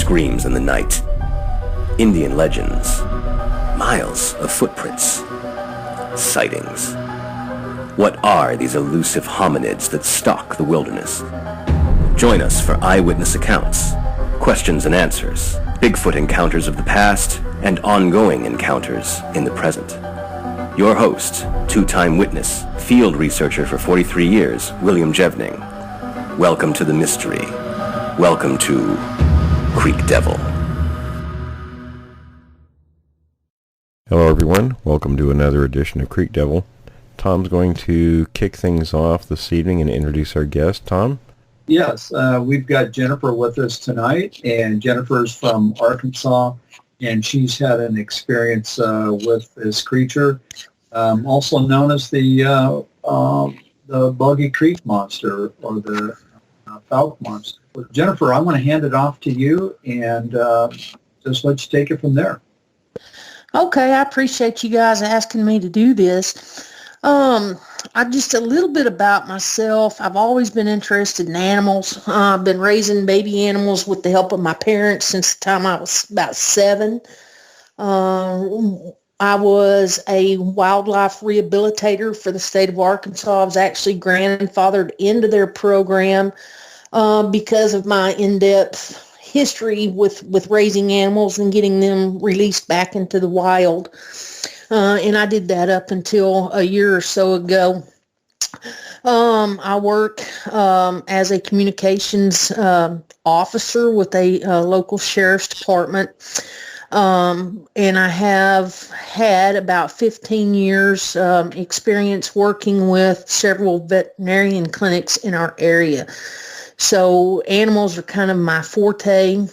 screams in the night. Indian legends. Miles of footprints. Sightings. What are these elusive hominids that stalk the wilderness? Join us for eyewitness accounts, questions and answers, Bigfoot encounters of the past, and ongoing encounters in the present. Your host, two-time witness, field researcher for 43 years, William Jevning. Welcome to the mystery. Welcome to Creek Devil. Hello everyone, welcome to another edition of Creek Devil. Tom's going to kick things off this evening and introduce our guest. Tom? Yes, we've got Jennifer with us tonight, and Jennifer's from Arkansas, and she's had an experience with this creature, also known as the Boggy Creek Monster, or the Fouke Monster. Jennifer, I'm going to hand it off to you, and just let you take it from there. Okay, I appreciate you guys asking me to do this. Just a little bit about myself. I've always been interested in animals. I've been raising baby animals with the help of my parents since the time I was about 7. I was a wildlife rehabilitator for the state of Arkansas. I was actually grandfathered into their program because of my in-depth history with raising animals and getting them released back into the wild. And I did that up until a year or so ago. I work as a communications officer with a local sheriff's department. And I have had about 15 years experience working with several veterinarian clinics in our area. So animals are kind of my forte.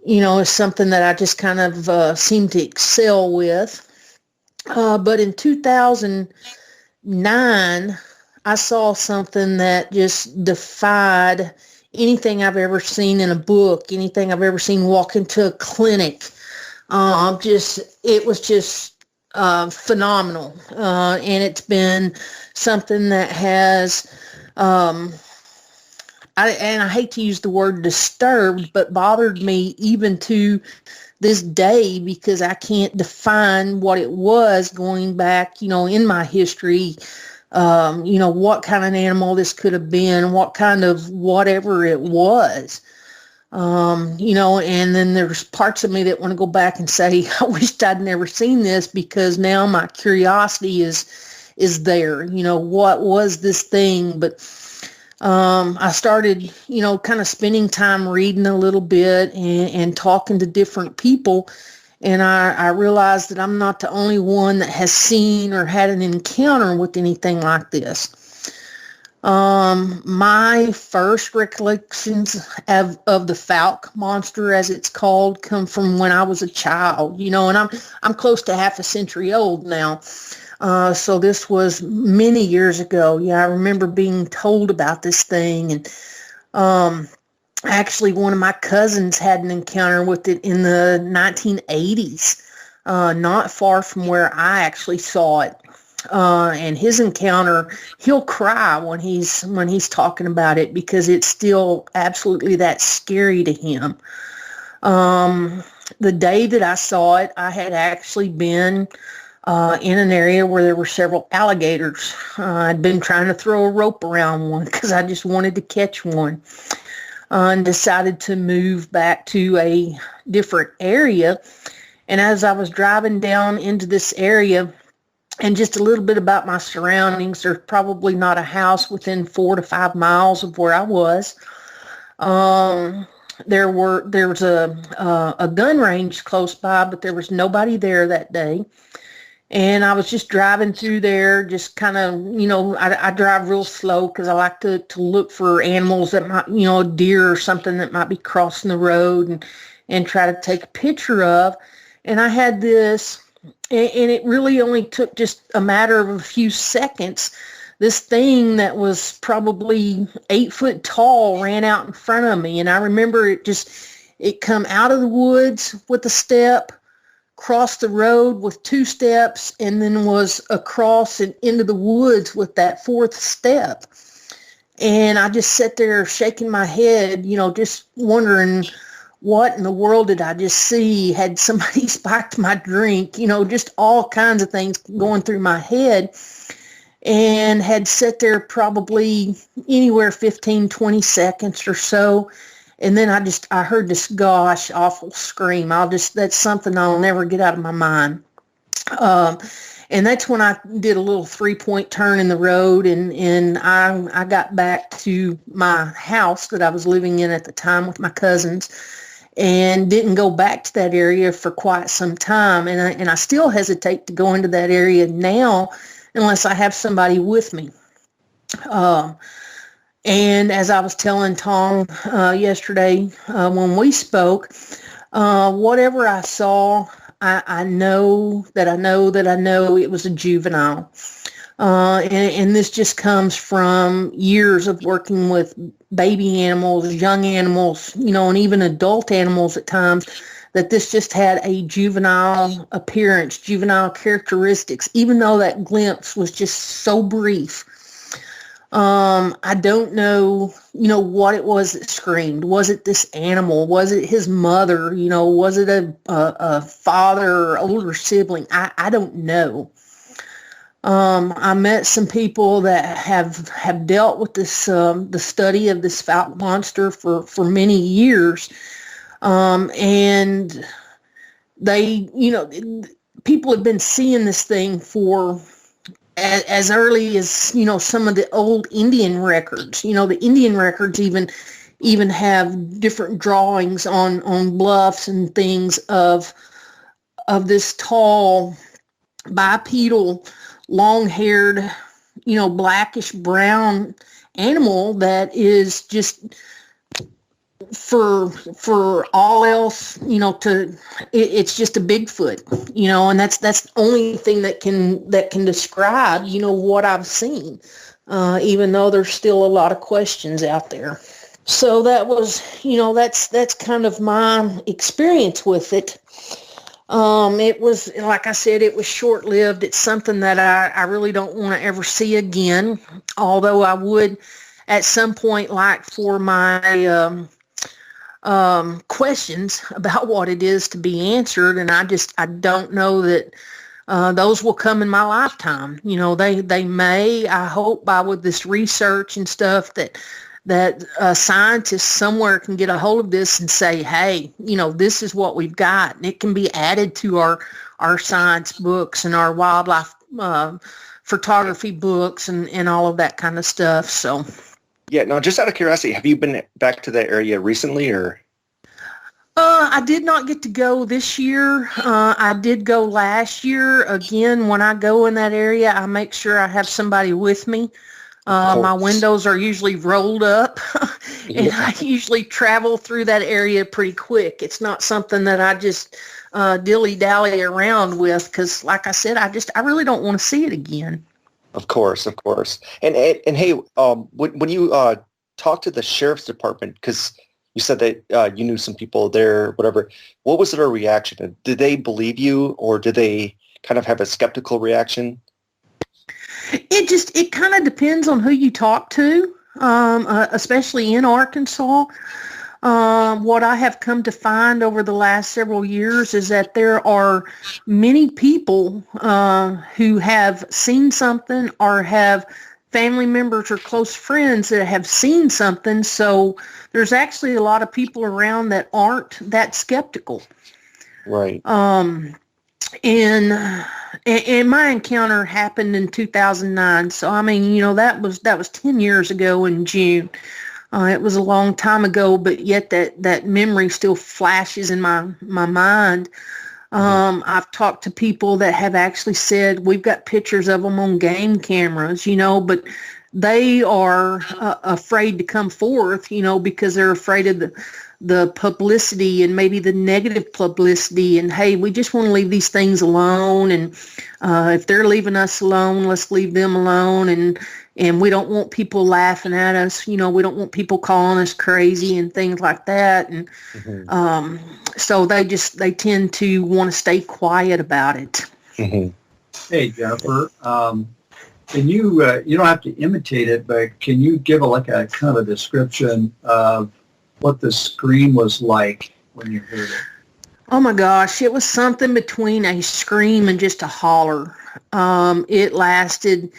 It's something that I just kind of seem to excel with. But in 2009, I saw something that just defied anything I've ever seen in a book, anything I've ever seen walk into a clinic. It was just phenomenal. And it's been something that has... I hate to use the word disturbed, but bothered me even to this day because I can't define what it was going back, in my history, what kind of animal this could have been, what kind of whatever it was, and then there's parts of me that want to go back and say, I wished I'd never seen this because now my curiosity is there, what was this thing? But I started, kind of spending time reading a little bit and talking to different people. And I realized that I'm not the only one that has seen or had an encounter with anything like this. My first recollections of the Fouke Monster, as it's called, come from when I was a child, and I'm close to half a century old now. So this was many years ago. Yeah, I remember being told about this thing. And actually, one of my cousins had an encounter with it in the 1980s, not far from where I actually saw it. And his encounter, he'll cry when he's talking about it because it's still absolutely that scary to him. The day that I saw it, I had actually been in an area where there were several alligators. I'd been trying to throw a rope around one because I just wanted to catch one, and decided to move back to a different area. And as I was driving down into this area, and just a little bit about my surroundings, there's probably not a house within 4 to 5 miles of where I was. There was a gun range close by, but there was nobody there that day. And I was just driving through there, just kind of, I drive real slow because I like to look for animals that might, a deer or something that might be crossing the road and try to take a picture of. And I had this, and it really only took just a matter of a few seconds. This thing that was probably 8 foot tall ran out in front of me. And I remember it come out of the woods with a step, crossed the road with 2 steps, and then was across and into the woods with that 4th step. And I just sat there shaking my head, just wondering what in the world did I just see? Had somebody spiked my drink? Just all kinds of things going through my head. And had sat there probably anywhere 15, 20 seconds or so. And then I heard this gosh awful scream. That's something I'll never get out of my mind. And that's when I did a little 3-point turn in the road, and I got back to my house that I was living in at the time with my cousins, and didn't go back to that area for quite some time. And I still hesitate to go into that area now unless I have somebody with me. And as I was telling Tom yesterday when we spoke, whatever I saw, I know it was a juvenile. And this just comes from years of working with baby animals, young animals, and even adult animals at times, that this just had a juvenile appearance, juvenile characteristics, even though that glimpse was just so brief. I don't know, what it was that screamed. Was it this animal? Was it his mother? Was it a father or older sibling? I don't know. I met some people that have dealt with this, the study of this Fouke Monster for many years. And they, people have been seeing this thing for as early as, some of the old Indian records. The Indian records even have different drawings on bluffs and things of this tall, bipedal, long-haired, blackish brown animal that is just, for all else, it's just a Bigfoot, and that's the only thing that can describe, what I've seen, even though there's still a lot of questions out there. So that was, that's kind of my experience with it. It was, like I said, it was short-lived. It's something that I really don't want to ever see again, although I would at some point like for my questions about what it is to be answered, and I don't know that those will come in my lifetime. They may. I hope with this research and stuff that scientists somewhere can get a hold of this and say, hey, this is what we've got, and it can be added to our science books and our wildlife photography books and all of that kind of stuff. So. Yeah, now just out of curiosity, have you been back to that area recently, or? I did not get to go this year. I did go last year. Again, when I go in that area, I make sure I have somebody with me. My windows are usually rolled up, and I usually travel through that area pretty quick. It's not something that I just dilly-dally around with, because like I said, I really don't want to see it again. Of course. And hey, when you talked to the sheriff's department, because you said that you knew some people there, whatever, what was their reaction? Did they believe you, or did they kind of have a skeptical reaction? It kind of depends on who you talk to, especially in Arkansas. What I have come to find over the last several years is that there are many people who have seen something or have family members or close friends that have seen something. So there's actually a lot of people around that aren't that skeptical. Right. And my encounter happened in 2009. So, I mean, that was 10 years ago in June. It was a long time ago, but yet that memory still flashes in my mind. I've talked to people that have actually said, we've got pictures of them on game cameras, but they are afraid to come forth, because they're afraid of the publicity and maybe the negative publicity, and hey, we just want to leave these things alone, and if they're leaving us alone, let's leave them alone, and we don't want people laughing at us, we don't want people calling us crazy and things like that, and so they tend to want to stay quiet about it. Hey, Jennifer, Can you, you don't have to imitate it, but can you give like a kind of a description of what the scream was like when you heard it? Oh my gosh, it was something between a scream and just a holler. It lasted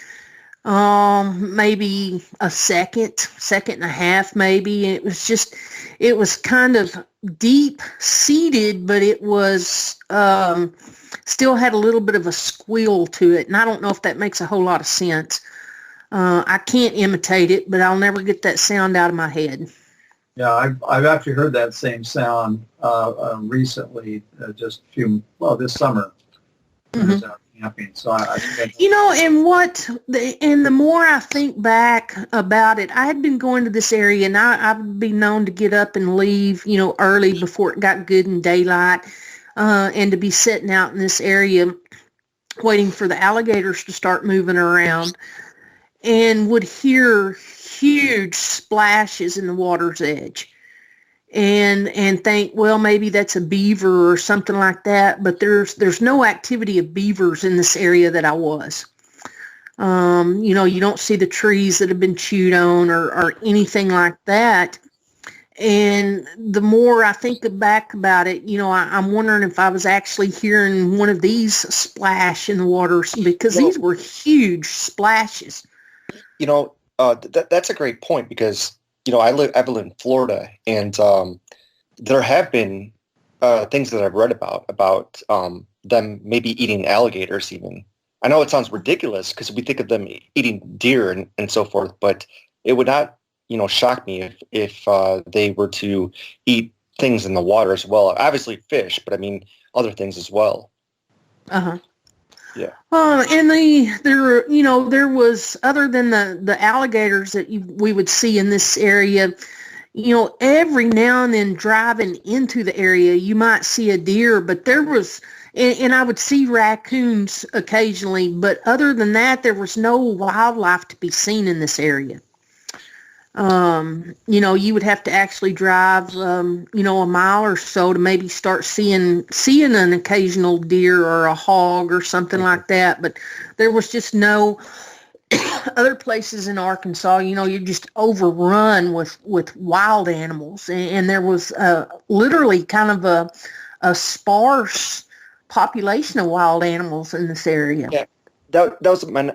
maybe a second and a half maybe. It was kind of deep seated, but it was still had a little bit of a squeal to it. And I don't know if that makes a whole lot of sense. I can't imitate it, but I'll never get that sound out of my head. Yeah, I've actually heard that same sound recently, this summer. When I was out camping. So I think and the more I think back about it, I had been going to this area, and I would be known to get up and leave, early before it got good in daylight, and to be sitting out in this area waiting for the alligators to start moving around, and would hear huge splashes in the water's edge. And think, well, maybe that's a beaver or something like that, but there's no activity of beavers in this area that I was. You don't see the trees that have been chewed on or anything like that. And the more I think back about it, I'm wondering if I was actually hearing one of these splash in the water, because these were huge splashes. That's a great point, because I live in Florida, and there have been things that I've read about them maybe eating alligators even. I know it sounds ridiculous because we think of them eating deer and so forth, but it would not, shock me if they were to eat things in the water as well. Obviously fish, but I mean other things as well. Uh-huh. Yeah. And there was, other than the alligators that we would see in this area, every now and then driving into the area, you might see a deer, but there was, and I would see raccoons occasionally, but other than that, there was no wildlife to be seen in this area. You would have to actually drive, a mile or so to maybe start seeing an occasional deer or a hog or something like that. But there was just no other places in Arkansas. You're just overrun with wild animals, and there was literally kind of a sparse population of wild animals in this area. Yeah. That was my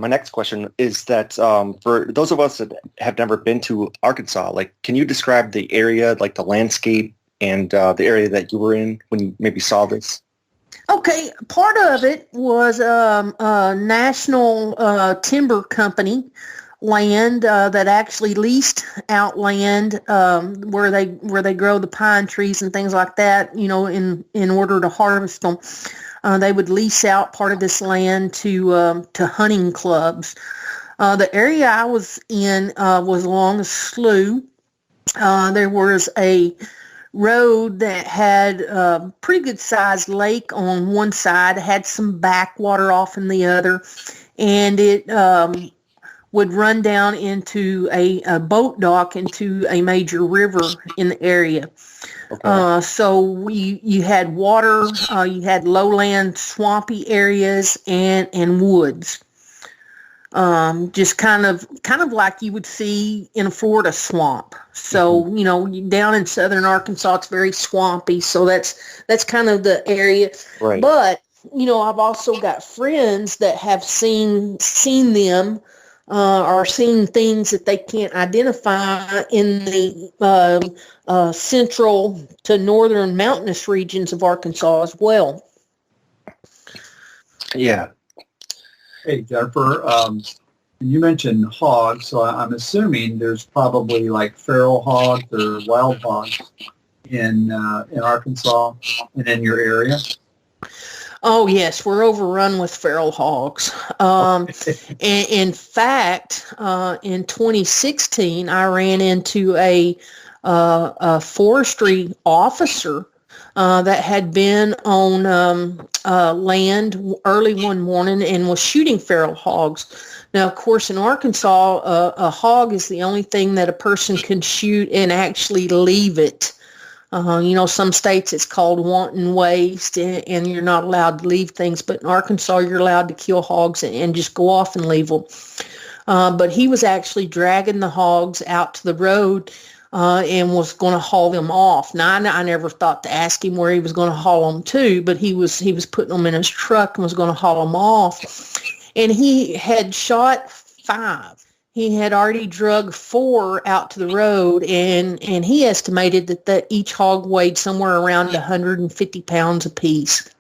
next question, is that for those of us that have never been to Arkansas, can you describe the area, the landscape, and the area that you were in when you maybe saw this? Okay, part of it was a national timber company land that actually leased out land where they grow the pine trees and things like that. In order to harvest them. They would lease out part of this land to hunting clubs. The area I was in was along a slough. There was a road that had a pretty good sized lake on one side, had some backwater off in the other, and it would run down into a boat dock into a major river in the area. Okay. So you had water, you had lowland swampy areas and woods. Just kind of like you would see in a Florida swamp. So, down in southern Arkansas, it's very swampy. So that's kind of the area. Right. But, I've also got friends that have seen them or seen things that they can't identify in the central to northern mountainous regions of Arkansas as well. Yeah. Hey, Jennifer, you mentioned hogs, so I'm assuming there's probably feral hogs or wild hogs in Arkansas and in your area. Oh, yes, we're overrun with feral hogs. In fact, in 2016, I ran into a forestry officer that had been on land early one morning and was shooting feral hogs. Now, of course, in Arkansas, a hog is the only thing that a person can shoot and actually leave it. Some states it's called wanton waste, and you're not allowed to leave things. But in Arkansas, you're allowed to kill hogs and just go off and leave them. But he was actually dragging the hogs out to the road and was going to haul them off. Now, I never thought to ask him where he was going to haul them to, but he was putting them in his truck and was going to haul them off. And he had shot 5. He had already drug 4 out to the road, and he estimated that each hog weighed somewhere around 150 pounds apiece.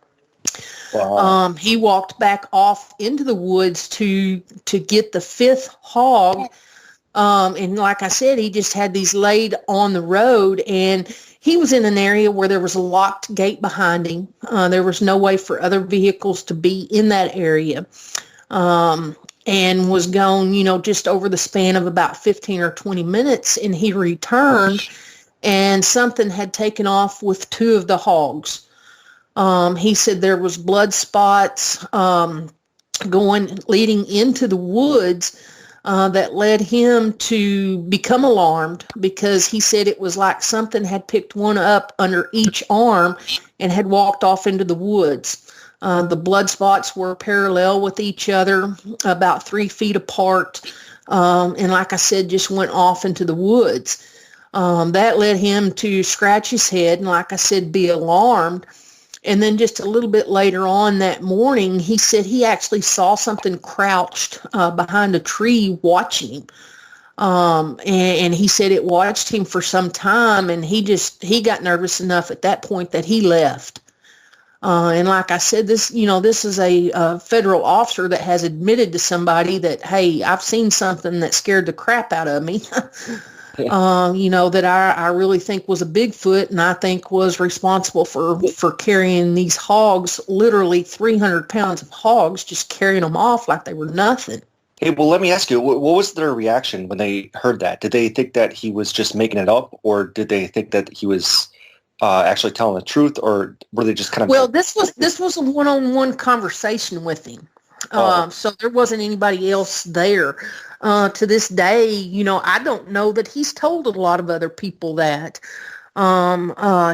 Wow. He walked back off into the woods to get the 5th hog. And like I said, he just had these laid on the road, and he was in an area where there was a locked gate behind him. There was no way for other vehicles to be in that area. And was gone, just over the span of about 15 or 20 minutes, and he returned, and something had taken off with 2 of the hogs. He said there was blood spots leading into the woods that led him to become alarmed, because he said it was like something had picked one up under each arm and had walked off into the woods. The blood spots were parallel with each other, about 3 feet apart, and like I said, just went off into the woods. That led him to scratch his head and, like I said, be alarmed. And then just a little bit later on that morning, he said he actually saw something crouched behind a tree watching him. And he said it watched him for some time, and he got nervous enough at that point that he left. And like I said, this is a federal officer that has admitted to somebody that, hey, I've seen something that scared the crap out of me. That I really think was a Bigfoot, and I think was responsible for carrying these hogs, literally 300 pounds of hogs, just carrying them off like they were nothing. Hey, well, let me ask you, what was their reaction when they heard that? Did they think that he was just making it up, or did they think that he was actually telling the truth, or were they just kind of... Well, this was a one-on-one conversation with him. So there wasn't anybody else there. To this day, I don't know that he's told a lot of other people that.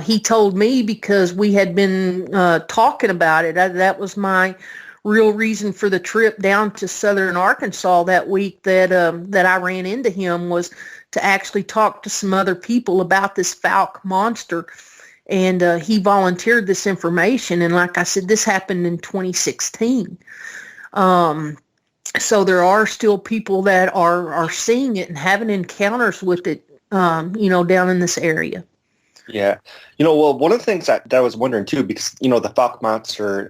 He told me because we had been talking about it. That was my real reason for the trip down to southern Arkansas that week that I ran into him, was to actually talk to some other people about this Fouke Monster. And he volunteered this information. And like I said, this happened in 2016. So there are still people that are seeing it and having encounters with it, down in this area. Yeah. Well, one of the things that I was wondering too, because, the Fouke Monster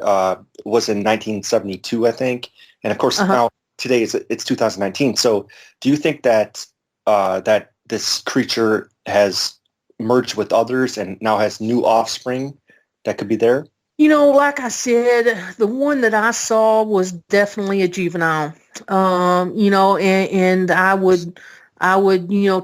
was in 1972, I think. And of course, now today it's 2019. So do you think that that this creature has merged with others and now has new offspring that could be there? Like I said, the one that I saw was definitely a juvenile. And I would,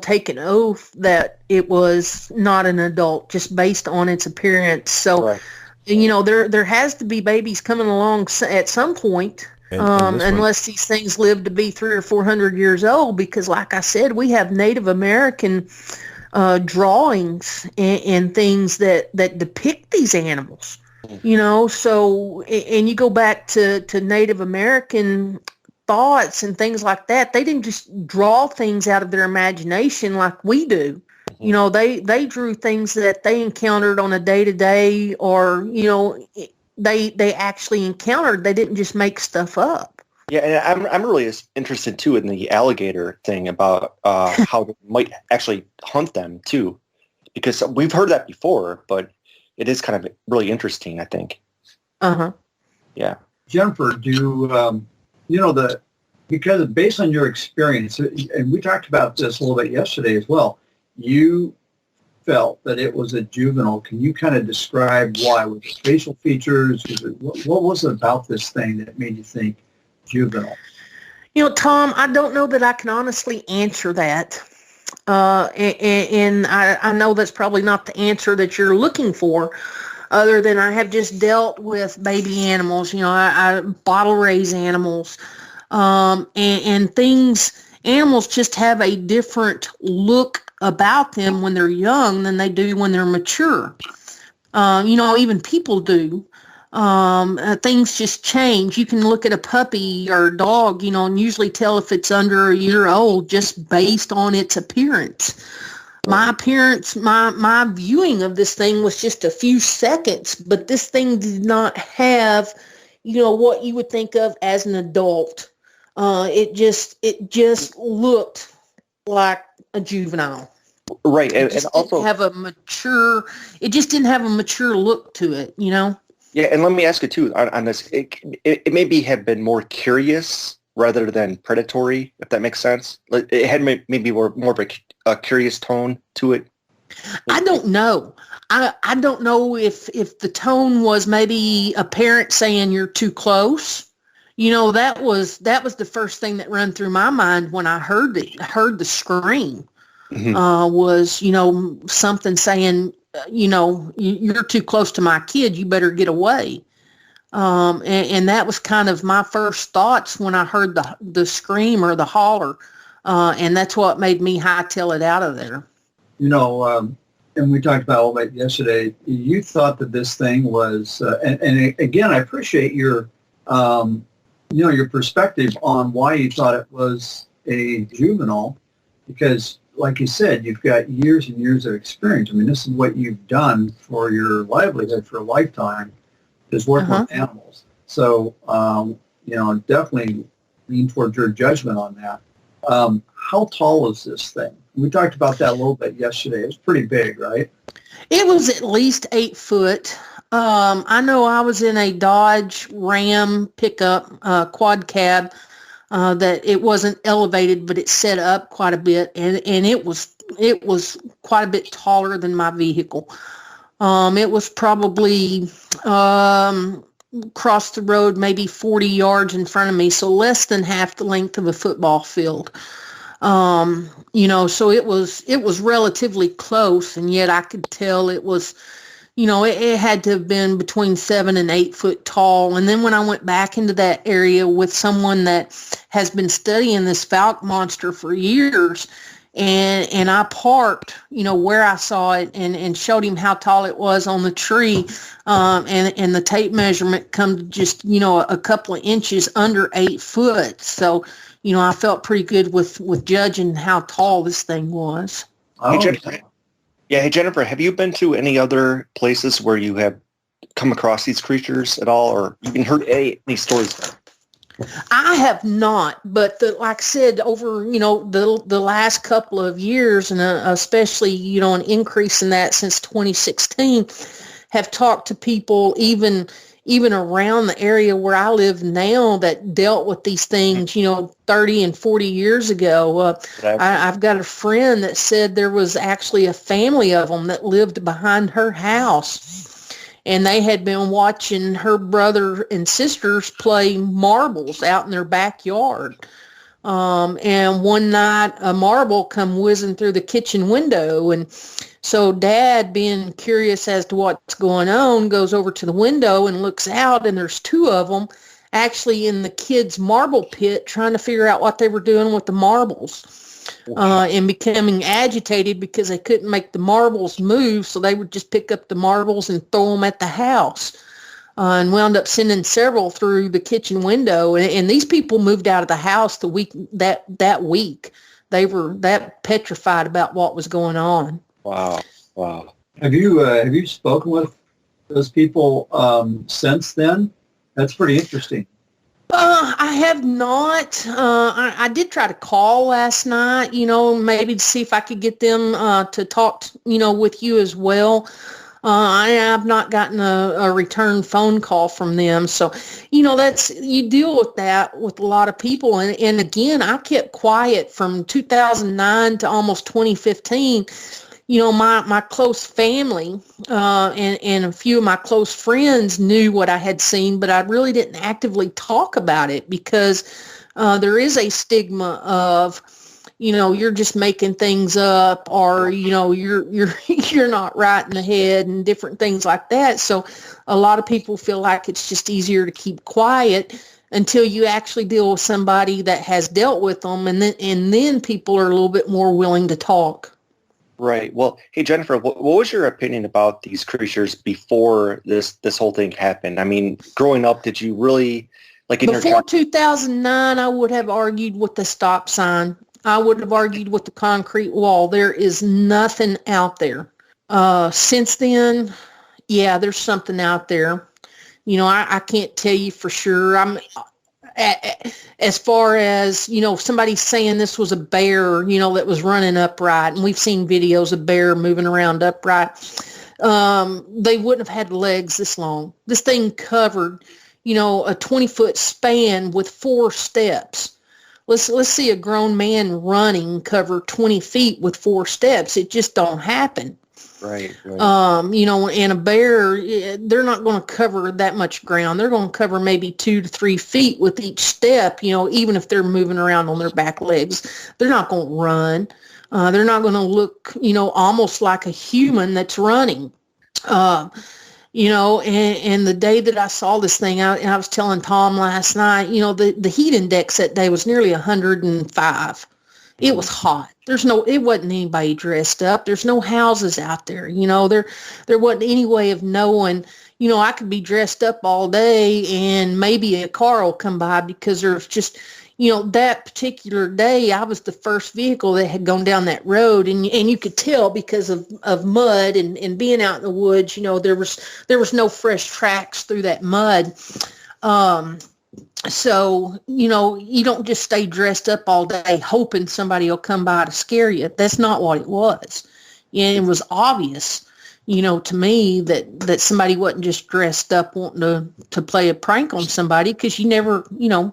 take an oath that it was not an adult just based on its appearance. So, right. There has to be babies coming along at some point, unless these things live to be 300 or 400 years old, because like I said, we have Native American drawings and things that depict these animals. So, and you go back to Native American thoughts and things like that. They didn't just draw things out of their imagination like we do. They drew things that they encountered on a day-to-day, or, they actually encountered. They didn't just make stuff up. Yeah, and I'm really interested, too, in the alligator thing about how they might actually hunt them, too, because we've heard that before, but it is kind of really interesting, I think. Yeah. Jennifer, because based on your experience, and we talked about this a little bit yesterday as well, you felt that it was a juvenile. Can you kind of describe why? Was it facial features? What was it about this thing that made you think juvenile? Tom, I don't know that I can honestly answer that. And I know that's probably not the answer that you're looking for, other than I have just dealt with baby animals. I bottle raise animals, and things. Animals just have a different look about them when they're young than they do when they're mature. Even people do. Things just change. You can look at a puppy or a dog, and usually tell if it's under a year old just based on its appearance. My appearance, my viewing of this thing was just a few seconds, but this thing did not have, what you would think of as an adult. It just looked like a juvenile. Right, and also it just didn't have a mature look to it, Yeah, and let me ask you too on this. It maybe have been more curious rather than predatory, if that makes sense. It had maybe more of a curious tone to it. I don't know. I don't know if the tone was maybe a parent saying you're too close. That was the first thing that ran through my mind when I heard the scream. Mm-hmm. Was something saying you're too close to my kid, you better get away. And that was kind of my first thoughts when I heard the scream or the holler, and that's what made me hightail it out of there. And we talked about all that yesterday. You thought that this thing was, and again, I appreciate your your perspective on why you thought it was a juvenile, because like you said, you've got years and years of experience. I mean, this is what you've done for your livelihood for a lifetime, is work with animals. So, definitely lean towards your judgment on that. How tall is this thing? We talked about that a little bit yesterday. It was pretty big, right? It was at least 8 foot. I know I was in a Dodge Ram pickup, quad cab, that it wasn't elevated, but it set up quite a bit, and it was quite a bit taller than my vehicle. It was probably across the road, maybe 40 yards in front of me, so less than half the length of a football field. So it was relatively close, and yet I could tell it was, it had to have been between 7 and 8 foot tall. And then when I went back into that area with someone that has been studying this Fouke Monster for years, and I parked, where I saw it, and showed him how tall it was on the tree, and the tape measurement come to just, a couple of inches under 8 foot. So, I felt pretty good with judging how tall this thing was. Hey, Jennifer. Yeah, hey, Jennifer, have you been to any other places where you have come across these creatures at all, or you can heard any stories? I have not, but like I said, over, the last couple of years, and especially, an increase in that since 2016, have talked to people even around the area where I live now that dealt with these things, 30 and 40 years ago. I've got a friend that said there was actually a family of them that lived behind her house, and they had been watching her brother and sisters play marbles out in their backyard. And one night a marble come whizzing through the kitchen window, and so Dad, being curious as to what's going on, goes over to the window and looks out, and there's 2 of them actually in the kids' marble pit trying to figure out what they were doing with the marbles, and becoming agitated because they couldn't make the marbles move, so they would just pick up the marbles and throw them at the house, and wound up sending several through the kitchen window. And these people moved out of the house the week that week. They were that petrified about what was going on. Wow. Have you spoken with those people since then? That's pretty interesting. I have not. I did try to call last night, maybe to see if I could get them to talk, with you as well. I have not gotten a return phone call from them. So, you deal with that with a lot of people. And again, I kept quiet from 2009 to almost 2015. My close family and a few of my close friends knew what I had seen, but I really didn't actively talk about it because there is a stigma of, you're just making things up, or you're not right in the head, and different things like that. So a lot of people feel like it's just easier to keep quiet until you actually deal with somebody that has dealt with them, and then people are a little bit more willing to talk. Right. Well, hey Jennifer, what was your opinion about these creatures before this whole thing happened? I mean, growing up, did you really like in your Before 2009, I would have argued with the stop sign. I would have argued with the concrete wall. There is nothing out there. Since then, yeah, there's something out there. I can't tell you for sure. As far as, somebody saying this was a bear, that was running upright, and we've seen videos of bear moving around upright. They wouldn't have had legs this long. This thing covered, a 20-foot span with 4 steps. Let's see a grown man running cover 20 feet with 4 steps. It just don't happen. Right. And a bear, they're not going to cover that much ground. They're going to cover maybe 2 to 3 feet with each step, even if they're moving around on their back legs. They're not going to run. They're not going to look, almost like a human that's running. And the day that I saw this thing, I was telling Tom last night, the heat index that day was nearly 105. It was hot. It wasn't anybody dressed up. There's no houses out there. There wasn't any way of knowing, I could be dressed up all day and maybe a car will come by, because there's just, that particular day, I was the first vehicle that had gone down that road, and you could tell because of mud and being out in the woods, there was no fresh tracks through that mud. So, you don't just stay dressed up all day hoping somebody will come by to scare you. That's not what it was. And it was obvious, to me that somebody wasn't just dressed up wanting to play a prank on somebody, because you never, you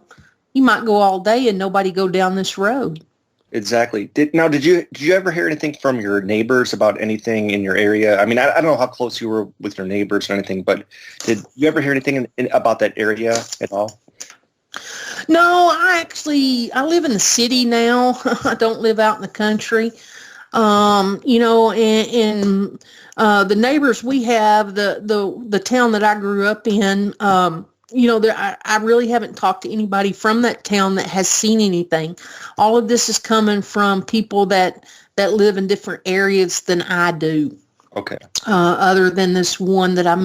might go all day and nobody go down this road. Exactly. Did you ever hear anything from your neighbors about anything in your area? I mean, I don't know how close you were with your neighbors or anything, but did you ever hear anything about that area at all? No, I live in the city now. I don't live out in the country. And the neighbors we have, the town that I grew up in, I really haven't talked to anybody from that town that has seen anything. All of this is coming from people that live in different areas than I do. Okay. Other than this one that I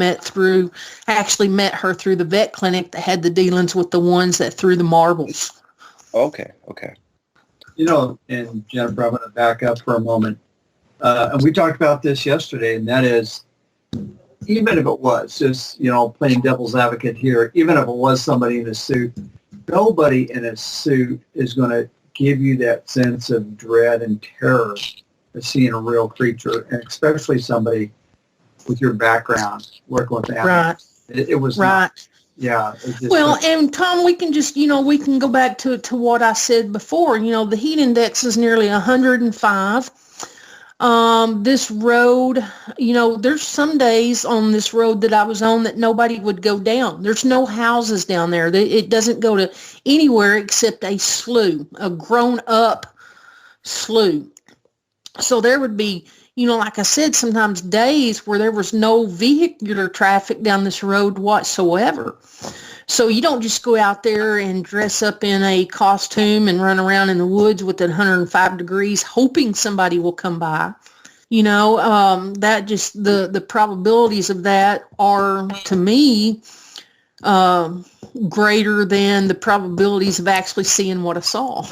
actually met her through the vet clinic that had the dealings with the ones that threw the marbles. Okay. And Jennifer, I'm going to back up for a moment. And we talked about this yesterday, and that is, even if it was just, playing devil's advocate here, even if it was somebody in a suit, nobody in a suit is going to give you that sense of dread and terror of seeing a real creature, and especially somebody with your background working with animals. Right. It was right. Not, yeah. Well, and Tom, we can just, we can go back to what I said before. The heat index is nearly 105. This road, there's some days on this road that I was on that nobody would go down. There's no houses down there. It doesn't go to anywhere except a slough, a grown-up slough. So there would be, like I said, sometimes days where there was no vehicular traffic down this road whatsoever. So you don't just go out there and dress up in a costume and run around in the woods with 105 degrees hoping somebody will come by. That just, the probabilities of that are, to me, greater than the probabilities of actually seeing what I saw.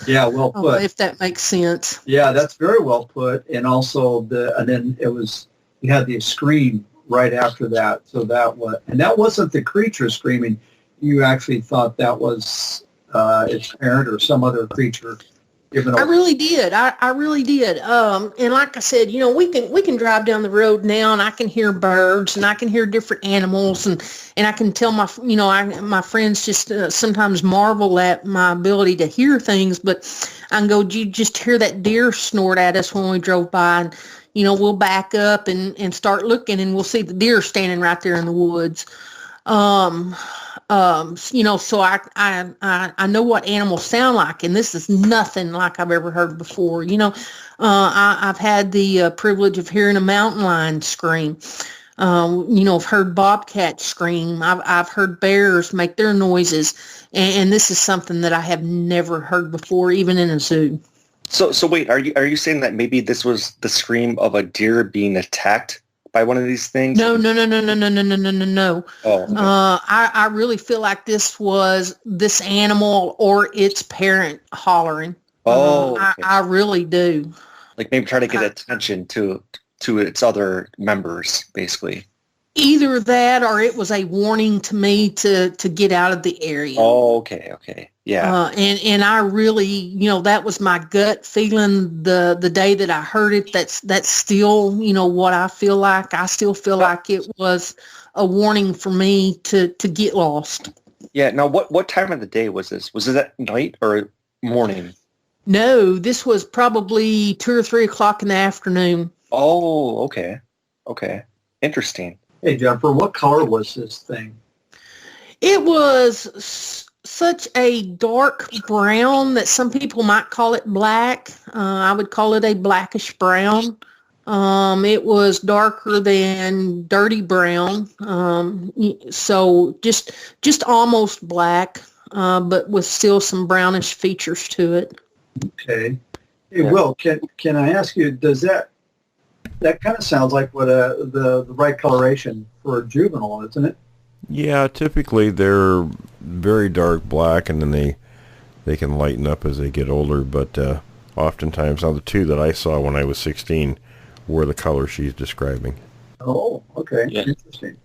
Yeah, well put. If that makes sense. Yeah, that's very well put. And also you had the scream right after that. So that wasn't the creature screaming. You actually thought that was its parent or some other creature. I really did. I really did. And like I said, we can drive down the road now, and I can hear birds, and I can hear different animals, and I can tell my friends just sometimes marvel at my ability to hear things. But I can go, you just hear that deer snort at us when we drove by, and we'll back up and start looking, and we'll see the deer standing right there in the woods. So I know what animals sound like, and this is nothing like I've ever heard before. I've had the privilege of hearing a mountain lion scream. I've heard bobcats scream. I've heard bears make their noises, and this is something that I have never heard before, even in a zoo. So wait, are you saying that maybe this was the scream of a deer being attacked by one of these things? No, no, no, no, no, no, no, no, no, no, no. Oh, okay. I really feel like this was this animal or its parent hollering. Oh, okay. I really do. Like maybe try to get attention to its other members, basically. Either that or it was a warning to me to get out of the area. Oh, okay. Yeah. And I really, that was my gut feeling the day that I heard it. That's still, what I feel like. I still feel like it was a warning for me to get lost. Yeah. Now, what time of the day was this? Was it at night or morning? No, this was probably 2 or 3 o'clock in the afternoon. Oh, okay. Interesting. Hey, Jennifer, what color was this thing? It was such a dark brown that some people might call it black. I would call it a blackish brown. It was darker than dirty brown. So just almost black, but with still some brownish features to it. Okay. Hey, Will, can I ask you, does that kind of sounds like what the right coloration for a juvenile, isn't it? Yeah, typically they're very dark black, and then they can lighten up as they get older. But oftentimes, now the two that I saw when I was 16 were the color she's describing. Oh, okay. Yeah. Interesting.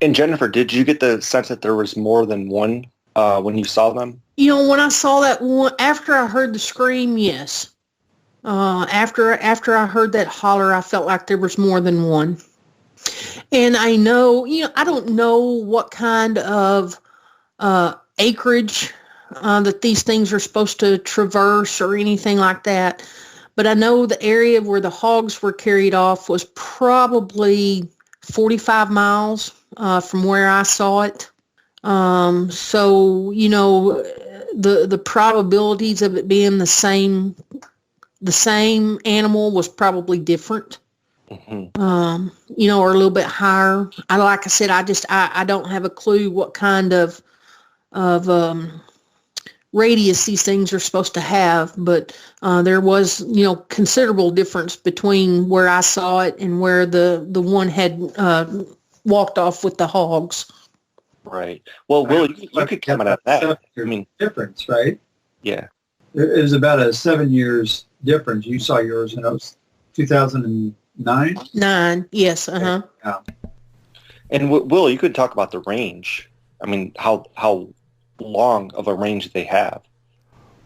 And Jennifer, did you get the sense that there was more than one when you saw them? When I saw that one, after I heard the scream, yes. After I heard that holler, I felt like there was more than one. And I know, I don't know what kind of acreage that these things are supposed to traverse or anything like that. But I know the area where the hogs were carried off was probably 45 miles from where I saw it. So, the probabilities of it being the same animal was probably different. Mm-hmm. Or a little bit higher. Like I said, I don't have a clue what kind of radius these things are supposed to have, but there was, considerable difference between where I saw it and where the one had walked off with the hogs. Right. Well, Will, you could comment on that. I mean, difference, right? Yeah. It was about a 7 years difference. You saw yours, and it was 2009? 9, yes, uh-huh. Yeah. And Will, you could talk about the range. I mean, how long of a range they have.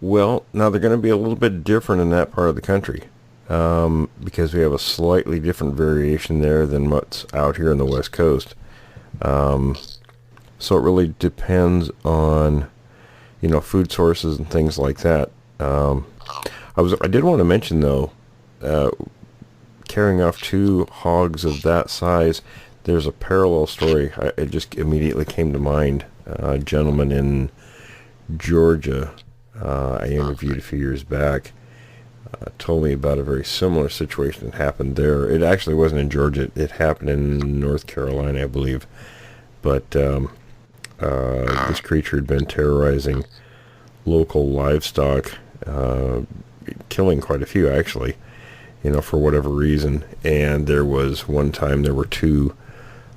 Well, now they're going to be a little bit different in that part of the country because we have a slightly different variation there than what's out here on the West Coast. So it really depends on, food sources and things like that. I did want to mention, though, carrying off 2 hogs of that size, there's a parallel story. It just immediately came to mind. A gentleman in Georgia I interviewed a few years back told me about a very similar situation that happened there. It actually wasn't in Georgia. It happened in North Carolina, I believe. But this creature had been terrorizing local livestock, killing quite a few, actually, for whatever reason. And there was one time there were 2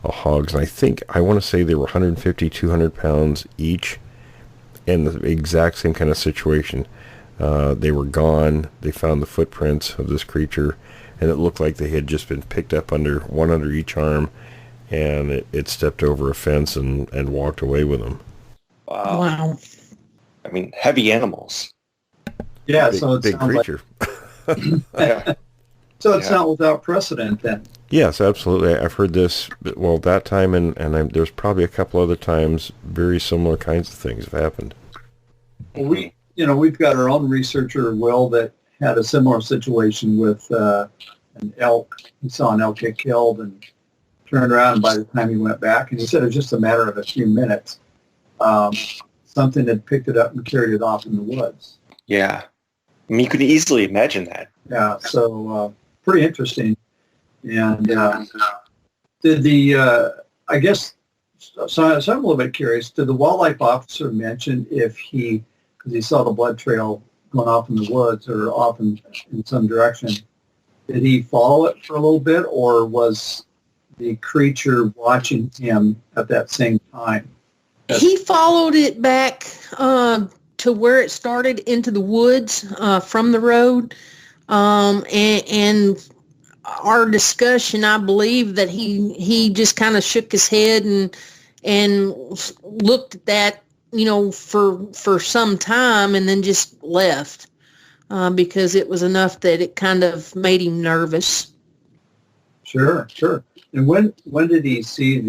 hogs, and I want to say they were 150, 200 pounds each, and the exact same kind of situation. They were gone. They found the footprints of this creature, and it looked like they had just been picked up one under each arm, and it stepped over a fence and walked away with them. Wow. I mean, heavy animals. Yeah, Big, so it big sounds creature. Yeah. So it's not without precedent then. Yes, absolutely. I've heard this, well, that time, and there's probably a couple other times very similar kinds of things have happened. Well, we've got our own researcher, Will, that had a similar situation with an elk. He saw an elk get killed and turned around, and by the time he went back, and he said it was just a matter of a few minutes, something had picked it up and carried it off in the woods. Yeah. I mean, you could easily imagine that. Yeah, so pretty interesting. And did I guess, so I'm a little bit curious, did the wildlife officer mention if because he saw the blood trail going off in the woods or off in some direction, did he follow it for a little bit, or was the creature watching him at that same time? He followed it back to where it started into the woods from the road. And our discussion, I believe that he just kind of shook his head and looked at that, for some time, and then just left because it was enough that it kind of made him nervous. Sure. And when did he see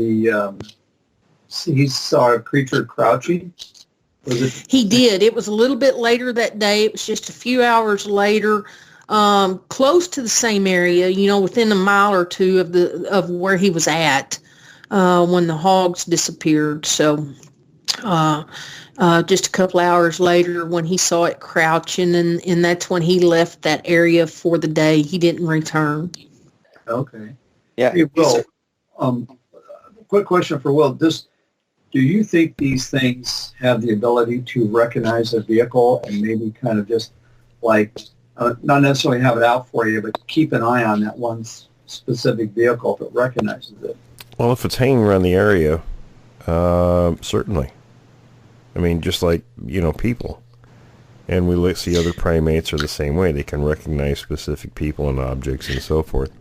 he saw a creature crouching? He did. It was a little bit later that day. It was just a few hours later, close to the same area, within a mile or two of where he was at when the hogs disappeared. So just a couple hours later when he saw it crouching, and that's when he left that area for the day. He didn't return. Okay. Yeah. Hey, Will, quick question for Will. Do you think these things have the ability to recognize a vehicle and maybe kind of just like, not necessarily have it out for you, but keep an eye on that one specific vehicle if it recognizes it? Well, if it's hanging around the area, certainly. I mean, just like, people. And we see other primates are the same way. They can recognize specific people and objects and so forth.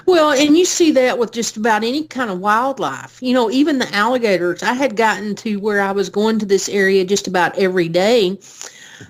Well, and you see that with just about any kind of wildlife. Even the alligators. I had gotten to where I was going to this area just about every day,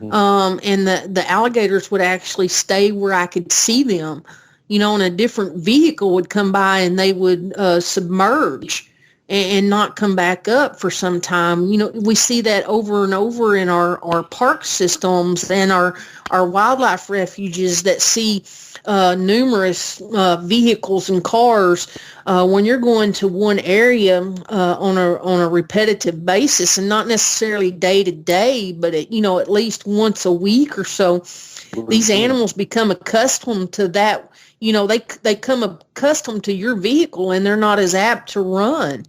and the alligators would actually stay where I could see them. And a different vehicle would come by and they would submerge and not come back up for some time. We see that over and over in our park systems and our wildlife refuges that see numerous vehicles and cars when you're going to one area on a repetitive basis, and not necessarily day to day, but at least once a week or so. These animals become accustomed to that. They come accustomed to your vehicle, and they're not as apt to run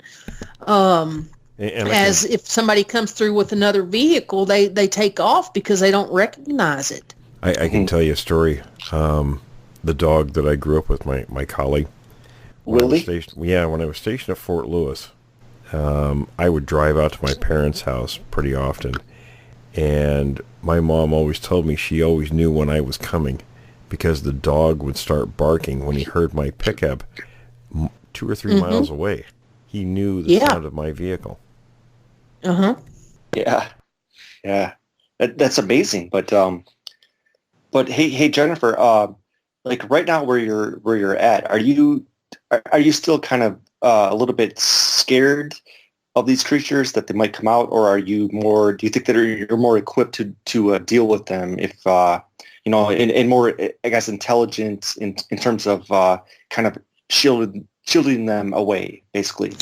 as if somebody comes through with another vehicle. They take off because they don't recognize it. I can tell you a story. The dog that I grew up with, my collie. Willie? When I was stationed at Fort Lewis, I would drive out to my parents' house pretty often, and my mom always told me she always knew when I was coming because the dog would start barking when he heard my pickup 2 or 3 miles away. He knew the sound of my vehicle. Yeah. That's amazing. But hey, Jennifer, like right now where you're at, are you still kind of a little bit scared of these creatures that they might come out, or are you more? Do you think that you're more equipped to deal with them if and more, I guess, intelligent in terms of kind of shielding them away, basically?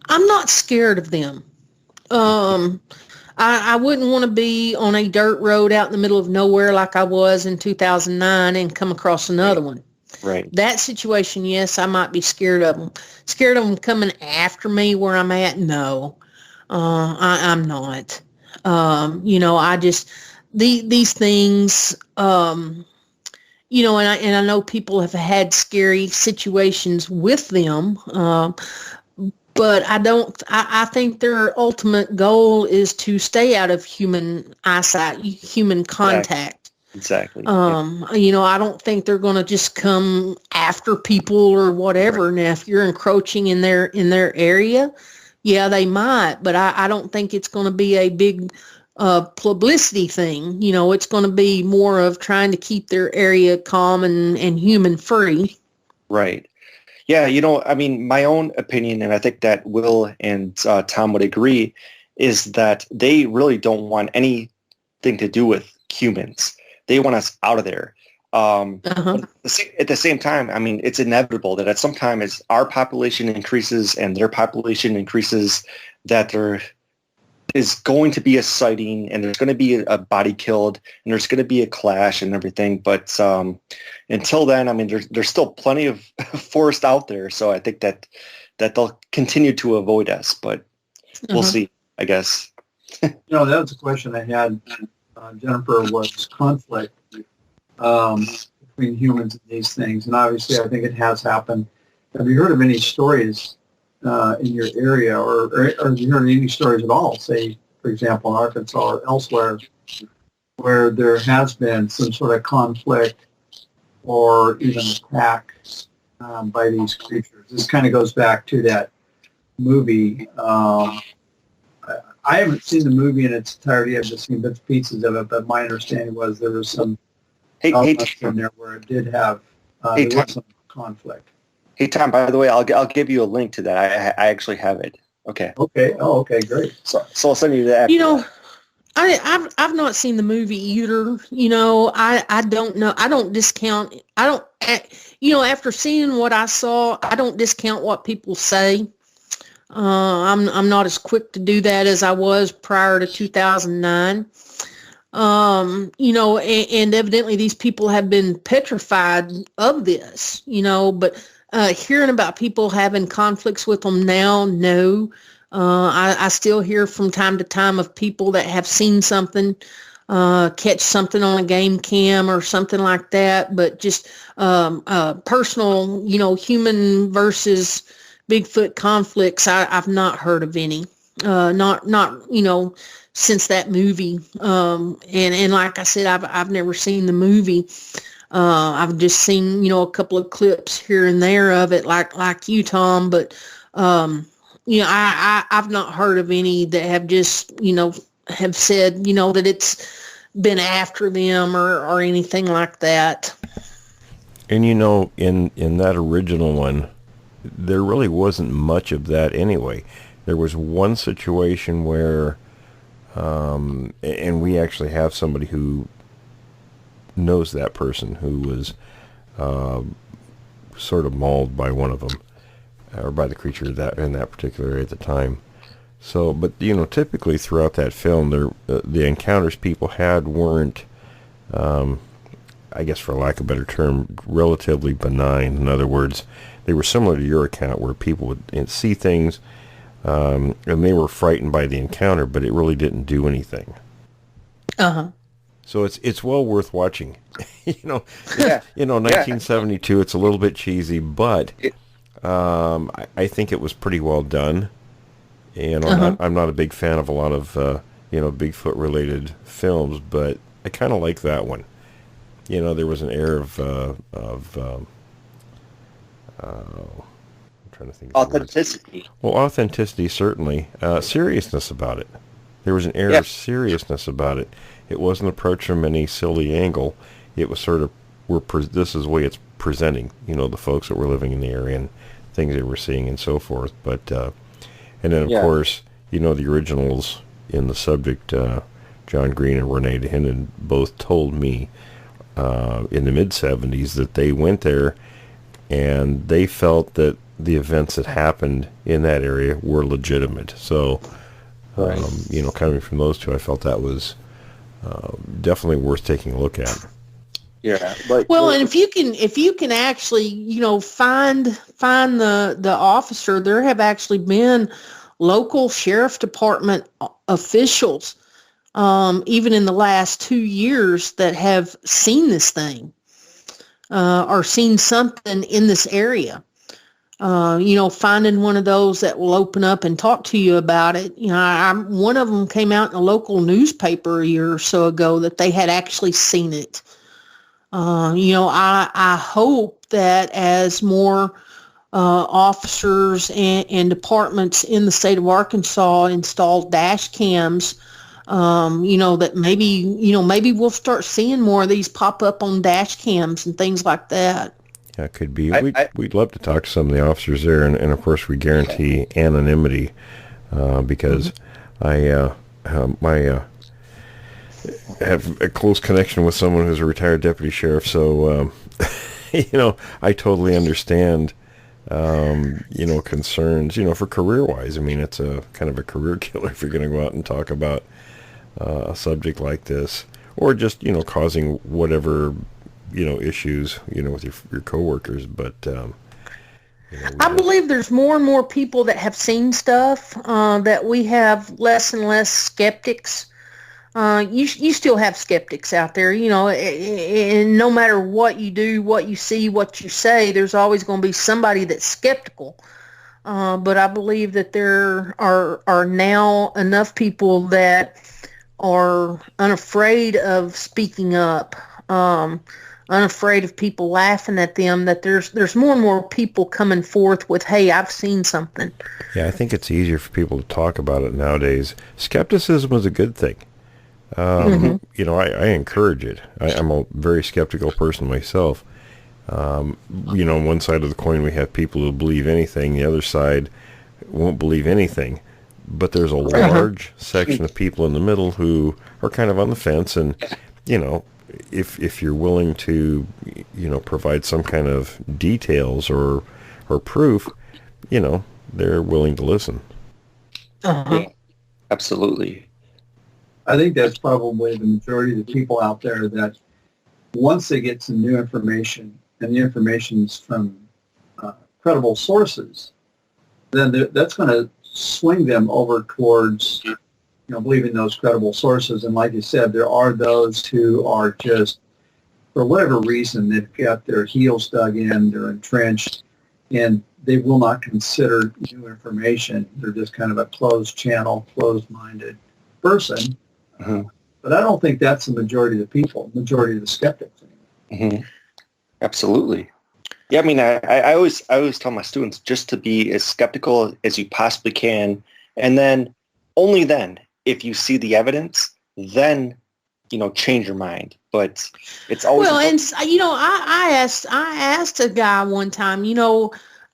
I'm not scared of them. I wouldn't want to be on a dirt road out in the middle of nowhere like I was in 2009 and come across another one. Right. That situation, yes, I might be scared of them. Scared of them coming after me where I'm at? No, I'm not. I just, these things, and I know people have had scary situations with them, but I think their ultimate goal is to stay out of human eyesight, human contact. Exactly. I don't think they're going to just come after people or whatever. Now, if you're encroaching in their area, yeah, they might, but I don't think it's going to be a big publicity thing. It's going to be more of trying to keep their area calm and human free. Right. Yeah, my own opinion, and I think that Will and Tom would agree, is that they really don't want anything to do with humans. They want us out of there. But at the same time, it's inevitable that at some time as our population increases and their population increases, that there is going to be a sighting and there's going to be a body killed and there's going to be a clash and everything. But until then, there's still plenty of forest out there. So I think that they'll continue to avoid us, but we'll see, I guess. That was a question I had. Jennifer, was conflict between humans and these things. And obviously, I think it has happened. Have you heard of any stories in your area, or have you heard any stories at all, say, for example, in Arkansas or elsewhere, where there has been some sort of conflict or even attack by these creatures? This kind of goes back to that movie. I haven't seen the movie in its entirety. I've just seen bits and pieces of it, but my understanding was there was some elements in there where it did have there was some conflict. Hey, Tom, by the way, I'll give you a link to that. I actually have it. Okay. Okay. Oh, okay, great. So I'll send you that. You know, I've not seen the movie either. You know, I don't know. I don't discount. I don't. You know, after seeing what I saw, I don't discount what people say. I'm not as quick to do that as I was prior to 2009. You know, and evidently these people have been petrified of this. You know, but hearing about people having conflicts with them now, no. I still hear from time to time of people that have seen something, catch something on a game cam or something like that, but just personal, you know, human versus Bigfoot conflicts, I've not heard of any. Not you know, since that movie. And like I said, I've never seen the movie. I've just seen, you know, a couple of clips here and there of it, like you, Tom, but you know, I've not heard of any that have just, you know, have said, you know, that it's been after them or anything like that. And, you know, in that original one, there really wasn't much of that anyway. There was one situation where, and we actually have somebody who knows that person who was sort of mauled by one of them, or by the creature that in that particular area at the time. So, but you know, typically throughout that film, the encounters people had weren't, I guess for lack of a better term, relatively benign. In other words, they were similar to your account, where people would see things, and they were frightened by the encounter, but it really didn't do anything. So it's well worth watching. You know, Yeah. you know, 1972. It's a little bit cheesy, but I think it was pretty well done. And I'm not a big fan of a lot of you know, Bigfoot related films, but I kind of like that one. You know, there was an air of I'm trying to think of Authenticity. well, authenticity, certainly. Seriousness about it. There was an air of seriousness about it. It wasn't approached from any silly angle. It was sort of, this is the way it's presenting, you know, the folks that were living in the area and things they were seeing and so forth. But, and then, of course, you know, the originals in the subject, John Green and Renee DeHinden both told me in the mid-'70s that they went there and they felt that the events that happened in that area were legitimate. So, you know, coming from those two, I felt that was definitely worth taking a look at. Yeah. But, Well, and if you can actually, you know, find the officer, there have actually been local sheriff department officials, even in the last 2 years, that have seen this thing, or seen something in this area. You know, finding one of those that will open up and talk to you about it. You know, one of them came out in a local newspaper a year or so ago that they had actually seen it. You know, I hope that as more officers and departments in the state of Arkansas install dash cams, you know, that maybe we'll start seeing more of these pop up on dash cams and things like that. Yeah, it could be. We'd love to talk to some of the officers there, and of course we guarantee anonymity because I have a close connection with someone who's a retired deputy sheriff, so you know, I totally understand you know, concerns, you know, for career-wise. I mean, it's a kind of a career killer if you're going to go out and talk about a subject like this, or just, you know, causing whatever, you know, issues, you know, with your coworkers. But you know, I believe there's more and more people that have seen stuff, that we have less and less skeptics. you still have skeptics out there, and no matter what you do, what you see, what you say, there's always going to be somebody that's skeptical. But I believe that there are now enough people that are unafraid of speaking up, unafraid of people laughing at them, that there's more and more people coming forth with, hey, I've seen something. Yeah, I think it's easier for people to talk about it nowadays. Skepticism is a good thing. I encourage it. I'm a very skeptical person myself. On one side of the coin we have people who believe anything, the other side won't believe anything. But there's a large section of people in the middle who are kind of on the fence, and if you're willing to provide some kind of details or proof, they're willing to listen. Yeah, absolutely. I think that's probably the majority of the people out there, that once they get some new information, and the information's from credible sources, then that's going to swing them over towards believing those credible sources. And like you said, there are those who are just, for whatever reason, they've got their heels dug in, they're entrenched, and they will not consider new information. They're just kind of a closed channel, closed-minded person. But I don't think that's the majority of the people, majority of the skeptics. Absolutely. Yeah, I mean, I always tell my students just to be as skeptical as you possibly can, and then only then, if you see the evidence, then change your mind. But it's always I asked a guy one time,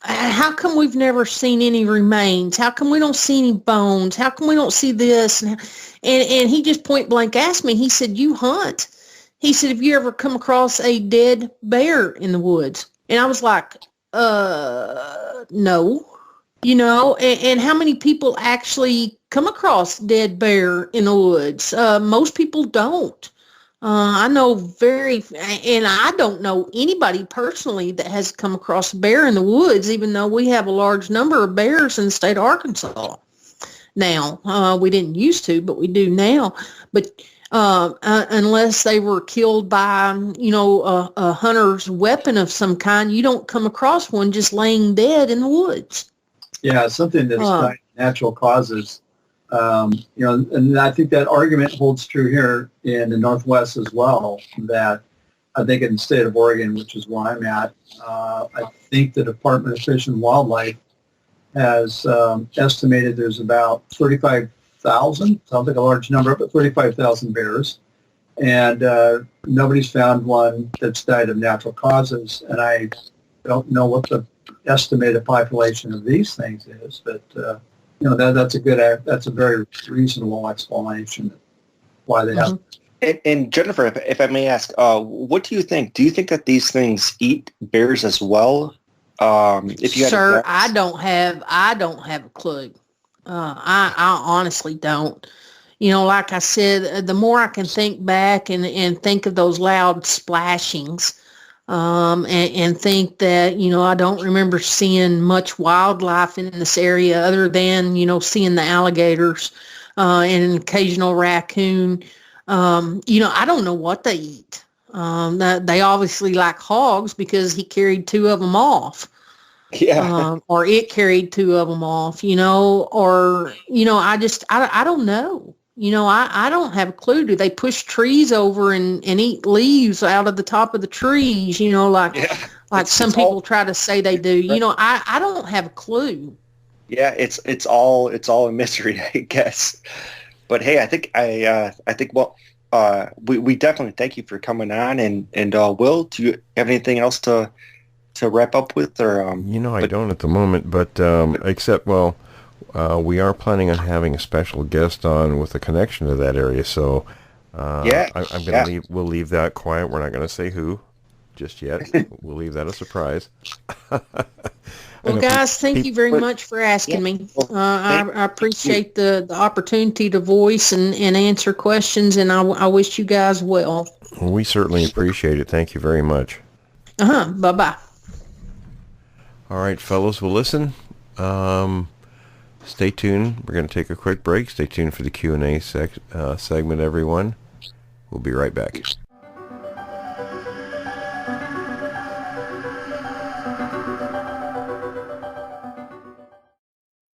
how come we've never seen any remains? How come we don't see any bones? How come we don't see this? And he just point blank asked me, he said, you hunt. He said, have you ever come across a dead bear in the woods? And I was like, no. And how many people actually come across dead bear in the woods? Most people don't. I know and I don't know anybody personally that has come across a bear in the woods, even though we have a large number of bears in the state of Arkansas. Now, we didn't used to, but we do now. But unless they were killed by, a hunter's weapon of some kind, you don't come across one just laying dead in the woods. Yeah, something that's natural causes. And I think that argument holds true here in the Northwest as well, that I think in the state of Oregon, which is where I'm at, I think the Department of Fish and Wildlife has estimated there's about 35,000, sounds like a large number, but 35,000 bears. And nobody's found one that's died of natural causes. And I don't know what the estimated population of these things is, but that's a very reasonable explanation why they have. And Jennifer, if I may ask, what do you think? Do you think that these things eat bears as well? If you Sir, I don't have a clue. I honestly don't. Like I said, the more I can think back and think of those loud splashings, and think that, I don't remember seeing much wildlife in this area other than, seeing the alligators, and an occasional raccoon. I don't know what they eat. They obviously like hogs because he carried two of them off. Yeah. Or it carried two of them off, or, I don't know. I don't have a clue. Do they push trees over and eat leaves out of the top of the trees, like some people try to say they do? I don't have a clue. Yeah, it's all a mystery, I guess. But hey, I think we definitely thank you for coming on, and Will, do you have anything else to wrap up with, or I don't at the moment, but except we are planning on having a special guest on with a connection to that area, so I'm going to we'll leave that quiet. We're not going to say who just yet. We'll leave that a surprise. Well, guys, thank you very much for asking me. I appreciate the opportunity to voice and answer questions, and I wish you guys well. We certainly appreciate it. Thank you very much. Bye-bye. All right, fellows, well, listen. Stay tuned. We're going to take a quick break. Stay tuned for the Q&A segment, everyone. We'll be right back.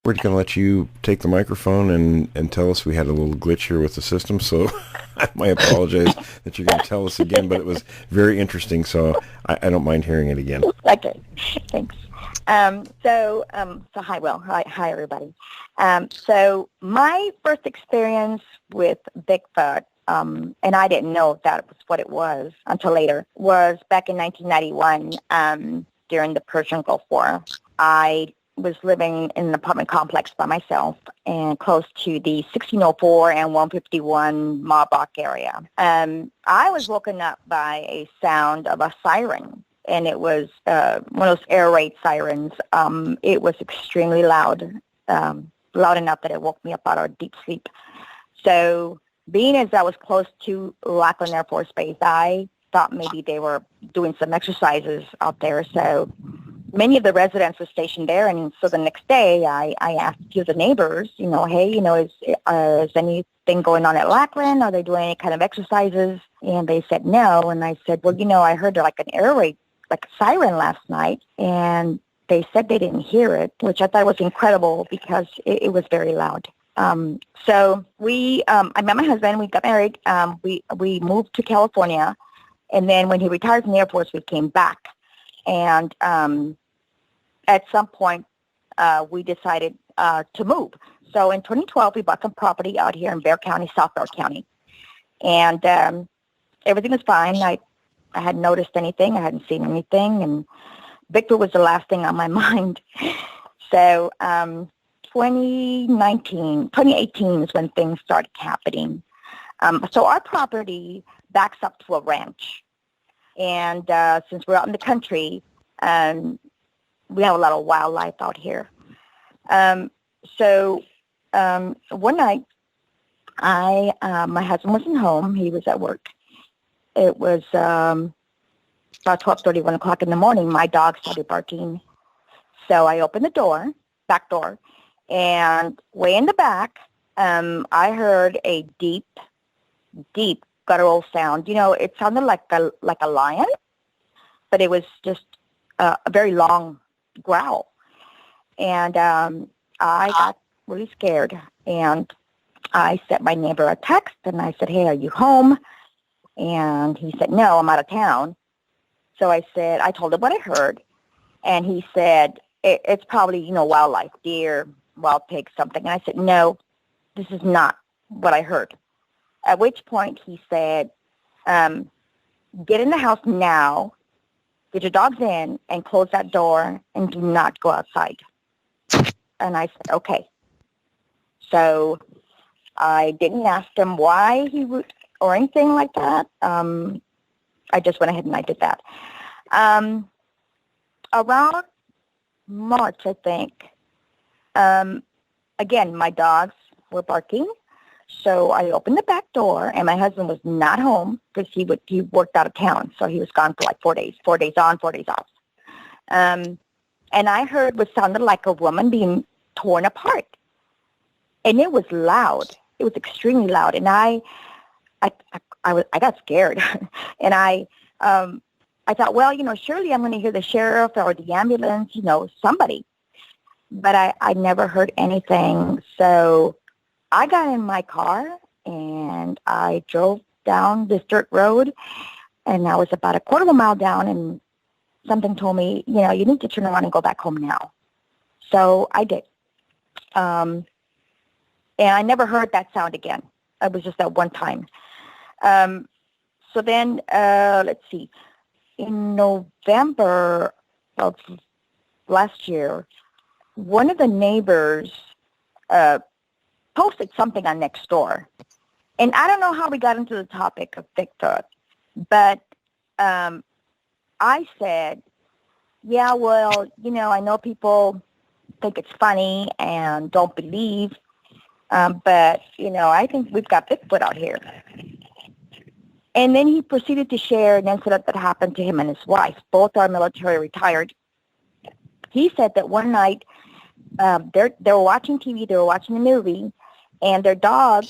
We're going to let you take the microphone and tell us. We had a little glitch here with the system, so I apologize that you're going to tell us again, but it was very interesting, so I don't mind hearing it again. Okay, thanks. So hi, Will. Hi, everybody. So my first experience with Bigfoot, and I didn't know that was what it was until later, was back in 1991 during the Persian Gulf War. I was living in an apartment complex by myself and close to the 1604 and 151 Marbach area. I was woken up by a sound of a siren, and it was one of those air raid sirens. It was extremely loud, loud enough that it woke me up out of deep sleep. So being as I was close to Lackland Air Force Base, I thought maybe they were doing some exercises out there. So many of the residents were stationed there, and so the next day I asked a few of the neighbors, hey, is anything going on at Lackland? Are they doing any kind of exercises? And they said no. And I said, well, I heard like an air raid, like a siren last night, and they said they didn't hear it, which I thought was incredible because it was very loud. So I met my husband, we got married, we moved to California, and then when he retired from the Air Force, we came back. And at some point, we decided to move. So in 2012, we bought some property out here in Bexar County, South Bexar County. And everything was fine. I hadn't noticed anything. I hadn't seen anything. And Victor was the last thing on my mind. So 2018 is when things started happening. So our property backs up to a ranch. And since we're out in the country, we have a lot of wildlife out here. So one night, my husband wasn't home. He was at work. It was about 12:30, 1 o'clock in the morning. My dog started barking. So I opened the door, back door, and way in the back, I heard a deep guttural sound. It sounded like a lion, but it was just a very long growl. And I got really scared, and I sent my neighbor a text, and I said, hey, are you home? And he said, no, I'm out of town. So I told him what I heard, and he said, it's probably, wildlife, deer, wild pigs, something. And I said, no, this is not what I heard. At which point he said, get in the house now, get your dogs in, and close that door, and do not go outside. And I said, okay. So I didn't ask him why he would, or anything like that. I just went ahead and I did that. Around March, I think, again, my dogs were barking. So I opened the back door, and my husband was not home because he worked out of town. So he was gone for like 4 days on, 4 days off. And I heard what sounded like a woman being torn apart. And it was loud. It was extremely loud. And I got scared. And I thought, well, surely I'm going to hear the sheriff or the ambulance, somebody. But I never heard anything. So I got in my car, and I drove down this dirt road, and I was about a quarter of a mile down, and something told me, you need to turn around and go back home now. So I did. And I never heard that sound again. It was just that one time. So then, let's see, in November of last year, one of the neighbors posted something on Nextdoor. And I don't know how we got into the topic of Bigfoot, but I said, yeah, well, I know people think it's funny and don't believe, but, I think we've got Bigfoot out here. And then he proceeded to share an incident that happened to him and his wife. Both are military retired. He said that one night they were watching TV, they were watching a movie, and their dog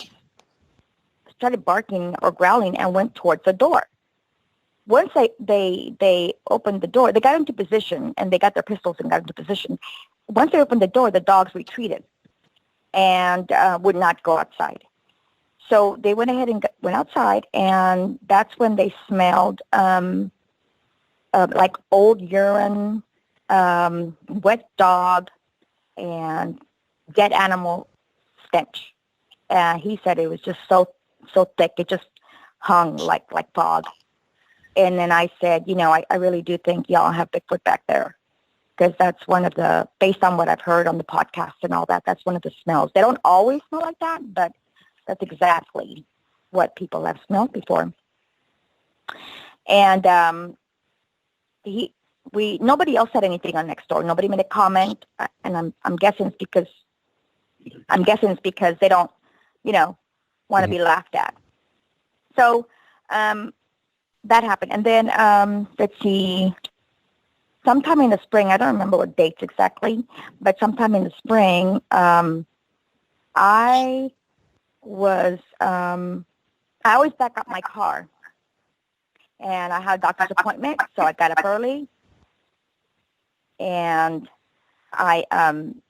started barking or growling and went towards the door. Once they opened the door, they got into position, and they got their pistols and got into position. Once they opened the door, the dogs retreated and would not go outside. So they went ahead and went outside, and that's when they smelled like old urine, wet dog, and dead animal stench. He said it was just so thick, it just hung like fog. And then I said, I really do think y'all have Bigfoot back there, because that's one of the, based on what I've heard on the podcast and all that, that's one of the smells. They don't always smell like that, but that's exactly what people have smelled before. And nobody else said anything on next door. Nobody made a comment, and I'm guessing it's because they don't, want to be laughed at. So that happened, and then let's see. Sometime in the spring, I don't remember what dates exactly, but sometime in the spring, I always back up my car, and I had a doctor's appointment, so I got up early, and I turned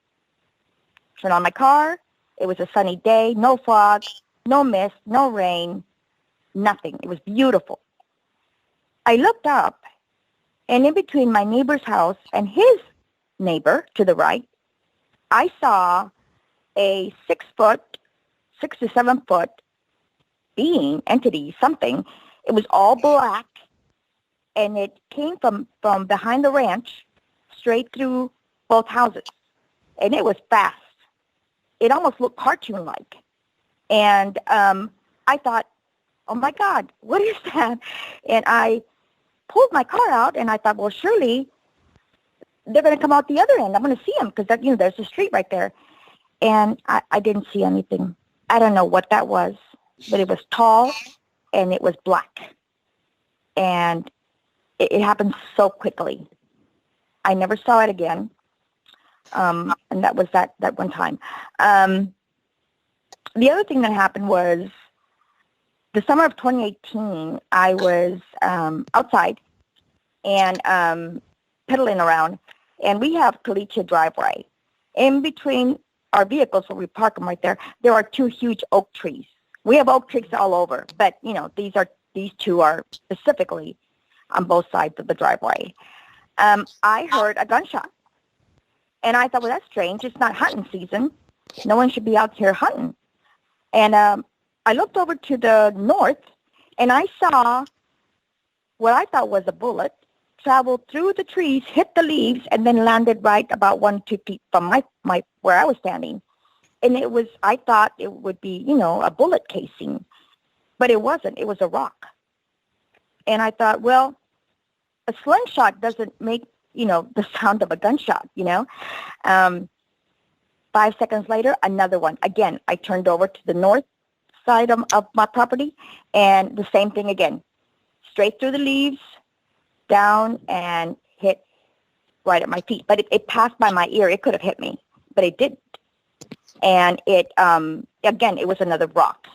on my car. It was a sunny day, no fog, no mist, no rain, nothing. It was beautiful. I looked up, and in between my neighbor's house and his neighbor to the right, I saw a 6 to 7 foot being, entity, something. It was all black, and it came from behind the ranch straight through both houses, and it was fast. It almost looked cartoon-like. And I thought, oh, my God, what is that? And I pulled my car out, and I thought, well, surely they're going to come out the other end. I'm going to see them, because there's a street right there. And I didn't see anything. I don't know what that was, but it was tall, and it was black. And it happened so quickly. I never saw it again. And that was that one time. The other thing that happened was the summer of 2018, I was outside and pedaling around, and we have Caliche driveway. In between our vehicles, where we park them right there are 2 huge oak trees. We have oak trees all over, but these 2 are specifically on both sides of the driveway. I heard a gunshot, and I thought, well, that's strange. It's not hunting season. No one should be out here hunting. And I looked over to the north, and I saw what I thought was a bullet travel through the trees, hit the leaves, and then landed right about 1-2 feet from my where I was standing. And I thought it would be, a bullet casing, but it wasn't. It was a rock. And I thought, well, a slingshot doesn't make, the sound of a gunshot, 5 seconds later, another one. Again, I turned over to the north side of my property, and the same thing again. Straight through the leaves, down, and hit right at my feet. But it passed by my ear. It could have hit me, but it didn't. And it, again, it was another rock.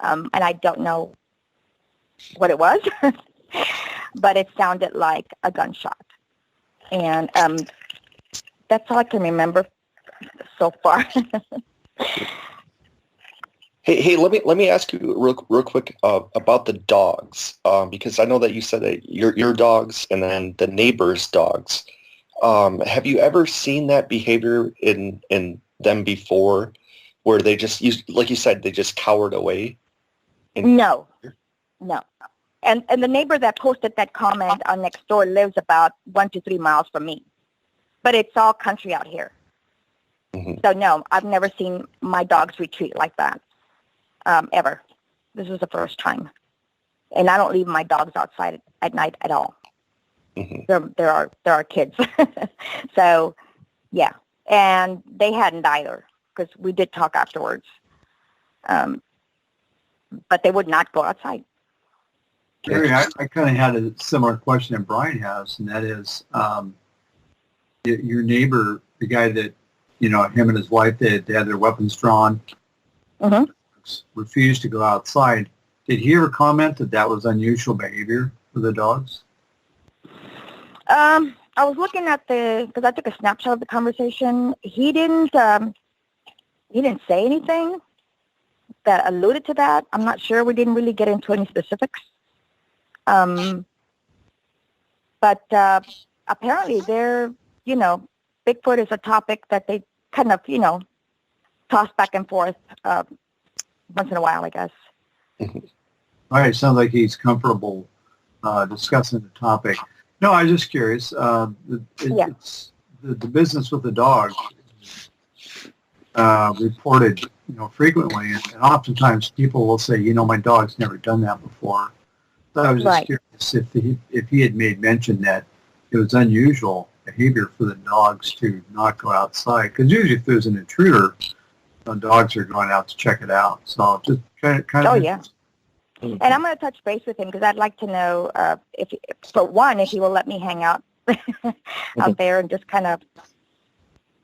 And I don't know what it was, but it sounded like a gunshot. And that's all I can remember so far. Hey, let me ask you real quick about the dogs, because I know that you said that your dogs and then the neighbors' dogs. Have you ever seen that behavior in them before, where they just like you said, they just cowered away? No. And the neighbor that posted that comment on next door lives about 1 to 3 miles from me, but it's all country out here. Mm-hmm. So no, I've never seen my dogs retreat like that. Ever. This was the first time. And I don't leave my dogs outside at night at all. Mm-hmm. There are kids. So, yeah. And they hadn't either, because we did talk afterwards. But they would not go outside. Gary, I kind of had a similar question that Brian has, and that is your neighbor, the guy that him and his wife, they had their weapons drawn, refused to go outside. Did he ever comment that that was unusual behavior for the dogs? I was looking at because I took a snapshot of the conversation. He didn't say anything that alluded to that. I'm not sure. We didn't really get into any specifics. But apparently Bigfoot is a topic that they kind of, toss back and forth once in a while, I guess. All right. Sounds like he's comfortable discussing the topic. No, I was just curious. It's the business with the dog reported, frequently, and oftentimes people will say, my dog's never done that before. So I was just curious if he had made mention that it was unusual behavior for the dogs to not go outside, because usually if there's an intruder, dogs are going out to check it out. So just kind of. Oh yeah. And I'm going to touch base with him because I'd like to know if he will let me hang out out there and just kind of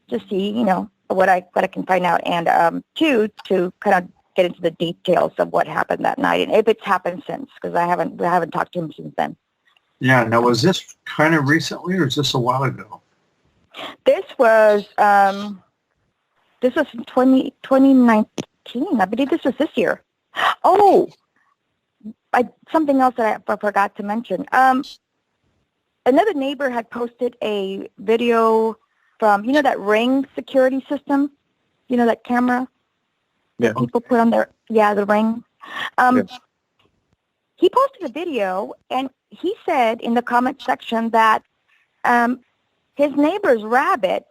just see, what I can find out, and two, to kind of get into the details of what happened that night and if it's happened since, because we haven't talked to him since then. Yeah. Now, was this kind of recently, or is this a while ago? This was in 2019. I believe this was this year. Oh. Something else that I forgot to mention. Another neighbor had posted a video from, that Ring security system, that camera people put on their, the Ring. He posted a video, and he said in the comment section that his neighbor's rabbit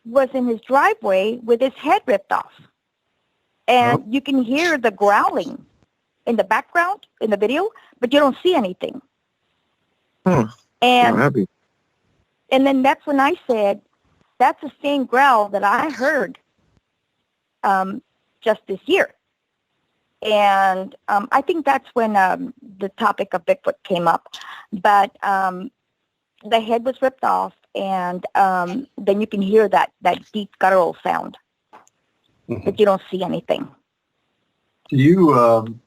was in his driveway with his head ripped off. And you can hear the growling in the background in the video, but you don't see anything. And then that's when I said, that's the same growl that I heard just this year. And I think that's when the topic of Bigfoot came up. But the head was ripped off, and then you can hear that deep guttural sound, but you don't see anything. Do you...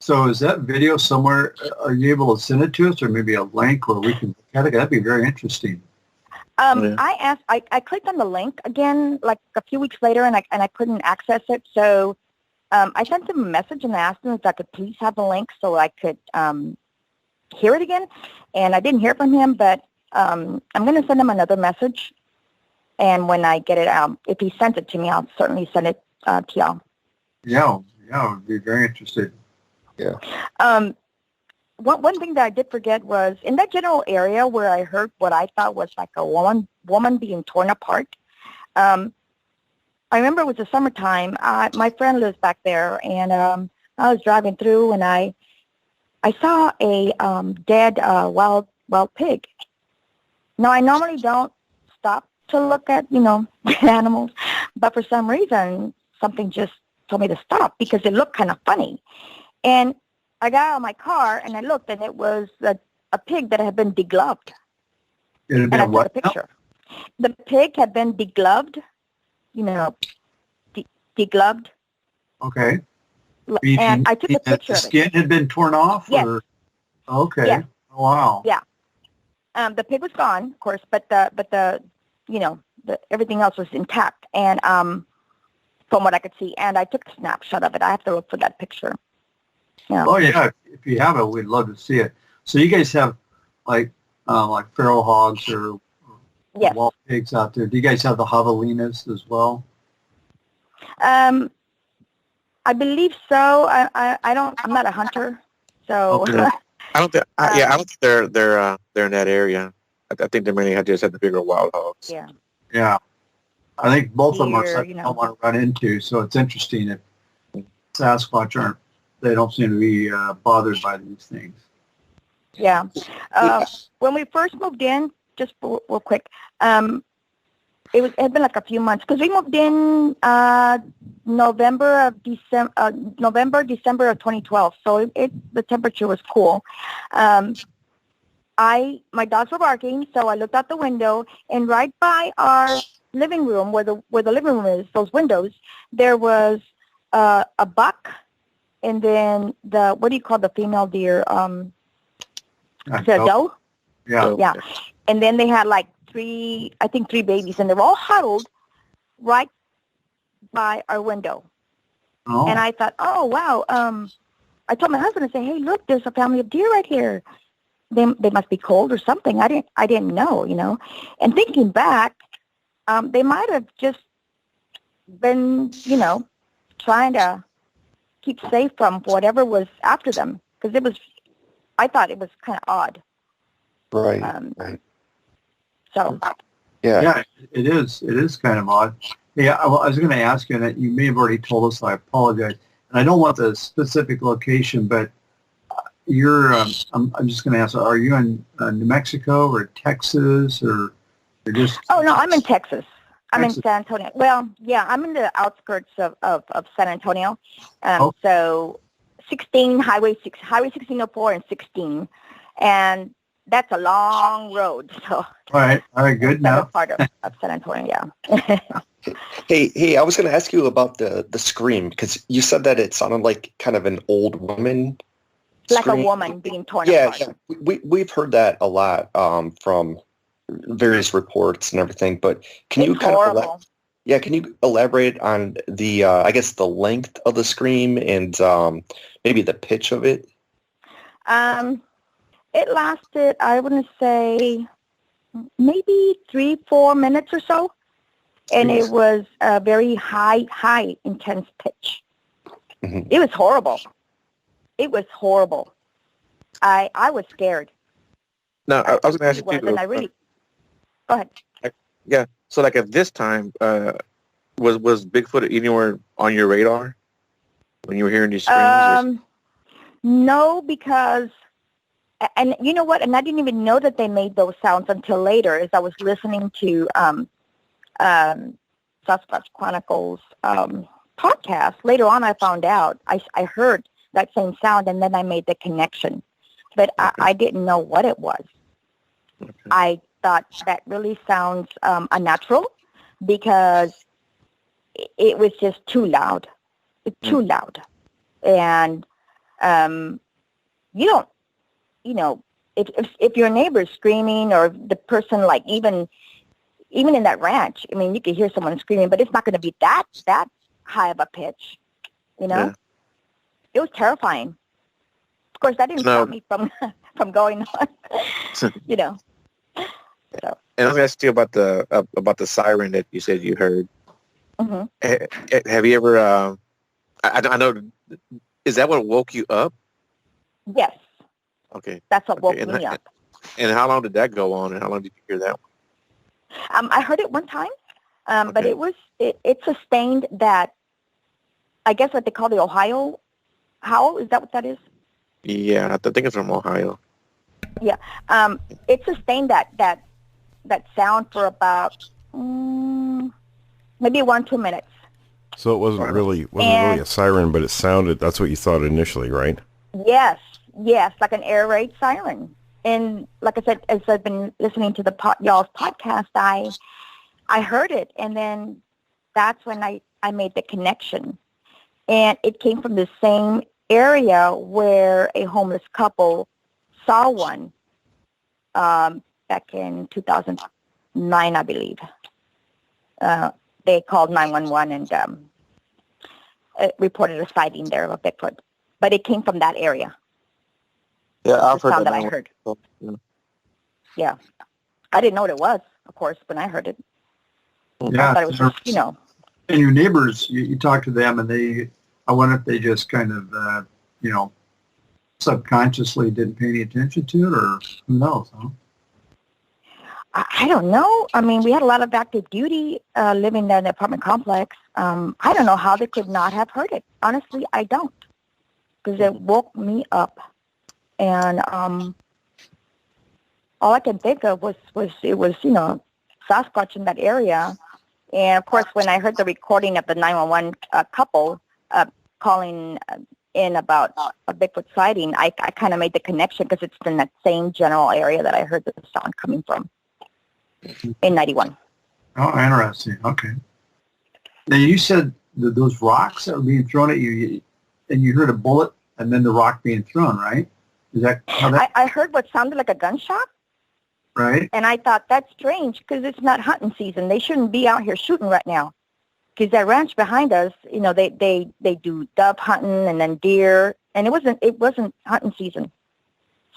So is that video somewhere? Are you able to send it to us, or maybe a link where we can look at it? That'd be very interesting. I clicked on the link again like a few weeks later, and I couldn't access it. So I sent him a message and I asked him if I could please have the link so I could hear it again. And I didn't hear from him, but I'm going to send him another message. And when I get it out, if he sends it to me, I'll certainly send it to y'all. Yeah, I would be very interested. Yeah. One thing that I did forget was in that general area where I heard what I thought was like a woman being torn apart. I remember it was the summertime. My friend lives back there, and I was driving through, and I saw a dead wild pig. Now, I normally don't stop to look at animals, but for some reason something just told me to stop because it looked kind of funny. And I got out of my car and I looked, and it was a pig that had been degloved. It had been and I took a picture. The pig had been degloved, degloved. Okay. And I took a picture of it. The skin had been torn off? Yes. Or? Okay. Yes. Oh, wow. Yeah. The pig was gone, of course, but the everything else was intact. And from what I could see, and I took a snapshot of it. I have to look for that picture. Yeah. Oh yeah, if you have it, we'd love to see it. So you guys have like feral hogs or wild pigs out there. Do you guys have the javelinas as well? I believe so. I'm not a hunter, so. Okay. I don't think they're in that area. I think they mainly just have the bigger wild hogs. Yeah. Yeah. I think both of them are something I want to run into. So it's interesting if Sasquatch they don't seem to be bothered by these things. Yeah. When we first moved in, just real quick, it had been like a few months because we moved in November, December of 2012. So the temperature was cool. My dogs were barking, so I looked out the window, and right by our living room, where the living room is, those windows, there was a buck, and then what do you call the female deer? The doe? Yeah. Yeah. And then they had like three babies, and they were all huddled right by our window. Oh. And I thought, oh, wow. I told my husband, I said, hey, look, there's a family of deer right here. They must be cold or something. I didn't know, you know. And thinking back, they might have just been, you know, trying to keep safe from whatever was after them, because I thought it was kind of odd. Right. Right. So. Yeah, it is. It is kind of odd. Yeah, I was going to ask you, and you may have already told us, so I apologize. And I don't want the specific location, but you're, I'm just going to ask, are you in New Mexico or Texas, or you're just... Oh, no, I'm in Texas. I'm in San Antonio. Well, yeah, I'm in the outskirts of San Antonio. So 16, Highway 1604 and 16. And that's a long road. So all right, good now. Part of San Antonio, yeah. Hey, I was going to ask you about the scream, because you said that it sounded like kind of an old woman like scream. A woman being torn apart. Yeah, we've heard that a lot from various reports and everything, but can you kind of can you elaborate on the I guess the length of the scream and maybe the pitch of it? It lasted, I wouldn't say, maybe 3-4 minutes or so. And it was a very high, intense pitch. Mm-hmm. It was horrible. I was scared. No, I was going to ask you. And I really... Go ahead. Yeah. So, like, at this time, was Bigfoot anywhere on your radar when you were hearing these screams? No, because... And you know what? And I didn't even know that they made those sounds until later, as I was listening to Sasquatch Chronicles podcast. Later on, I found out. I heard that same sound, and then I made the connection. But I didn't know what it was. Okay. I thought that really sounds unnatural, because it was just too loud. Too loud. And you don't... You know, if your neighbor is screaming, or the person, like even in that ranch, I mean, you could hear someone screaming, but it's not going to be that high of a pitch. You know, yeah. It was terrifying. Of course, that didn't stop me from going on. You know. So. And I was going to ask you about the siren that you said you heard. Mm-hmm. Have you ever? I know. Is that what woke you up? Yes. Okay. That's what woke me up. And how long did that go on, and how long did you hear that one? I heard it one time, but it sustained that, I guess what they call the Ohio howl. Is that what that is? Yeah, I think it's from Ohio. Yeah. It sustained that sound for about maybe 1-2 minutes. So it wasn't really a siren, but it sounded, that's what you thought initially, right? Yes, like an air raid siren. And like I said, as I've been listening to y'all's podcast, I heard it, and then that's when I made the connection. And it came from the same area where a homeless couple saw one back in 2009, I believe. They called 911 and reported a sighting there of a Bigfoot. But it came from that area. Yeah, I've heard that I heard. Yeah. I didn't know what it was, of course, when I heard it. Yeah. I thought it was just, you know. And your neighbors, you talk to them, and I wonder if they just kind of, subconsciously didn't pay any attention to it, or who knows, huh? I don't know. I mean, we had a lot of active duty living in the apartment complex. I don't know how they could not have heard it. Honestly, I don't. Because it woke me up. And all I can think of was it was, Sasquatch in that area. And, of course, when I heard the recording of the 911 couple calling in about a Bigfoot sighting, I kind of made the connection, because it's in that same general area that I heard the sound coming from in 91. Oh, interesting. Okay. Now you said that those rocks that were being thrown at you, and you heard a bullet, and then the rock being thrown, right? Is that how that? I heard what sounded like a gunshot, Right. and I thought that's strange because it's not hunting season. They shouldn't be out here shooting right now. Because that ranch behind us, they do dove hunting and then deer, and it wasn't hunting season.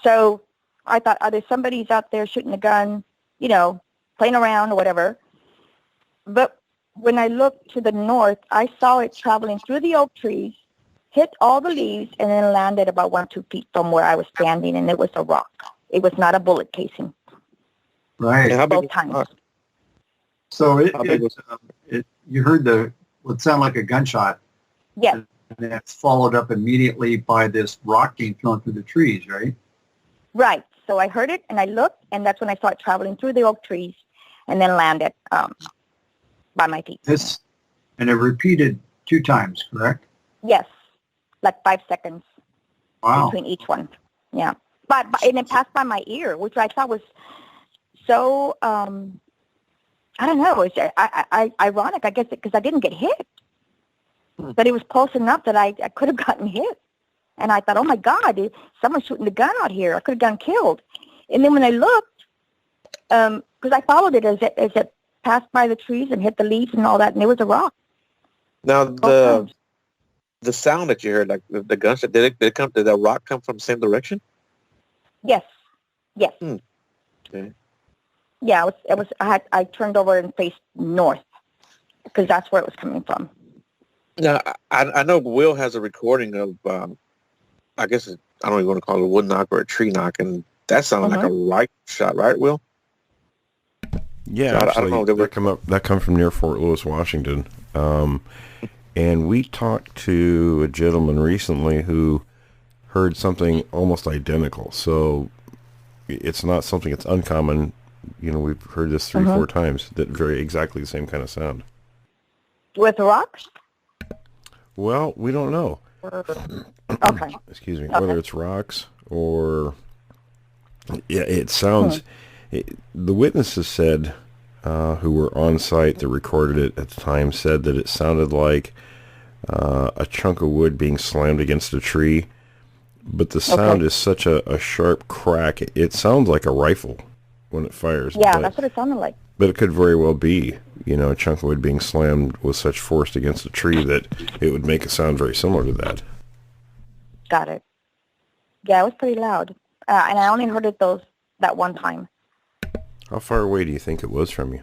So I thought either somebody's out there shooting a gun, playing around or whatever. But when I looked to the north, I saw it traveling through the oak trees, hit all the leaves, and then landed about 1-2 feet from where I was standing, and it was a rock. It was not a bullet casing. Right. And how big Both times. So How big was you heard what sounded like a gunshot, Yes, and that's followed up immediately by this rock being thrown through the trees, right? right. So I heard it, and I looked, and that's when I saw it traveling through the oak trees, and then landed by my feet. And it repeated 2 times, correct? Yes, like 5 seconds Wow. between each one. Yeah, but and it passed by my ear, which I thought was so I don't know. It's ironic, I guess, because I didn't get hit, but it was close enough that I could have gotten hit. And I thought, oh my God, someone's shooting a gun out here. I could have gotten killed. And then when I looked, because I followed it as it passed by the trees and hit the leaves and all that, and it was a rock. now Both times. the sound that you heard, like the gunshot? Did the rock come from the same direction? Yes. Okay. Yeah, it was. I turned over and faced north because that's where it was coming from. Now I know Will has a recording of I guess I don't even want to call it a wood knock or a tree knock, and that sounded like a rifle shot, right, Will? Yeah, So I actually, don't know, that come from near Fort Lewis, Washington. And we talked to a gentleman recently who heard something almost identical. So it's not something that's uncommon. We've heard this 3-4 times, that very exactly the same kind of sound. With rocks? Well, we don't know. Okay. Excuse me. Okay. Whether it's rocks or... Yeah, it sounds... the witnesses said, who were on site that recorded it at the time, said that it sounded like a chunk of wood being slammed against a tree. But the sound is such a sharp crack. It sounds like a rifle when it fires. Yeah, that's what it sounded like. But it could very well be, a chunk of wood being slammed with such force against a tree that it would make a sound very similar to that. Got it. Yeah, it was pretty loud. And I only heard it that one time. How far away do you think it was from you?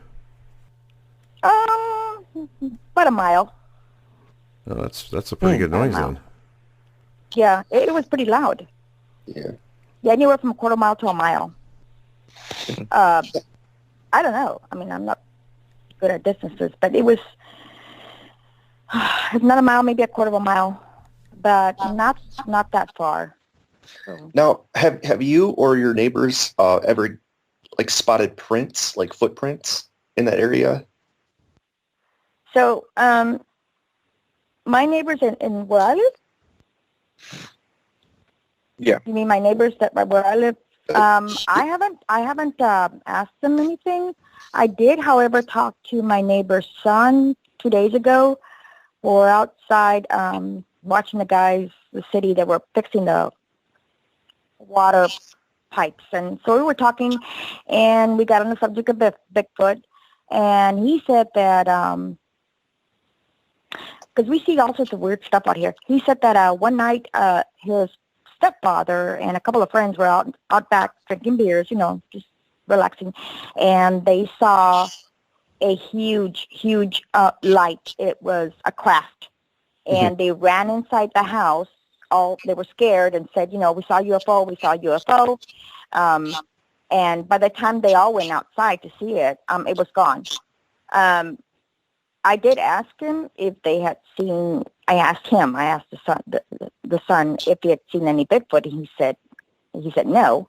About a mile. Oh, that's a pretty good noise then. Yeah, it was pretty loud. Yeah. Yeah, anywhere from a quarter mile to a mile. I don't know. I mean, I'm not good at distances, but it was, if not a mile, maybe a quarter of a mile, but not that far. So. Now, have you or your neighbors ever spotted prints, like footprints in that area? So, my neighbors in where I live? Yeah. You mean my neighbors where I live? I haven't asked them anything. I did, however, talk to my neighbor's son 2 days ago. We're outside watching the city that were fixing the water pipes. And so we were talking, and we got on the subject of Bigfoot. And he said that, because we see all sorts of weird stuff out here. He said that one night his stepfather and a couple of friends were out back drinking beers, just relaxing, and they saw a huge light. It was a craft, and they ran inside the house. They were scared and said, we saw UFO. And by the time they all went outside to see it, it was gone. I did ask him if they had seen. I asked the son, if he had seen any Bigfoot. He said no,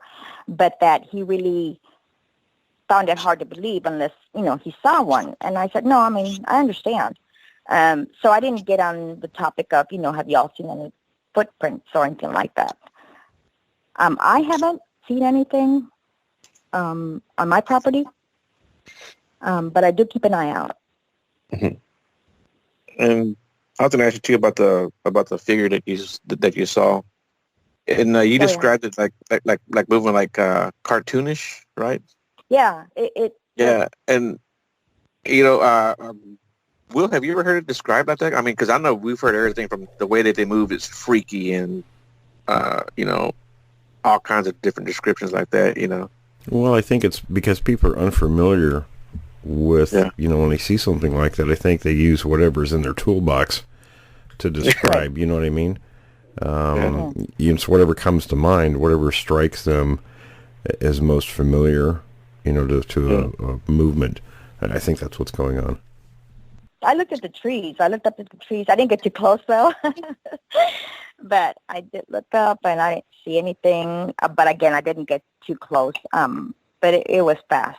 but that he really found it hard to believe unless he saw one. And I said, no, I mean, I understand. So I didn't get on the topic of have y'all seen any footprints or anything like that. I haven't seen anything on my property. But I do keep an eye out. Mm-hmm. And I was going to ask you too about the figure that you saw, and you described it like moving like cartoonish, right? Yeah, Yeah, and Will, have you ever heard it described like that? I mean, because I know we've heard everything from the way that they move is freaky and all kinds of different descriptions like that. Well, I think it's because people are unfamiliar with, when they see something like that, I think they use whatever's in their toolbox to describe, you know what I mean? It's whatever comes to mind, whatever strikes them as most familiar, to a movement. And I think that's what's going on. I looked at the trees. I looked up at the trees. I didn't get too close, though. But I did look up, and I didn't see anything. But again, I didn't get too close. But it was fast.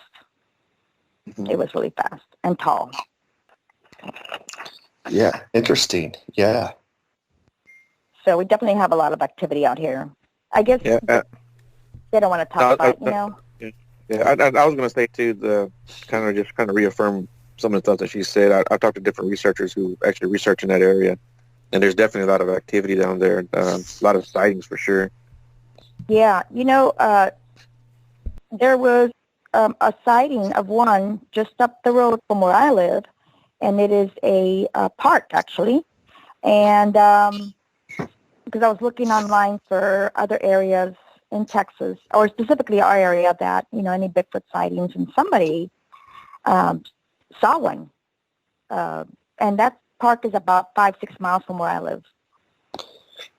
Mm-hmm. It was really fast and tall. Yeah, interesting. Yeah. So we definitely have a lot of activity out here. I guess they don't want to talk about, Yeah, I was going to say, too, the kind of reaffirm some of the stuff that she said. I talked to different researchers who actually research in that area, and there's definitely a lot of activity down there, a lot of sightings for sure. Yeah, there was a sighting of one just up the road from where I live, and it is a park, actually. And because I was looking online for other areas in Texas, or specifically our area that, any Bigfoot sightings, and somebody saw one. And that park is about 5-6 miles from where I live.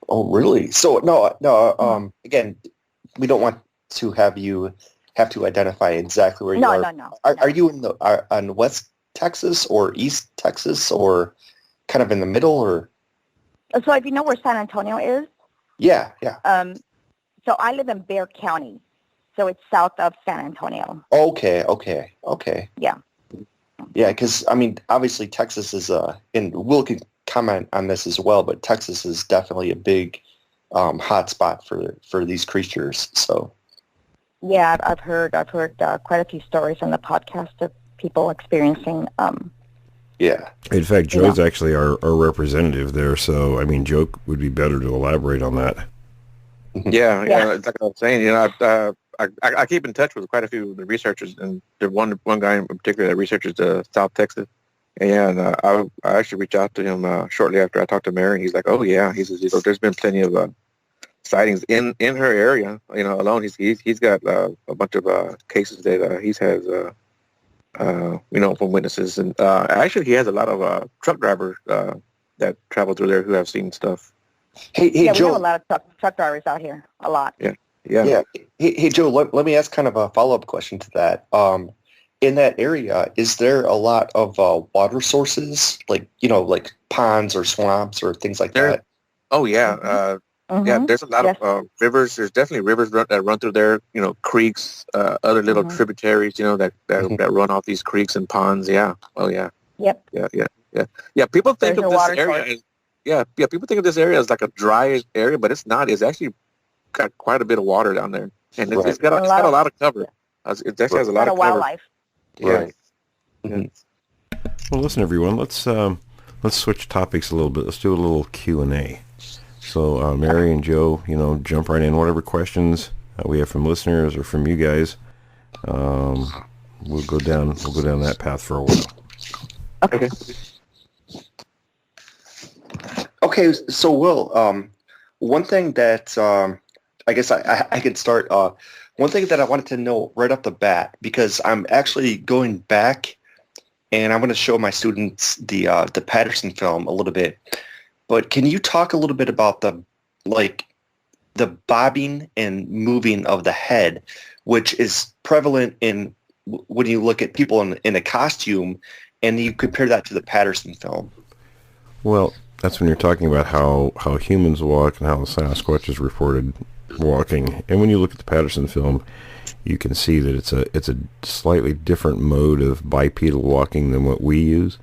Oh, really? So, no, again, we don't want to have you have to identify exactly where you are. No. Are you on West Texas or East Texas or kind of in the middle or? So if you know where San Antonio is? Yeah. So I live in Bexar County, so it's south of San Antonio. Okay. Yeah. Yeah, because, I mean, obviously Texas is, and Will can comment on this as well, but Texas is definitely a big hot spot for these creatures, so. Yeah, I've heard quite a few stories on the podcast of people experiencing. Yeah. In fact, Joe's actually our representative there, so I mean, Joe would be better to elaborate on that. Yeah. Like I was saying, I keep in touch with quite a few of the researchers, and there's one guy in particular that researches South Texas. And I actually reached out to him shortly after I talked to Mary. He's like, "Oh yeah," he says, "There's been plenty of sightings in her area. Alone. He's got a bunch of cases that he's has from witnesses, and actually he has a lot of truck drivers that travel through there who have seen stuff." Hey, Joe. We have a lot of truck drivers out here. A lot. Yeah. Hey, Joe. Let me ask kind of a follow-up question to that. In that area, is there a lot of water sources, like ponds or swamps or things like that? Oh yeah. Mm-hmm. Yeah, there's a lot of rivers. There's definitely rivers that run through there. Creeks, other little tributaries. That run off these creeks and ponds. Yeah. Oh yeah. Yep. Yeah. People think There's of this area as people think of this area as like a dry area, but it's not. It's actually got quite a bit of water down there, and it's got a lot of cover. It actually has a lot of wildlife. Yeah. Right. Mm-hmm. Well, listen, everyone. Let's switch topics a little bit. Let's do a little Q&A. So, Mary and Joe, jump right in. Whatever questions we have from listeners or from you guys, we'll go down that path for a while. Okay. Okay. So, Will, one thing that I guess I could start. One thing that I wanted to know right off the bat, because I'm actually going back, and I'm going to show my students the Patterson film a little bit. But can you talk a little bit about the bobbing and moving of the head, which is prevalent in when you look at people in a costume, and you compare that to the Patterson film? Well, that's when you're talking about how humans walk and how the Sasquatch is reported walking. And when you look at the Patterson film, you can see that it's a slightly different mode of bipedal walking than what we use.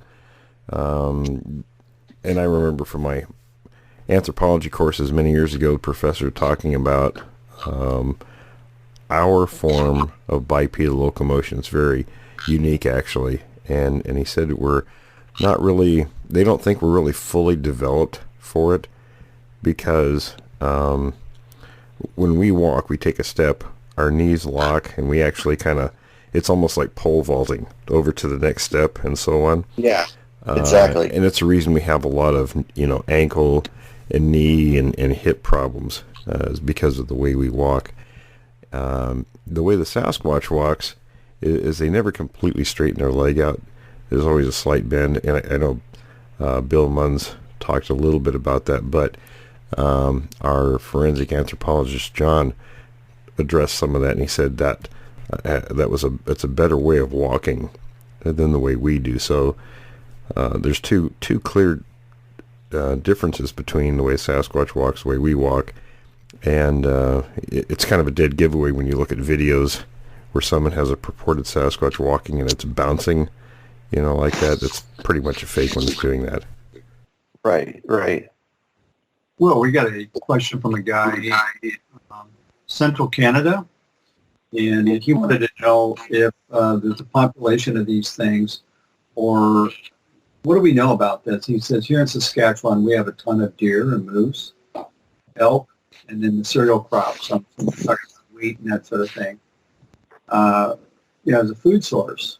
And I remember from my anthropology courses many years ago, the professor talking about our form of bipedal locomotion. It's very unique actually, and he said we're not really. They don't think we're really fully developed for it because when we walk, we take a step, our knees lock, and we actually kind of. It's almost like pole vaulting over to the next step and so on. Yeah, exactly. And it's the reason we have a lot of, ankle and knee and hip problems is because of the way we walk. The way the Sasquatch walks is they never completely straighten their leg out. There's always a slight bend. And I know Bill Munns talked a little bit about that, but our forensic anthropologist, John, addressed some of that, and he said that it's a better way of walking than the way we do. So there's two clear differences between the way Sasquatch walks, the way we walk, and it's kind of a dead giveaway when you look at videos where someone has a purported Sasquatch walking and it's bouncing, like that. It's pretty much a fake when it's doing that. Right. Well, we got a question from a guy in Central Canada. And he wanted to know if there's a population of these things, or what do we know about this? He says, here in Saskatchewan, we have a ton of deer and moose, elk, and then the cereal crops, some wheat and that sort of thing. As a food source,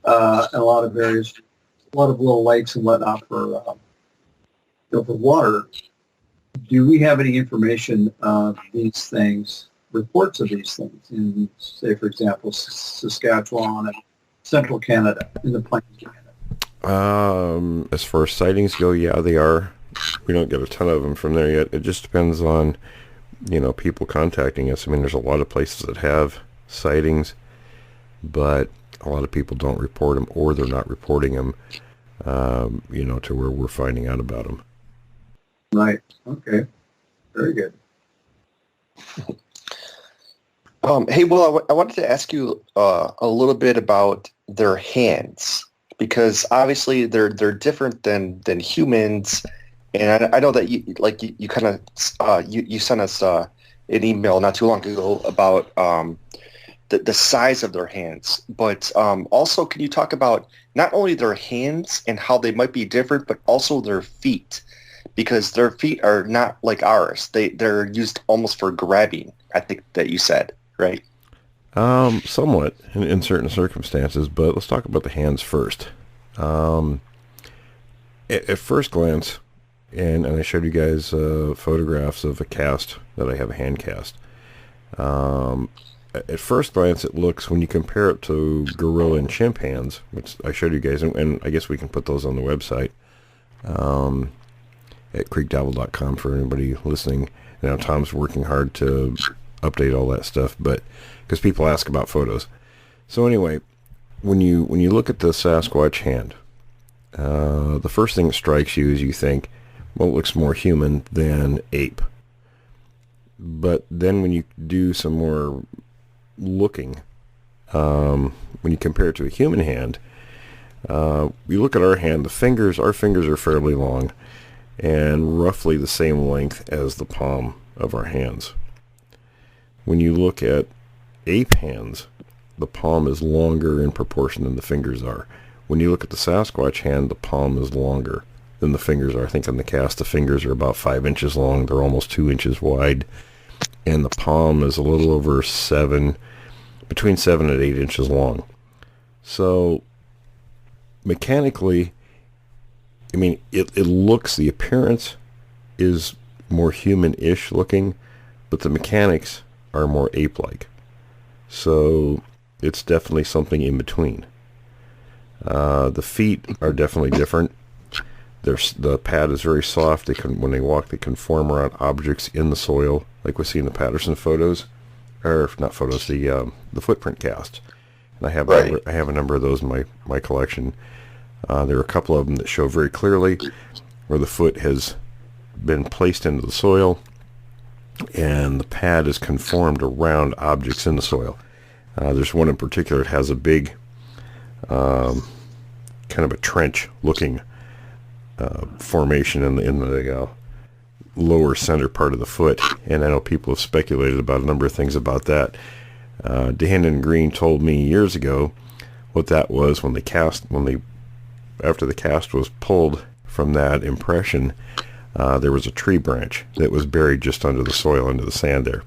and a lot of little lakes and whatnot for water. Do we have any information of these things? Reports of these things in, say, for example, Saskatchewan and Central Canada, in the Plains of Canada? As far as sightings go, yeah, they are. We don't get a ton of them from there yet. It just depends on, people contacting us. I mean, there's a lot of places that have sightings, but a lot of people don't report them, or they're not reporting them, to where we're finding out about them. Right. Okay. Very good. Hey, Will, I wanted to ask you a little bit about their hands, because obviously they're different than humans, and I know that you kind of you sent us an email not too long ago about the size of their hands, but also can you talk about not only their hands and how they might be different, but also their feet, because their feet are not like ours. They're used almost for grabbing, I think that you said. Right. Somewhat in certain circumstances, but let's talk about the hands first. At first glance, and I showed you guys photographs of a cast that I have, a hand cast. At first glance, it looks, when you compare it to gorilla and chimp hands, which I showed you guys, and I guess we can put those on the website at creekdabble.com for anybody listening. Now, Tom's working hard to update all that stuff, but because people ask about photos. So anyway, when you look at the Sasquatch hand, the first thing that strikes you is you think, well, it looks more human than ape. But then when you do some more looking, when you compare it to a human hand, you look at our hand, our fingers are fairly long and roughly the same length as the palm of our hands. When you look at ape hands, the palm is longer in proportion than the fingers are. When you look at the Sasquatch hand, the palm is longer than the fingers are. I think on the cast, the fingers are about 5 inches long. They're almost 2 inches wide. And the palm is a little over between 7 and 8 inches long. So, mechanically, I mean, it looks, the appearance is more human-ish looking, but the mechanics are more ape-like. So it's definitely something in between. The feet are definitely different. The pad is very soft. When they walk, they conform around objects in the soil, like we see in the Patterson photos, or not photos, the footprint cast. And I have a number of those in my collection. There are a couple of them that show very clearly where the foot has been placed into the soil, and the pad is conformed around objects in the soil. There's one in particular that has a big, kind of a trench-looking formation in the lower center part of the foot, and I know people have speculated about a number of things about that. Dehan and Green told me years ago, what that was after the cast was pulled from that impression, there was a tree branch that was buried just under the soil, under the sand there.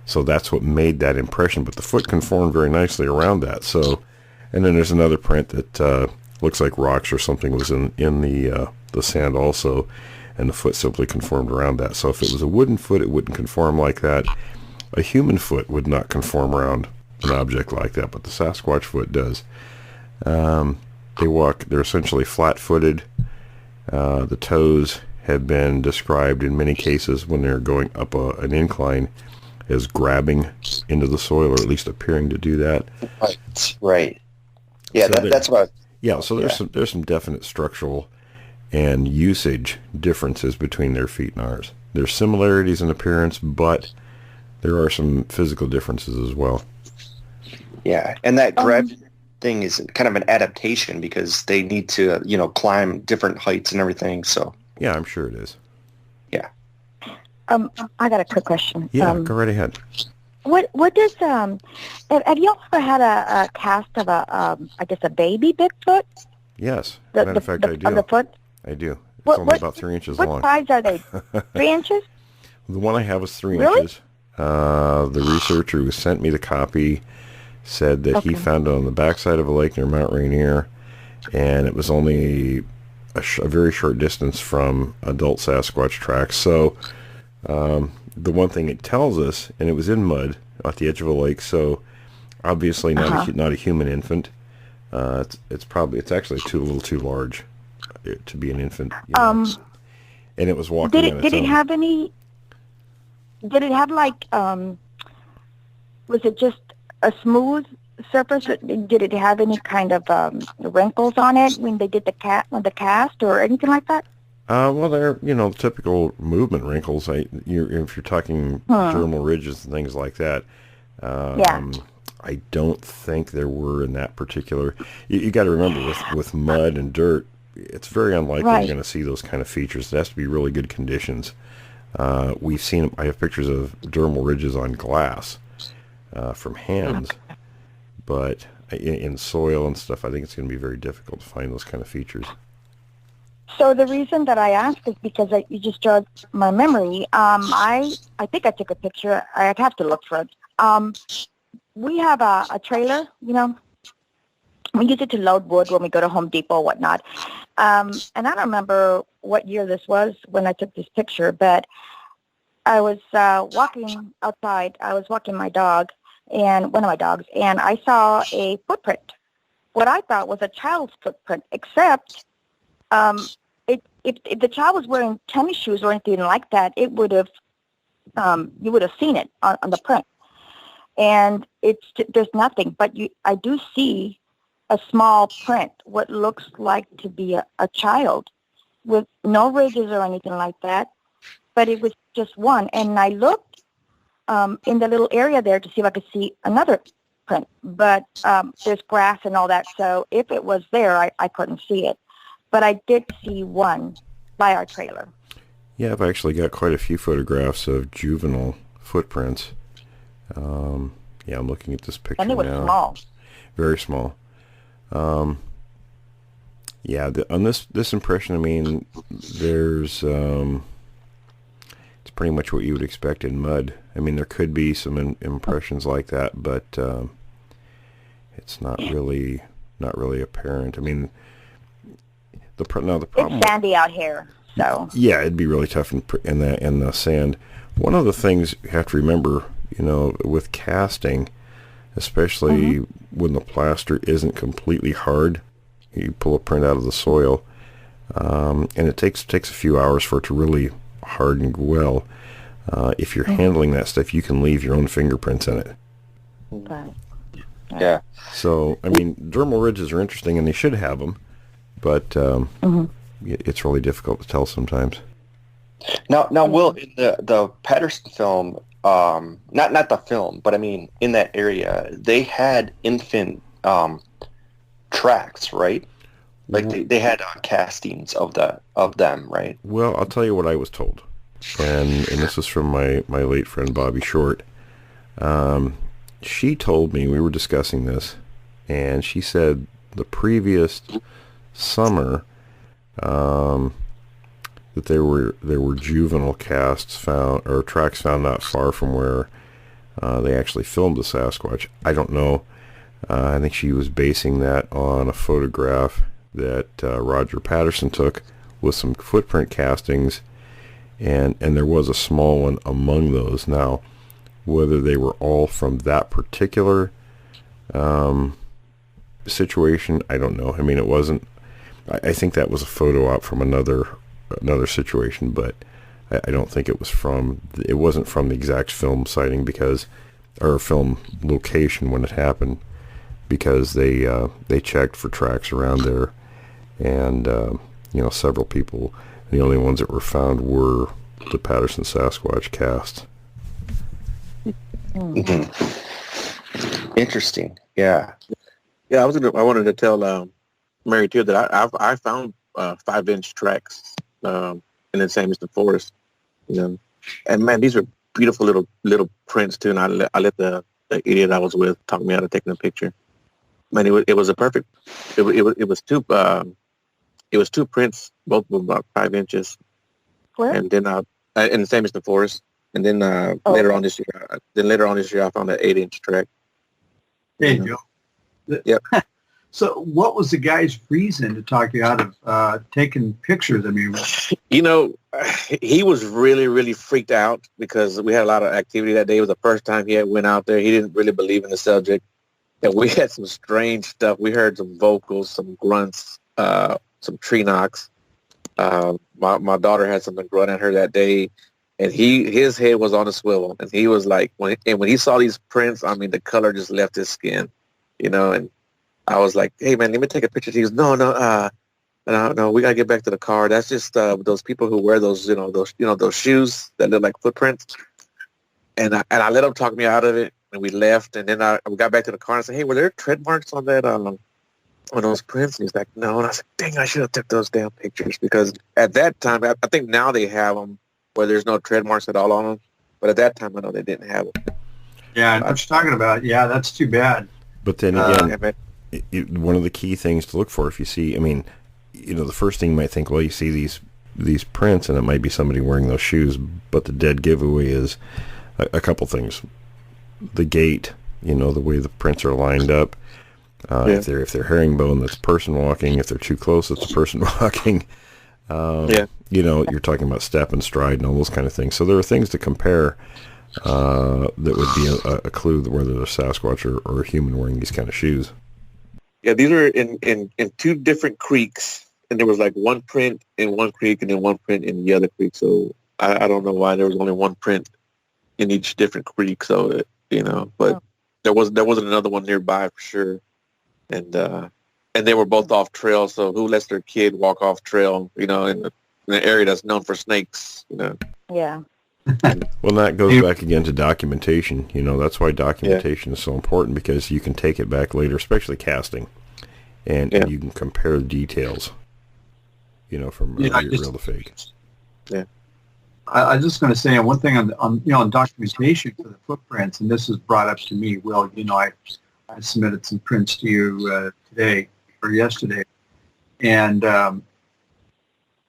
So that's what made that impression, but the foot conformed very nicely around that. So, and then there's another print that looks like rocks or something was in the sand also, and the foot simply conformed around that. So if it was a wooden foot, it wouldn't conform like that. A human foot would not conform around an object like that, but the Sasquatch foot does. They're essentially flat-footed. The toes have been described in many cases when they're going up an incline as grabbing into the soil, or at least appearing to do that. Right. Yeah, So that's what. Yeah, so there's some definite structural and usage differences between their feet and ours. There's similarities in appearance, but there are some physical differences as well. Yeah, and that grab thing is kind of an adaptation because they need to, climb different heights and everything. So Yeah, I'm sure it is. yeah. I got a quick question. Yeah, go right ahead. What does have you ever had a cast of a baby Bigfoot? Yes. Matter of fact, I do. Of the foot? I do. It's only about 3 inches long. What size are they? 3 inches? The one I have is 3 Really? inches. The researcher who sent me the copy said that he found it on the backside of a lake near Mount Rainier, and it was only a very short distance from adult Sasquatch tracks. So the one thing it tells us, and it was in mud at the edge of a lake, so obviously not a human infant. It's actually a little too large to be an infant. And it was walking on its own. Did it have any? Did it have was it just a smooth surface? Did it have any kind of wrinkles on it when they did the cast or anything like that? Well, they're typical movement wrinkles. If you're talking dermal ridges and things like that. I don't think there were in that particular. You got to remember with mud and dirt, it's very unlikely you're going to see those kind of features. It has to be really good conditions. We've seen. I have pictures of dermal ridges on glass from hands, but in soil and stuff, I think it's going to be very difficult to find those kind of features. So the reason that I asked is because you just jogged my memory. I think I took a picture. I'd have to look for it. We have a trailer, We use it to load wood when we go to Home Depot or whatnot. And I don't remember what year this was when I took this picture, but I was walking outside. I was walking my dog, and one of my dogs, and I saw a footprint. What I thought was a child's footprint, except if the child was wearing tennis shoes or anything like that, it would have you would have seen it on the print. And there's nothing, but I do see a small print, what looks like to be a child, with no ridges or anything like that, but it was just one. And I looked in the little area there to see if I could see another print, but there's grass and all that, so if it was there, I couldn't see it. But I did see one by our trailer. Yeah, I've actually got quite a few photographs of juvenile footprints. Yeah, I'm looking at this picture now. And it was small. Very small. Yeah, on this impression, I mean, there's it's pretty much what you would expect in mud. I mean, there could be some impressions like that, but it's not really apparent. I mean, the problem. It's sandy out here, so yeah, it'd be really tough in the sand. One of the things you have to remember, with casting, especially when the plaster isn't completely hard, you pull a print out of the soil, and it takes a few hours for it to really harden well. If you're handling that stuff, you can leave your own fingerprints in it. Okay. Yeah. So, I mean, dermal ridges are interesting, and they should have them, but it's really difficult to tell sometimes. Now, Will, in the Patterson film, not the film, but I mean, in that area, they had infant tracks, right? Like they had castings of them, right? Well, I'll tell you what I was told, and this is from my late friend Bobby Short. She told me, we were discussing this, and she said the previous summer that there were juvenile casts found, or tracks found not far from where they actually filmed the Sasquatch. I don't know. I think she was basing that on a photograph that Roger Patterson took with some footprint castings, and there was a small one among those. Now, whether they were all from that particular situation, I don't know. I mean, it wasn't. I think that was a photo op from another situation, but I don't think it was from. It wasn't from the exact film sighting or film location when it happened, because they checked for tracks around there, and several people. The only ones that were found were the Patterson Sasquatch cast. Mm-hmm. Interesting. Yeah. Yeah, I wanted to tell Mary too that I found 5-inch tracks in the San Mr. Forest, and man, these were beautiful little prints too. And I let the idiot I was with talk me out of taking a picture. Man, it was a perfect. It was two prints, both of them about 5 inches. Where? And then in the San Mr. Forest, and then later on this year, I found an 8-inch track. Hey, Joe. Yep. So what was the guy's reason to talk you out of taking pictures? I mean, he was really, really freaked out because we had a lot of activity that day. It was the first time he had went out there. He didn't really believe in the subject. And we had some strange stuff. We heard some vocals, some grunts, some tree knocks. My daughter had something grunt at her that day, and his head was on a swivel. And he was like, when he saw these prints, I mean, the color just left his skin, and I was like, hey, man, let me take a picture. He goes, no, we got to get back to the car. That's just those people who wear those shoes that look like footprints. And I let him talk me out of it, and we left. And then we got back to the car and I said, hey, were there tread marks on that, on those prints? And he's like, no. And I was like, dang, I should have took those damn pictures, because at that time, I think now they have them where there's no tread marks at all on them. But at that time, I know they didn't have them. Yeah, I know what you're talking about. Yeah, that's too bad. But then again, one of the key things to look for, if you see, I mean, the first thing you might think, well, you see these prints and it might be somebody wearing those shoes, but the dead giveaway is a couple things. The gait, the way the prints are lined up. If they're herringbone, that's a person walking. If they're too close, it's a person walking. You're talking about step and stride and all those kind of things. So there are things to compare that would be a clue whether they're Sasquatch or a human wearing these kind of shoes. Yeah, these are in 2 different creeks, and there was like one print in one creek and then one print in the other creek. So I don't know why there was only one print in each different creek. So but there wasn't another one nearby for sure, and they were both off trail. So who lets their kid walk off trail? In an area that's known for snakes. Yeah. Well, that goes back again to documentation. That's why documentation is so important, because you can take it back later, especially casting, and you can compare the details, from real to fake. Yeah. I was just going to say one thing on documentation for the footprints, and this was brought up to me. Will, I submitted some prints to you today or yesterday, and I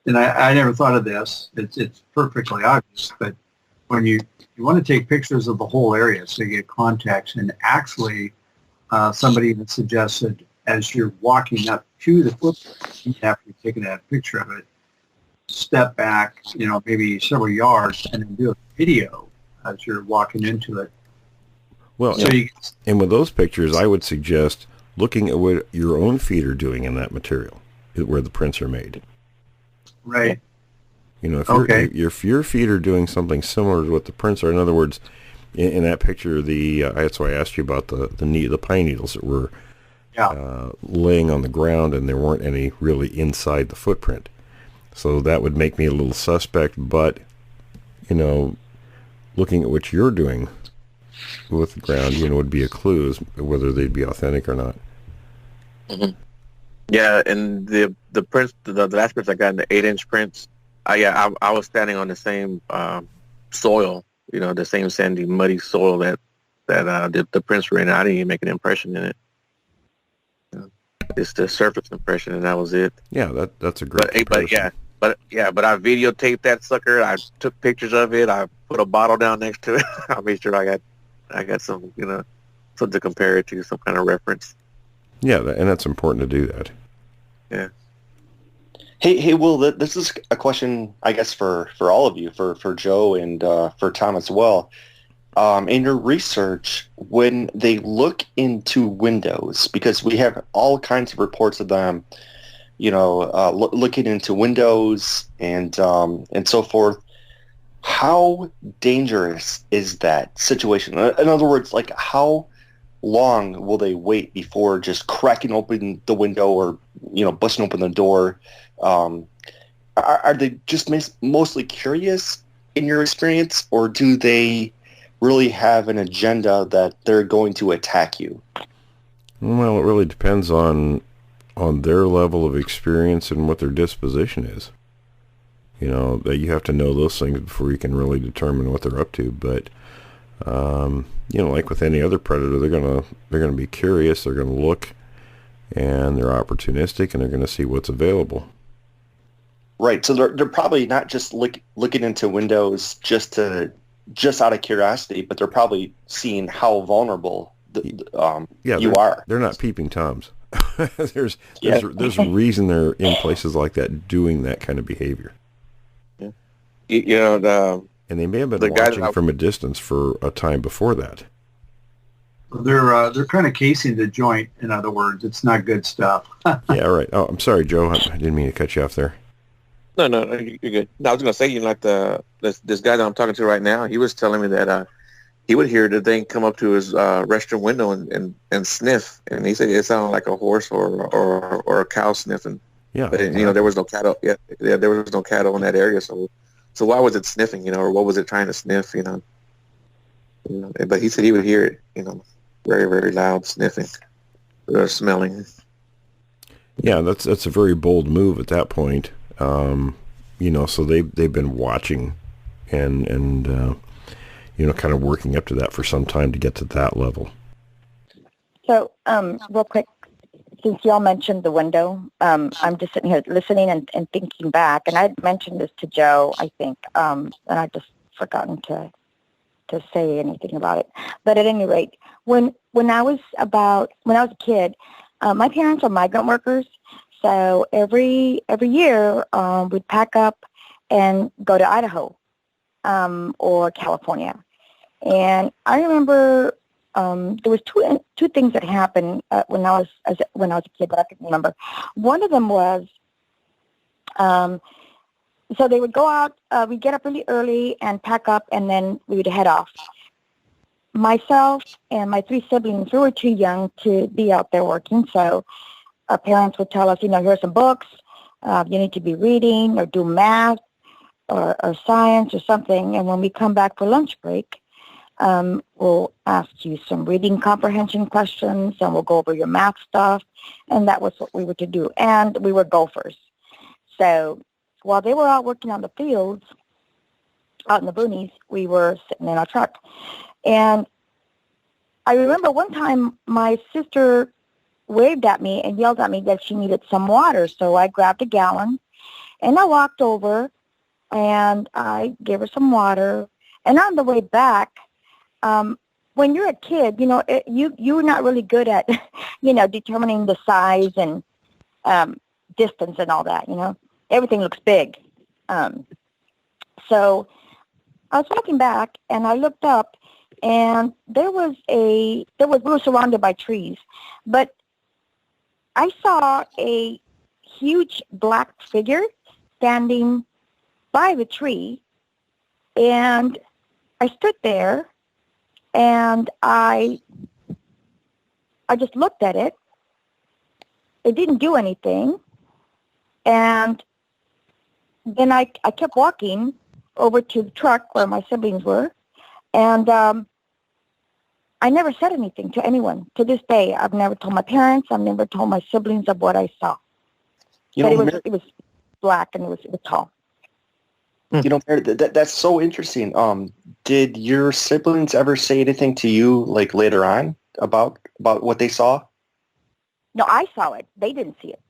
never thought of this. It's perfectly obvious, but when you want to take pictures of the whole area, so you get context, and actually somebody even suggested as you're walking up to the footprint, after you've taken a picture of it, step back, maybe several yards, and then do a video as you're walking into it. Well, and with those pictures, I would suggest looking at what your own feet are doing in that material, where the prints are made. Right. If your feet are doing something similar to what the prints are, in other words, in that picture, that's why I asked you about the pine needles that were laying on the ground, and there weren't any really inside the footprint. So that would make me a little suspect, but, looking at what you're doing with the ground, would be a clue as whether they'd be authentic or not. Mm-hmm. Yeah, and the prints, the last prints I got in the 8-inch prints, I was standing on the same soil, the same sandy, muddy soil that the prints were in. I didn't even make an impression in it. It's the surface impression, and that was it. Yeah, that's a great But I videotaped that sucker. I took pictures of it. I put a bottle down next to it. I made sure I got some, something to compare it to, some kind of reference. Yeah, and that's important to do that. Yeah. Hey, Will, this is a question, I guess, for all of you, for Joe and for Tom as well. In your research, when they look into windows, because we have all kinds of reports of them, looking into windows and so forth, how dangerous is that situation? In other words, like, how long will they wait before just cracking open the window or, busting open the door? Are they just mostly curious in your experience, or do they really have an agenda that they're going to attack you? Well, it really depends on their level of experience and what their disposition is. That you have to know those things before you can really determine what they're up to. But like with any other predator, they're gonna be curious. They're gonna look, and they're opportunistic, and they're gonna see what's available. Right. So they're probably not just looking into windows just out of curiosity, but they're probably seeing how vulnerable you are. They're not peeping Toms. There's a reason they're in places like that doing that kind of behavior. Yeah. And they may have been watching from a distance for a time before that. They're kind of casing the joint. In other words, it's not good stuff. Yeah, right. Oh, I'm sorry, Joe. I didn't mean to cut you off there. No, you're good. No, I was gonna say, like this guy that I'm talking to right now, he was telling me that he would hear the thing come up to his restroom window and sniff, and he said it sounded like a horse or a cow sniffing. Yeah, but there was no cattle. Yeah, there was no cattle in that area. So why was it sniffing? Or what was it trying to sniff? But he said he would hear it. Very, very loud sniffing or smelling. Yeah, that's a very bold move at that point. So they've been watching and kind of working up to that for some time to get to that level. So, real quick, since y'all mentioned the window, I'm just sitting here listening and thinking back, and I mentioned this to Joe, I think, and I just forgotten to say anything about it. But at any rate, when I was a kid, my parents are migrant workers. So every year we'd pack up and go to Idaho or California. And I remember there was two things that happened when I was a kid that I can remember. One of them was so they would go out. We'd get up really early and pack up, and then we would head off. Myself and my three siblings, we were too young to be out there working, so our parents would tell us, here's some books, you need to be reading or do math or science or something. And when we come back for lunch break, we'll ask you some reading comprehension questions, and we'll go over your math stuff. And that was what we were to do. And we were gophers. So while they were out working on the fields, out in the boonies, we were sitting in our truck. And I remember one time my sister waved at me and yelled at me that she needed some water. So I grabbed a gallon and I walked over and I gave her some water. And on the way back, when you're a kid, you're not really good at, determining the size and distance and all that, Everything looks big. So I was walking back and I looked up and we were surrounded by trees, but I saw a huge black figure standing by the tree, and I stood there, and I just looked at it. It didn't do anything, and then I kept walking over to the truck where my siblings were, and I never said anything to anyone. To this day, I've never told my parents. I've never told my siblings of what I saw. But it was black and it was tall. Mary, that's so interesting. Did your siblings ever say anything to you, like later on, about what they saw? No, I saw it. They didn't see it.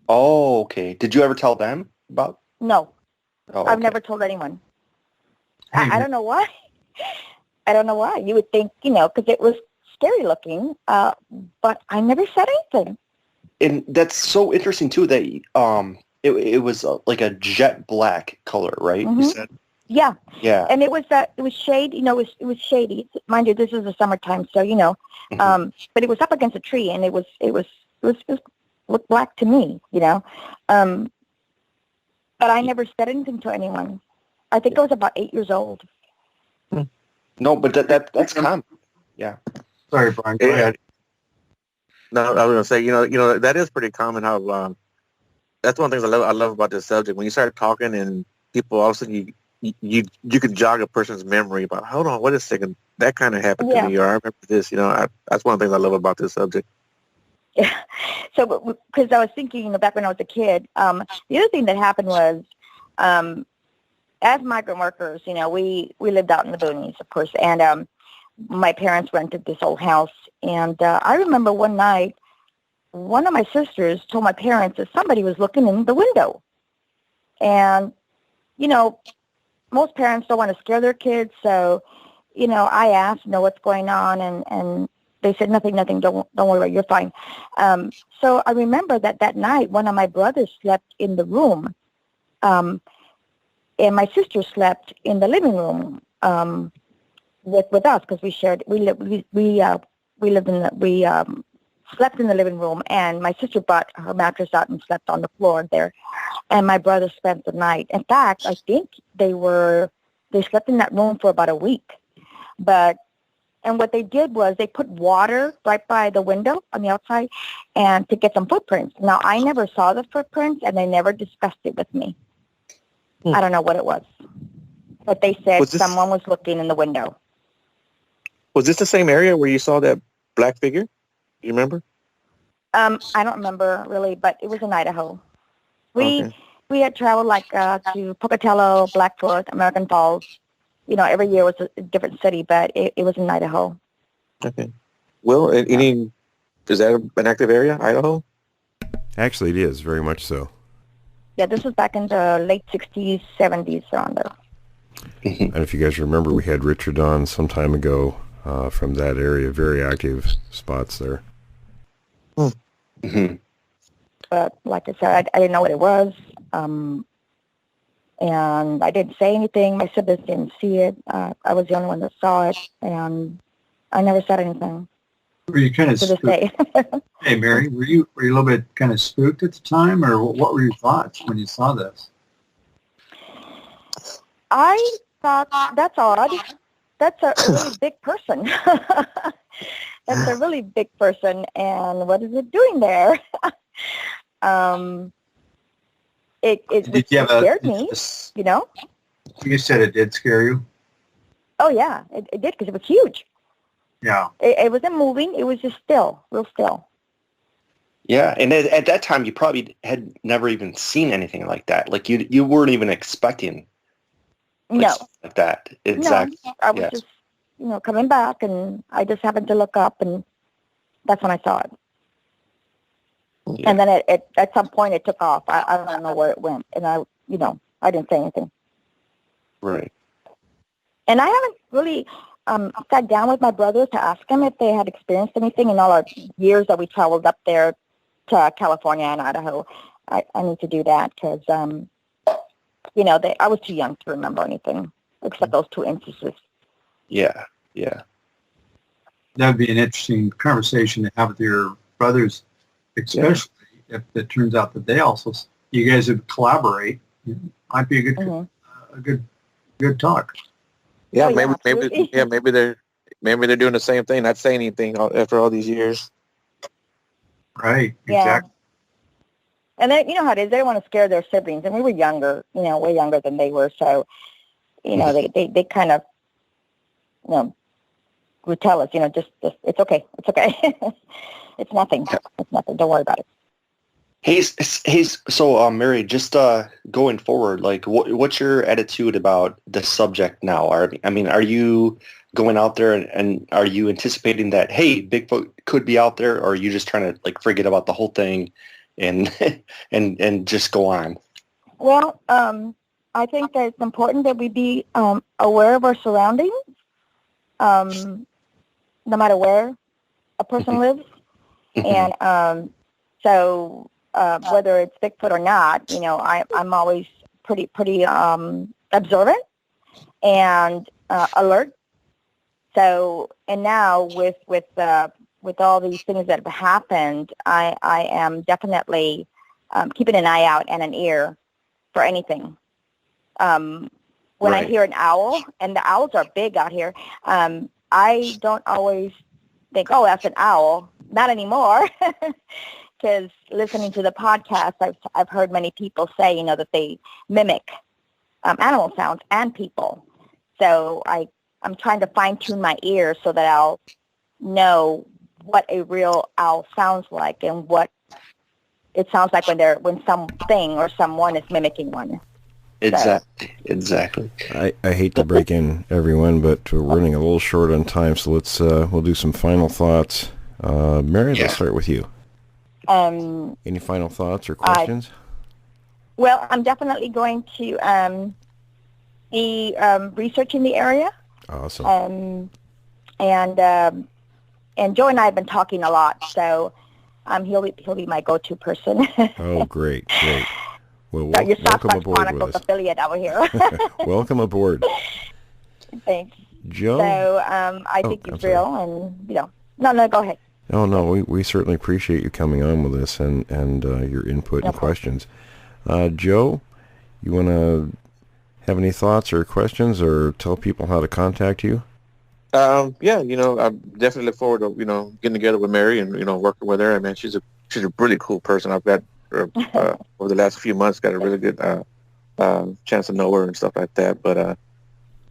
Oh, okay. Did you ever tell them about? No, Oh, I've okay. never told anyone. Hey, I don't know why. I don't know why. You would think, because it was scary looking, but I never said anything. And that's so interesting too that it was like a jet black color, right? Mm-hmm. You said. Yeah. Yeah. And it was shade. It was shady. Mind you, this is the summertime, so Mm-hmm. but it was up against a tree, and it looked black to me, But I never said anything to anyone. I think I was about 8 years old. No, but that's common. Yeah. sorry, Brian. Go Yeah. ahead. No, I was gonna say, that is pretty common. How that's one of the things I love about this subject. When you start talking and people, all of a sudden you could jog a person's memory about, hold on, wait a second, that kind of happened to me, or I remember this. That's one of the things I love about this subject. Yeah. So, because I was thinking, back when I was a kid, the other thing that happened was, as migrant workers, we lived out in the boonies, of course, and my parents rented this old house. And I remember one night, one of my sisters told my parents that somebody was looking in the window. And, most parents don't want to scare their kids. So, I asked, what's going on? And they said, nothing, don't worry about it, you're fine. So I remember that night, one of my brothers slept in the room. And my sister slept in the living room with us, because we slept in the living room, and my sister brought her mattress out and slept on the floor there, and my brother spent the night. In fact, I think they slept in that room for about a week. And what they did was they put water right by the window on the outside, and to get some footprints. Now, I never saw the footprints, and they never discussed it with me. I don't know what it was, but they said someone was looking in the window. Was this the same area where you saw that black figure? You remember? I don't remember really, but it was in Idaho. We had traveled to Pocatello, Blackfoot, American Falls. Every year was a different city, but it was in Idaho. Okay. Well, is that an active area, Idaho? Actually, it is, very much so. Yeah, this was back in the late 60s, 70s, around there. And if you guys remember, we had Richard on some time ago from that area, very active spots there. Mm-hmm. But like I said, I didn't know what it was. And I didn't say anything. My siblings didn't see it. I was the only one that saw it, and I never said anything. Were you kind of to this day. Hey, Mary, were you a little bit kind of spooked at the time, or what were your thoughts when you saw this? I thought, that's odd. That's a really big person. That's a really big person, and what is it doing there? It scared me, You said it did scare you? Oh, yeah, it did, because it was huge. Yeah. It wasn't moving. It was just still, real still. Yeah, and at that time, you probably had never even seen anything like that. Like, you weren't even expecting stuff like that. Exactly. No, I was just, coming back, and I just happened to look up, and that's when I saw it. Yeah. And then at some point it took off. I don't know where it went, and I didn't say anything. Right. And I haven't really sat down with my brothers to ask them if they had experienced anything in all our years that we traveled up there to California and Idaho. I need to do that because, I was too young to remember anything except those 2 instances. Yeah, yeah. That would be an interesting conversation to have with your brothers, especially if it turns out that you guys would collaborate. It might be a good talk. Yeah, Oh, maybe they're doing the same thing, not saying anything after all these years. Right. Yeah. Exactly. And then, how it is, they don't want to scare their siblings, and we were younger, way younger than they were, so, they kind of, would tell us, just it's okay, it's okay. It's nothing, don't worry about it. So, Mary, just going forward, like, what's your attitude about the subject now? Are you going out there and are you anticipating that, hey, Bigfoot could be out there, or are you just trying to like forget about the whole thing and and just go on? Well, I think that it's important that we be aware of our surroundings, no matter where a person lives, and so. Whether it's Bigfoot or not, I'm always pretty observant and alert. So, and now with all these things that have happened, I am definitely keeping an eye out and an ear for anything. When I hear an owl, and the owls are big out here, I don't always think, oh, that's an owl. Not anymore. Because listening to the podcast, I've heard many people say, that they mimic animal sounds and people. So I'm trying to fine tune my ears so that I'll know what a real owl sounds like and what it sounds like when something or someone is mimicking one. Exactly. I hate to break in, everyone, but we're running a little short on time, so we'll do some final thoughts. Mary, let's start with you. Any final thoughts or questions? Well, I'm definitely going to be researching the area. Awesome. And Joe and I have been talking a lot, so he'll be my go-to person. Oh, great. Well, your welcome Sasquatch aboard Chronicles with us. Affiliate over here. Welcome aboard. Thanks. Joe? So I think he's real, and no, go ahead. Oh, no, we certainly appreciate you coming on with us and your input and questions. Joe, you want to have any thoughts or questions or tell people how to contact you? I definitely look forward to, getting together with Mary and, working with her. I mean, she's a really cool person. I've got, over the last few months, got a really good chance to know her and stuff like that. But,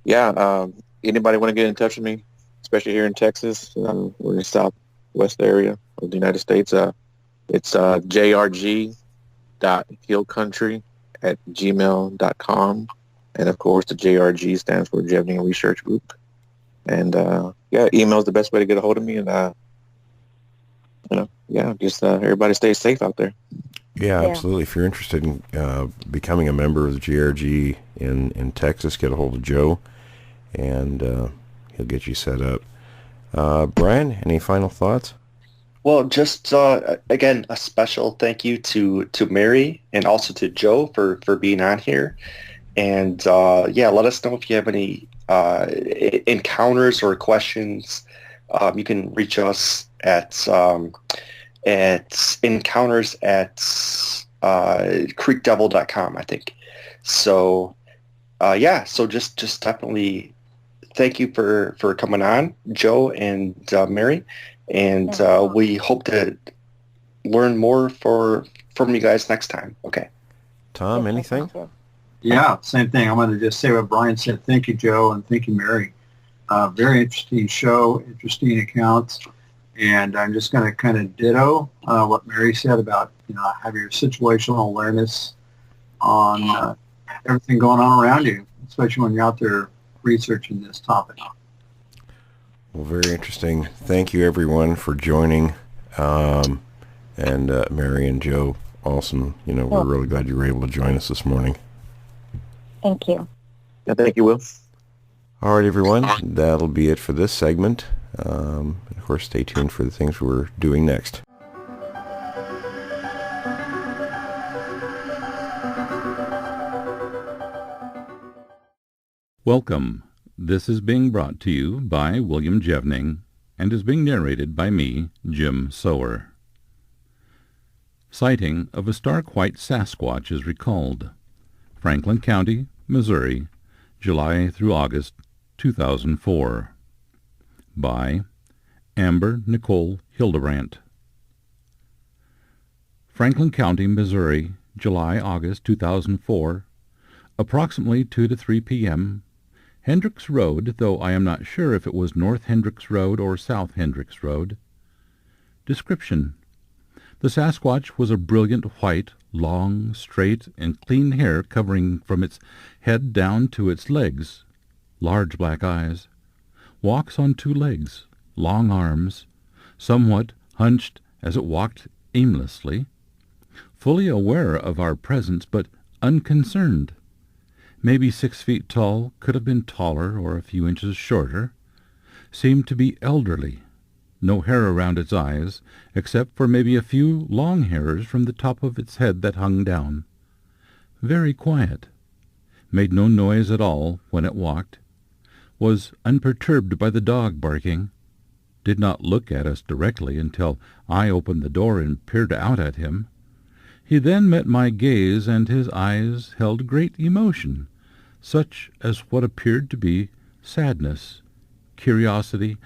anybody want to get in touch with me, especially here in Texas? We're in the Southwest area of the United States. It's jrg.hillcountry@gmail.com. And, of course, the JRG stands for Jevening Research Group. And, email is the best way to get a hold of me. And, just everybody stay safe out there. Yeah, absolutely. If you're interested in becoming a member of the JRG in Texas, get a hold of Joe, and he'll get you set up. Brian, any final thoughts? Well, just again, a special thank you to Mary and also to Joe for being on here. And let us know if you have any encounters or questions. You can reach us at encounters@creekdevil.com, I think. So so just definitely thank you for coming on, Joe and Mary, and we hope to learn more from you guys next time. Okay. Tom, anything? Yeah, same thing. I'm going to just say what Brian said. Thank you, Joe, and thank you, Mary. Very interesting show, interesting accounts, and I'm just going to kind of ditto what Mary said about having your situational awareness on everything going on around you, especially when you're out there researching this topic. Well, very interesting. Thank you, everyone, for joining. And Mary and Joe, awesome. We're really glad you were able to join us this morning. Thank you. Yeah, thank you, Will. All right, everyone. That'll be it for this segment. Of course, stay tuned for the things we're doing next. Welcome. This is being brought to you by William Jevening and is being narrated by me, Jim Sower. Sighting of a stark white Sasquatch is recalled. Franklin County, Missouri, July through August 2004. By Amber Nicole Hildebrandt. Franklin County, Missouri, July-August 2004, approximately 2 to 3 p.m., Hendricks Road, though I am not sure if it was North Hendricks Road or South Hendricks Road. Description: The Sasquatch was a brilliant white, long, straight, and clean hair covering from its head down to its legs, large black eyes, walks on 2 legs, long arms, somewhat hunched as it walked aimlessly, fully aware of our presence but unconcerned. Maybe 6 feet tall, could have been taller or a few inches shorter, seemed to be elderly, no hair around its eyes, except for maybe a few long hairs from the top of its head that hung down. Very quiet, made no noise at all when it walked, was unperturbed by the dog barking, did not look at us directly until I opened the door and peered out at him. He then met my gaze, and his eyes held great emotion, such as what appeared to be sadness, curiosity,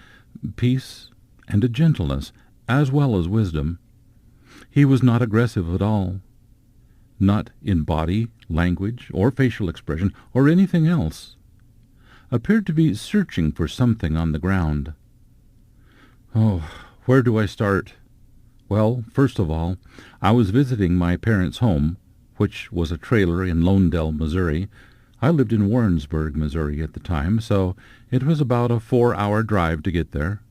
peace, and a gentleness, as well as wisdom. He was not aggressive at all, not in body, language, or facial expression, or anything else. Appeared to be searching for something on the ground. Oh, where do I start? Well, first of all, I was visiting my parents' home, which was a trailer in Lonedale, Missouri. I lived in Warrensburg, Missouri at the time, so it was about a 4-hour drive to get there.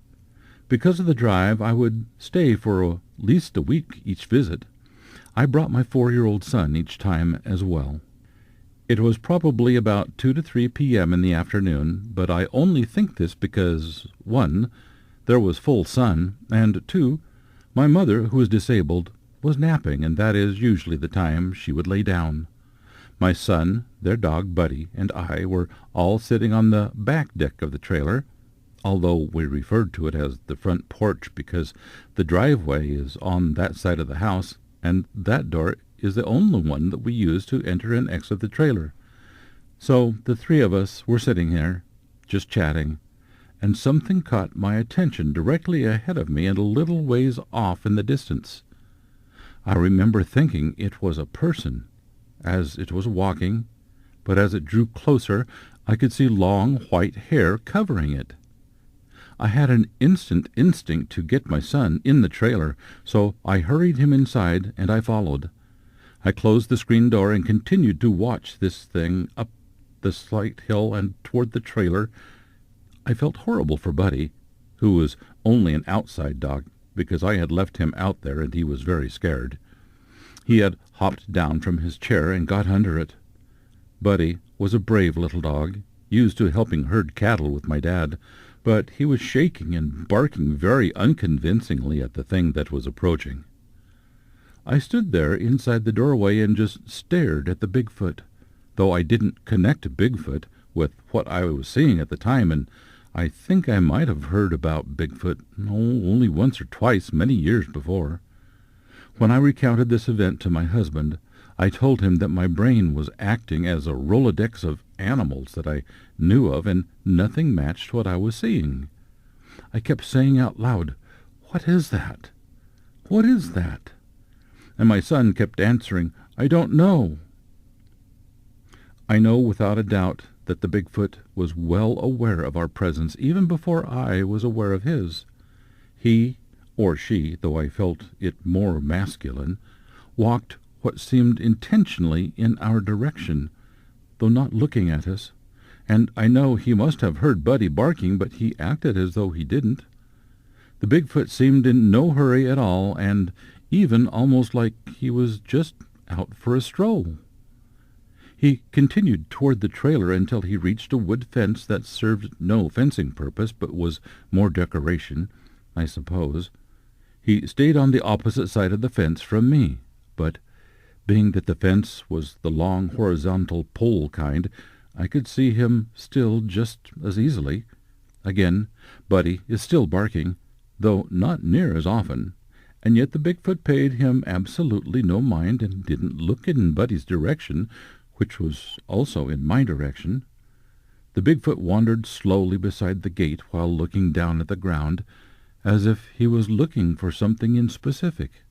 Because of the drive, I would stay for at least a week each visit. I brought my 4-year-old son each time as well. It was probably about 2 to 3 p.m. in the afternoon, but I only think this because, 1, there was full sun, and 2, my mother, who is disabled, was napping, and that is usually the time she would lay down. My son, their dog Buddy, and I were all sitting on the back deck of the trailer, although we referred to it as the front porch because the driveway is on that side of the house, and that door is the only one that we use to enter and exit the trailer. So the 3 of us were sitting there, just chatting, and something caught my attention directly ahead of me and a little ways off in the distance. I remember thinking it was a person, as it was walking, but as it drew closer, I could see long white hair covering it. I had an instant instinct to get my son in the trailer, so I hurried him inside, and I followed. I closed the screen door and continued to watch this thing up the slight hill and toward the trailer. I felt horrible for Buddy, who was only an outside dog, because I had left him out there and he was very scared. He had hopped down from his chair and got under it. Buddy was a brave little dog, used to helping herd cattle with my dad, but he was shaking and barking very unconvincingly at the thing that was approaching. I stood there inside the doorway and just stared at the Bigfoot, though I didn't connect Bigfoot with what I was seeing at the time, and I think I might have heard about Bigfoot only once or twice many years before. When I recounted this event to my husband, I told him that my brain was acting as a Rolodex of animals that I knew of, and nothing matched what I was seeing. I kept saying out loud, "What is that? What is that?" And my son kept answering, "I don't know." I know without a doubt that the Bigfoot was well aware of our presence even before I was aware of his. He, or she, though I felt it more masculine, walked what seemed intentionally in our direction, though not looking at us, and I know he must have heard Buddy barking, but he acted as though he didn't. The Bigfoot seemed in no hurry at all, and even almost like he was just out for a stroll. He continued toward the trailer until he reached a wood fence that served no fencing purpose, but was more decoration, I suppose. He stayed on the opposite side of the fence from me, but being that the fence was the long horizontal pole kind, I could see him still just as easily. Again, Buddy is still barking, though not near as often, and yet the Bigfoot paid him absolutely no mind and didn't look in Buddy's direction, which was also in my direction. The Bigfoot wandered slowly beside the gate while looking down at the ground, as if he was looking for something in specific.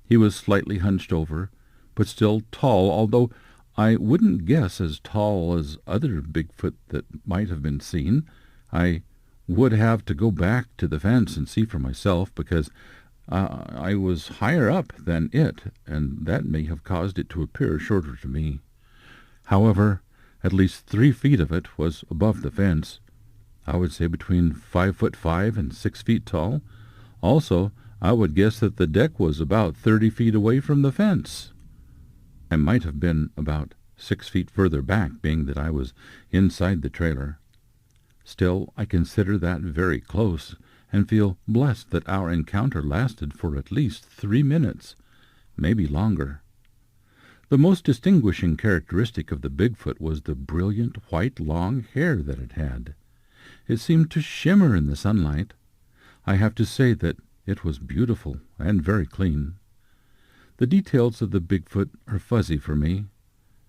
He was slightly hunched over, but still tall, although I wouldn't guess as tall as other Bigfoot that might have been seen. I would have to go back to the fence and see for myself, because I was higher up than it, and that may have caused it to appear shorter to me. However, at least 3 feet of it was above the fence. I would say between 5'5" and 6 feet tall. Also, I would guess that the deck was about 30 feet away from the fence. I might have been about 6 feet further back, being that I was inside the trailer. Still, I consider that very close, and feel blessed that our encounter lasted for at least 3 minutes, maybe longer. The most distinguishing characteristic of the Bigfoot was the brilliant white long hair that it had. It seemed to shimmer in the sunlight. I have to say that it was beautiful and very clean. The details of the Bigfoot are fuzzy for me,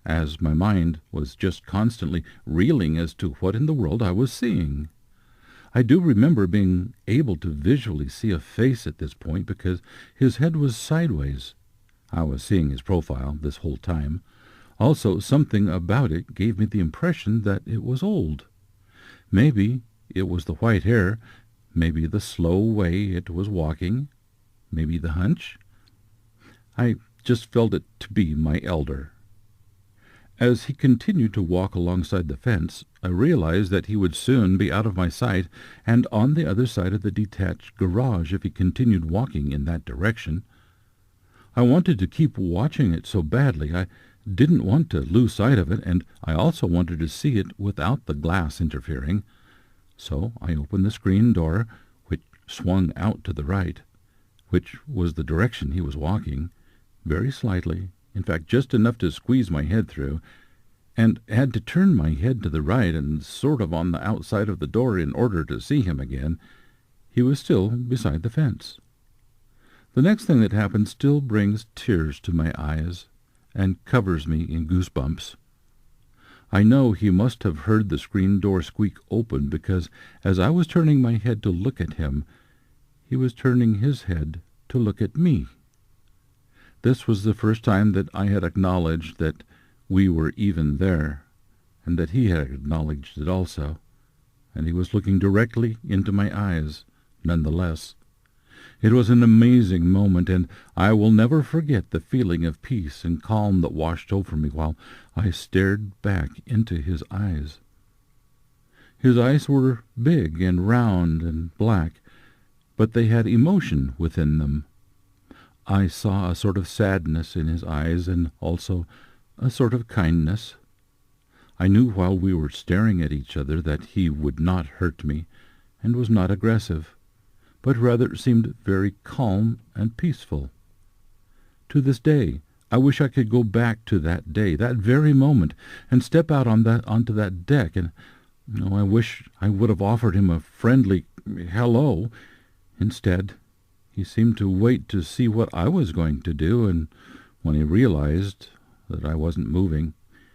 as my mind was just constantly reeling as to what in the world I was seeing. I do remember being able to visually see a face at this point because his head was sideways. I was seeing his profile this whole time. Also, something about it gave me the impression that it was old. Maybe it was the white hair, maybe the slow way it was walking, maybe the hunch. I just felt it to be my elder. As he continued to walk alongside the fence, I realized that he would soon be out of my sight and on the other side of the detached garage if he continued walking in that direction. I wanted to keep watching it so badly. I didn't want to lose sight of it, and I also wanted to see it without the glass interfering. So I opened the screen door, which swung out to the right, which was the direction he was walking, very slightly, in fact just enough to squeeze my head through, and had to turn my head to the right and sort of on the outside of the door in order to see him again. He was still beside the fence. The next thing that happened still brings tears to my eyes and covers me in goosebumps. I know he must have heard the screen door squeak open because as I was turning my head to look at him, he was turning his head to look at me. This was the first time that I had acknowledged that we were even there, and that he had acknowledged it also, and he was looking directly into my eyes, nonetheless. It was an amazing moment, and I will never forget the feeling of peace and calm that washed over me while I stared back into his eyes. His eyes were big and round and black, but they had emotion within them. I saw a sort of sadness in his eyes and also a sort of kindness. I knew while we were staring at each other that he would not hurt me and was not aggressive, but rather seemed very calm and peaceful. To this day, I wish I could go back to that day, that very moment, and step out onto that deck, and I wish I would have offered him a friendly hello. Instead, he seemed to wait to see what I was going to do, and when he realized that I wasn't moving,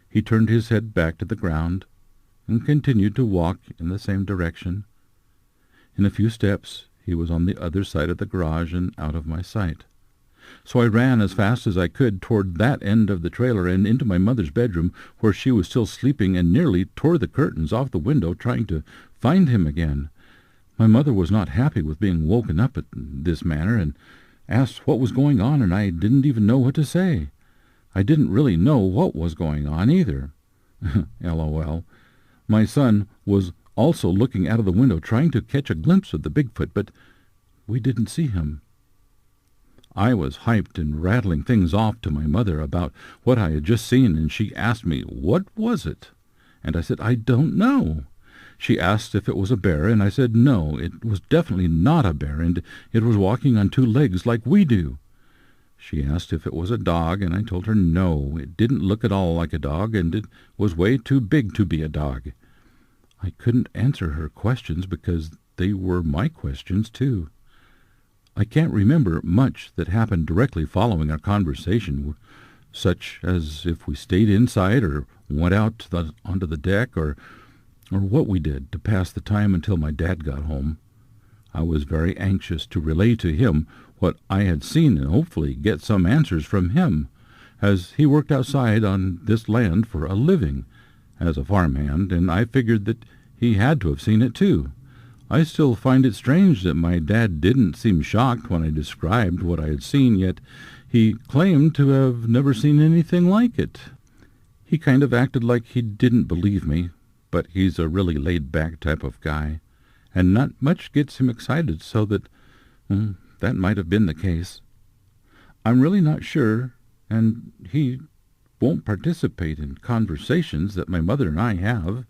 he turned his head back to the ground and continued to walk in the same direction. In a few steps, he was on the other side of the garage and out of my sight. So I ran as fast as I could toward that end of the trailer and into my mother's bedroom, where she was still sleeping, and nearly tore the curtains off the window trying to find him again. My mother was not happy with being woken up in this manner and asked what was going on, and I didn't even know what to say. I didn't really know what was going on either. LOL. My son was also looking out of the window trying to catch a glimpse of the Bigfoot, but we didn't see him. I was hyped and rattling things off to my mother about what I had just seen, and she asked me, "What was it?" And I said, "I don't know." She asked if it was a bear, and I said no, it was definitely not a bear, and it was walking on 2 legs like we do. She asked if it was a dog, and I told her no, it didn't look at all like a dog, and it was way too big to be a dog. I couldn't answer her questions because they were my questions too. I can't remember much that happened directly following our conversation, such as if we stayed inside or went out onto the deck or what we did to pass the time until my dad got home. I was very anxious to relay to him what I had seen and hopefully get some answers from him, as he worked outside on this land for a living as a farmhand, and I figured that he had to have seen it too. I still find it strange that my dad didn't seem shocked when I described what I had seen, yet he claimed to have never seen anything like it. He kind of acted like he didn't believe me, but he's a really laid-back type of guy, and not much gets him excited, so that that might have been the case. I'm really not sure, and he won't participate in conversations that my mother and I have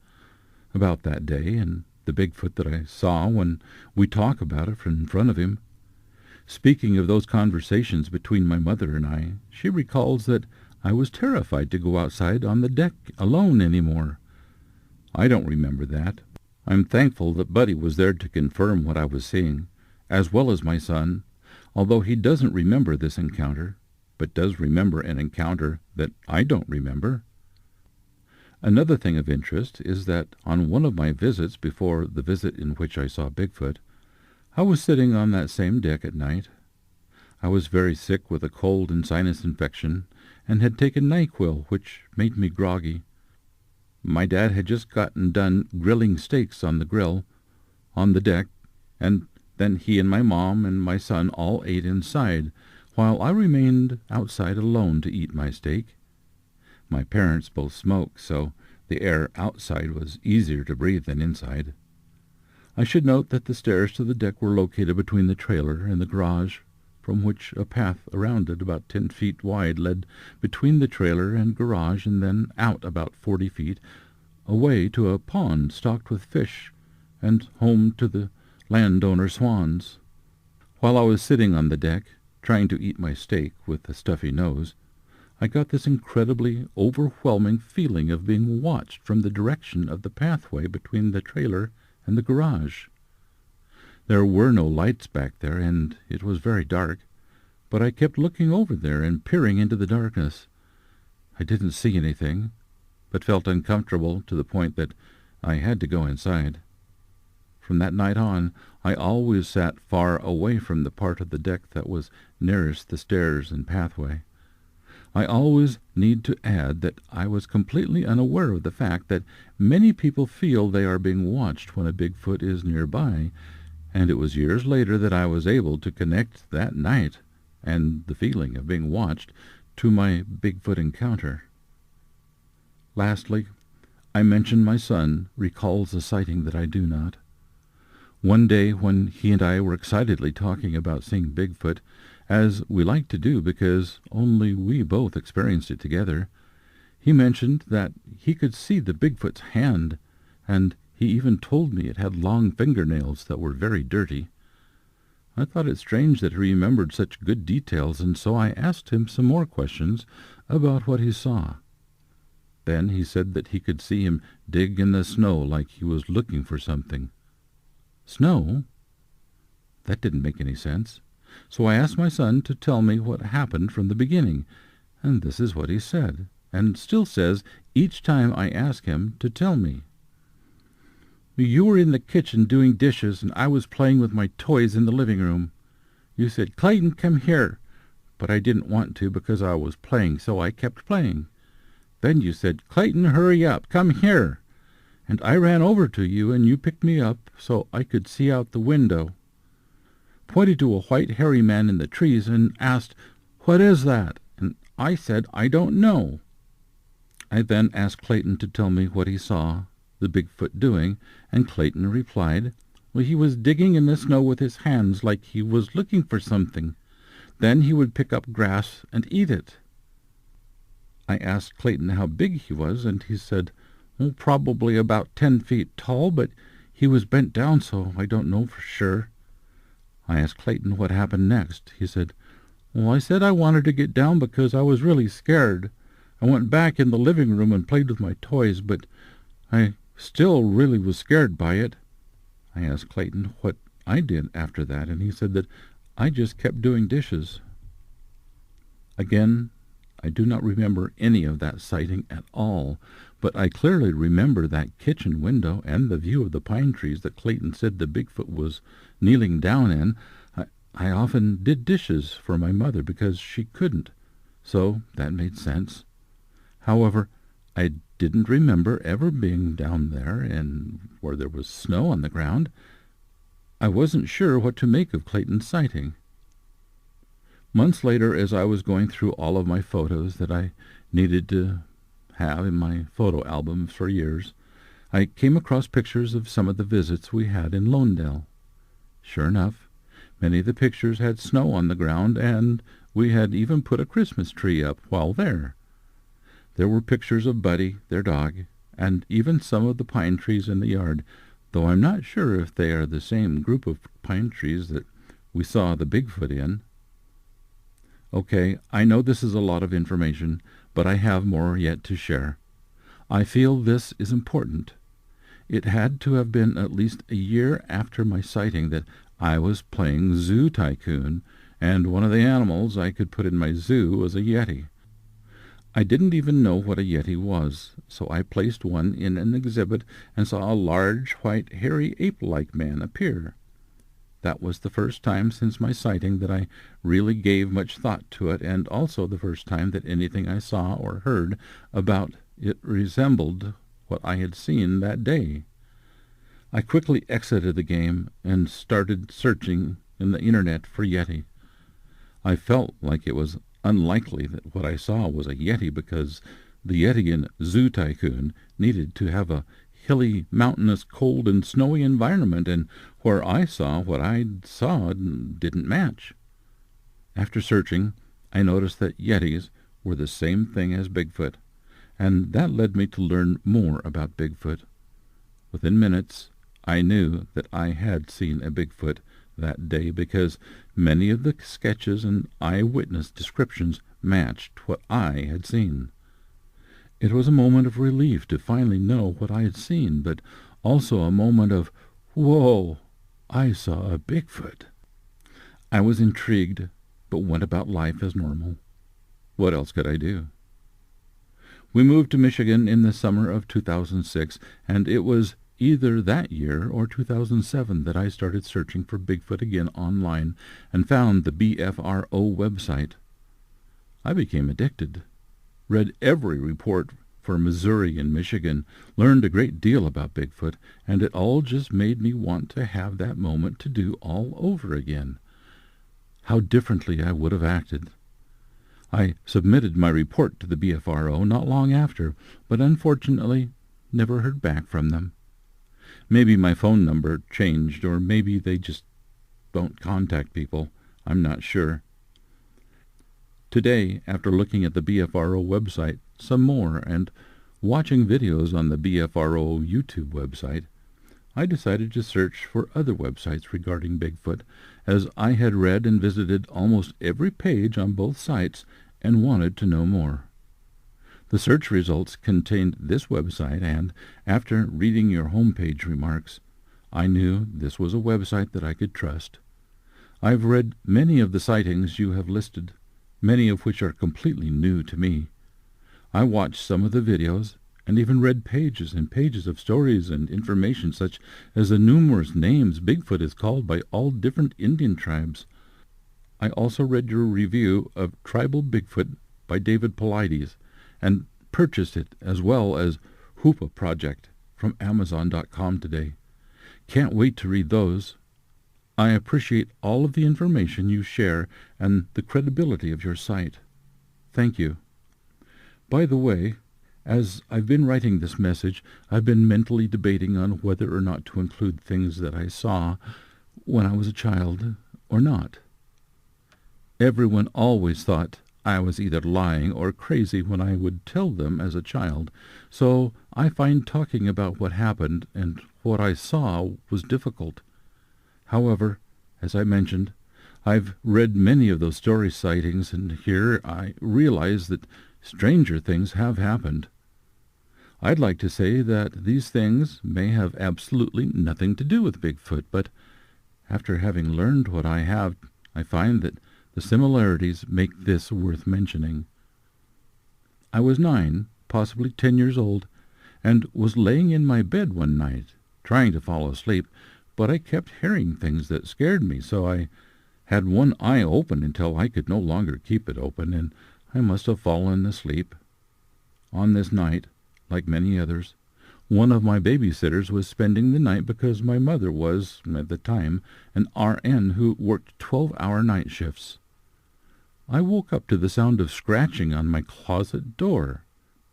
about that day and the Bigfoot that I saw when we talk about it in front of him. Speaking of those conversations between my mother and I, she recalls that I was terrified to go outside on the deck alone anymore. I don't remember that. I'm thankful that Buddy was there to confirm what I was seeing, as well as my son, although he doesn't remember this encounter, but does remember an encounter that I don't remember. Another thing of interest is that on one of my visits before the visit in which I saw Bigfoot, I was sitting on that same deck at night. I was very sick with a cold and sinus infection, and had taken NyQuil, which made me groggy. My dad had just gotten done grilling steaks on the grill, on the deck, and then he and my mom and my son all ate inside, while I remained outside alone to eat my steak. My parents both smoke, so the air outside was easier to breathe than inside. I should note that the stairs to the deck were located between the trailer and the garage, from which a path around it about 10 feet wide led between the trailer and garage and then out about 40 feet, away to a pond stocked with fish and home to the landowner swans. While I was sitting on the deck, trying to eat my steak with a stuffy nose, I got this incredibly overwhelming feeling of being watched from the direction of the pathway between the trailer and the garage. There were no lights back there, and it was very dark, but I kept looking over there and peering into the darkness. I didn't see anything, but felt uncomfortable to the point that I had to go inside. From that night on, I always sat far away from the part of the deck that was nearest the stairs and pathway. I always need to add that I was completely unaware of the fact that many people feel they are being watched when a Bigfoot is nearby, and it was years later that I was able to connect that night and the feeling of being watched to my Bigfoot encounter. Lastly, I mentioned my son recalls a sighting that I do not. One day when he and I were excitedly talking about seeing Bigfoot, as we like to do because only we both experienced it together, he mentioned that he could see the Bigfoot's hand, and he even told me it had long fingernails that were very dirty. I thought it strange that he remembered such good details, and so I asked him some more questions about what he saw. Then he said that he could see him dig in the snow like he was looking for something. Snow? That didn't make any sense. So I asked my son to tell me what happened from the beginning, and this is what he said, and still says each time I ask him to tell me. You were in the kitchen doing dishes, and I was playing with my toys in the living room. You said, "Clayton, come here," but I didn't want to because I was playing, so I kept playing. Then you said, "Clayton, hurry up, come here." And I ran over to you, and you picked me up so I could see out the window, pointed to a white hairy man in the trees, and asked, "What is that?" And I said, "I don't know." I then asked Clayton to tell me what he saw the Bigfoot doing, and Clayton replied, well, he was digging in the snow with his hands like he was looking for something. Then he would pick up grass and eat it. I asked Clayton how big he was, and he said, probably about 10 feet tall, but he was bent down, so I don't know for sure. I asked Clayton what happened next. He said, I said I wanted to get down because I was really scared. I went back in the living room and played with my toys, but I still really was scared by it. I asked Clayton what I did after that, and he said that I just kept doing dishes. Again, I do not remember any of that sighting at all, but I clearly remember that kitchen window and the view of the pine trees that Clayton said the Bigfoot was kneeling down in. I often did dishes for my mother because she couldn't, so that made sense. However, I didn't remember ever being down there and where there was snow on the ground. I wasn't sure what to make of Clayton's sighting. Months later, as I was going through all of my photos that I needed to have in my photo albums for years, I came across pictures of some of the visits we had in Lonedale. Sure enough, many of the pictures had snow on the ground, and we had even put a Christmas tree up while there. There were pictures of Buddy, their dog, and even some of the pine trees in the yard, though I'm not sure if they are the same group of pine trees that we saw the Bigfoot in. Okay, I know this is a lot of information, but I have more yet to share. I feel this is important. It had to have been at least a year after my sighting that I was playing Zoo Tycoon, and one of the animals I could put in my zoo was a Yeti. I didn't even know what a Yeti was, so I placed one in an exhibit and saw a large, white, hairy ape-like man appear. That was the first time since my sighting that I really gave much thought to it, and also the first time that anything I saw or heard about it resembled what I had seen that day. I quickly exited the game and started searching in the internet for Yeti. I felt like it was unlikely that what I saw was a Yeti, because the Yeti in Zoo Tycoon needed to have a hilly, mountainous, cold, and snowy environment, and where I saw what I saw didn't match. After searching, I noticed that Yetis were the same thing as Bigfoot, and that led me to learn more about Bigfoot. Within minutes, I knew that I had seen a Bigfoot that day, because many of the sketches and eyewitness descriptions matched what I had seen. It was a moment of relief to finally know what I had seen, but also a moment of, whoa, I saw a Bigfoot. I was intrigued, but went about life as normal. What else could I do? We moved to Michigan in the summer of 2006, and it was either that year or 2007 that I started searching for Bigfoot again online and found the BFRO website. I became addicted, read every report for Missouri and Michigan, learned a great deal about Bigfoot, and it all just made me want to have that moment to do all over again. How differently I would have acted. I submitted my report to the BFRO not long after, but unfortunately never heard back from them. Maybe my phone number changed, or maybe they just don't contact people. I'm not sure. Today, after looking at the BFRO website some more and watching videos on the BFRO YouTube website, I decided to search for other websites regarding Bigfoot, as I had read and visited almost every page on both sites and wanted to know more. The search results contained this website, and after reading your homepage remarks, I knew this was a website that I could trust. I've read many of the sightings you have listed, many of which are completely new to me. I watched some of the videos and even read pages and pages of stories and information, such as the numerous names Bigfoot is called by all different Indian tribes. I also read your review of Tribal Bigfoot by David Paulides, and purchased it, as well as Hoopa Project from Amazon.com today. Can't wait to read those. I appreciate all of the information you share and the credibility of your site. Thank you. By the way, as I've been writing this message, I've been mentally debating on whether or not to include things that I saw when I was a child or not. Everyone always thought I was either lying or crazy when I would tell them as a child, so I find talking about what happened and what I saw was difficult. However, as I mentioned, I've read many of those story sightings, and here I realize that stranger things have happened. I'd like to say that these things may have absolutely nothing to do with Bigfoot, but after having learned what I have, I find that the similarities make this worth mentioning. I was 9, possibly 10 years old, and was laying in my bed one night, trying to fall asleep, but I kept hearing things that scared me, so I had one eye open until I could no longer keep it open, and I must have fallen asleep. On this night, like many others, One of my babysitters was spending the night because my mother was, at the time, an RN who worked 12-hour night shifts. I woke up to the sound of scratching on my closet door,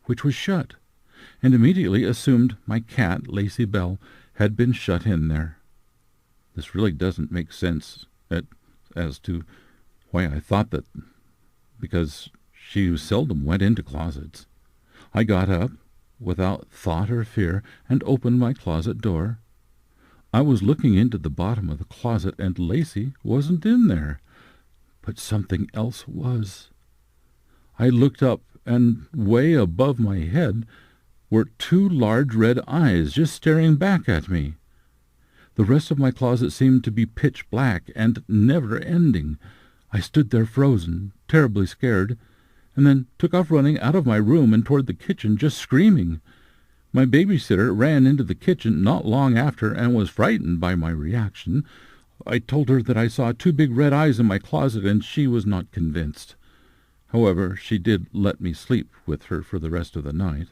which was shut, and immediately assumed my cat, Lacey Bell, had been shut in there. This really doesn't make sense as to why I thought that, because she seldom went into closets. I got up, without thought or fear, and opened my closet door. I was looking into the bottom of the closet, and Lacey wasn't in there, but something else was. I looked up, and way above my head were two large red eyes just staring back at me. The rest of my closet seemed to be pitch black and never-ending. I stood there frozen, terribly scared, and then took off running out of my room and toward the kitchen, just screaming. My babysitter ran into the kitchen not long after and was frightened by my reaction. I told her that I saw two big red eyes in my closet, and she was not convinced. However, she did let me sleep with her for the rest of the night.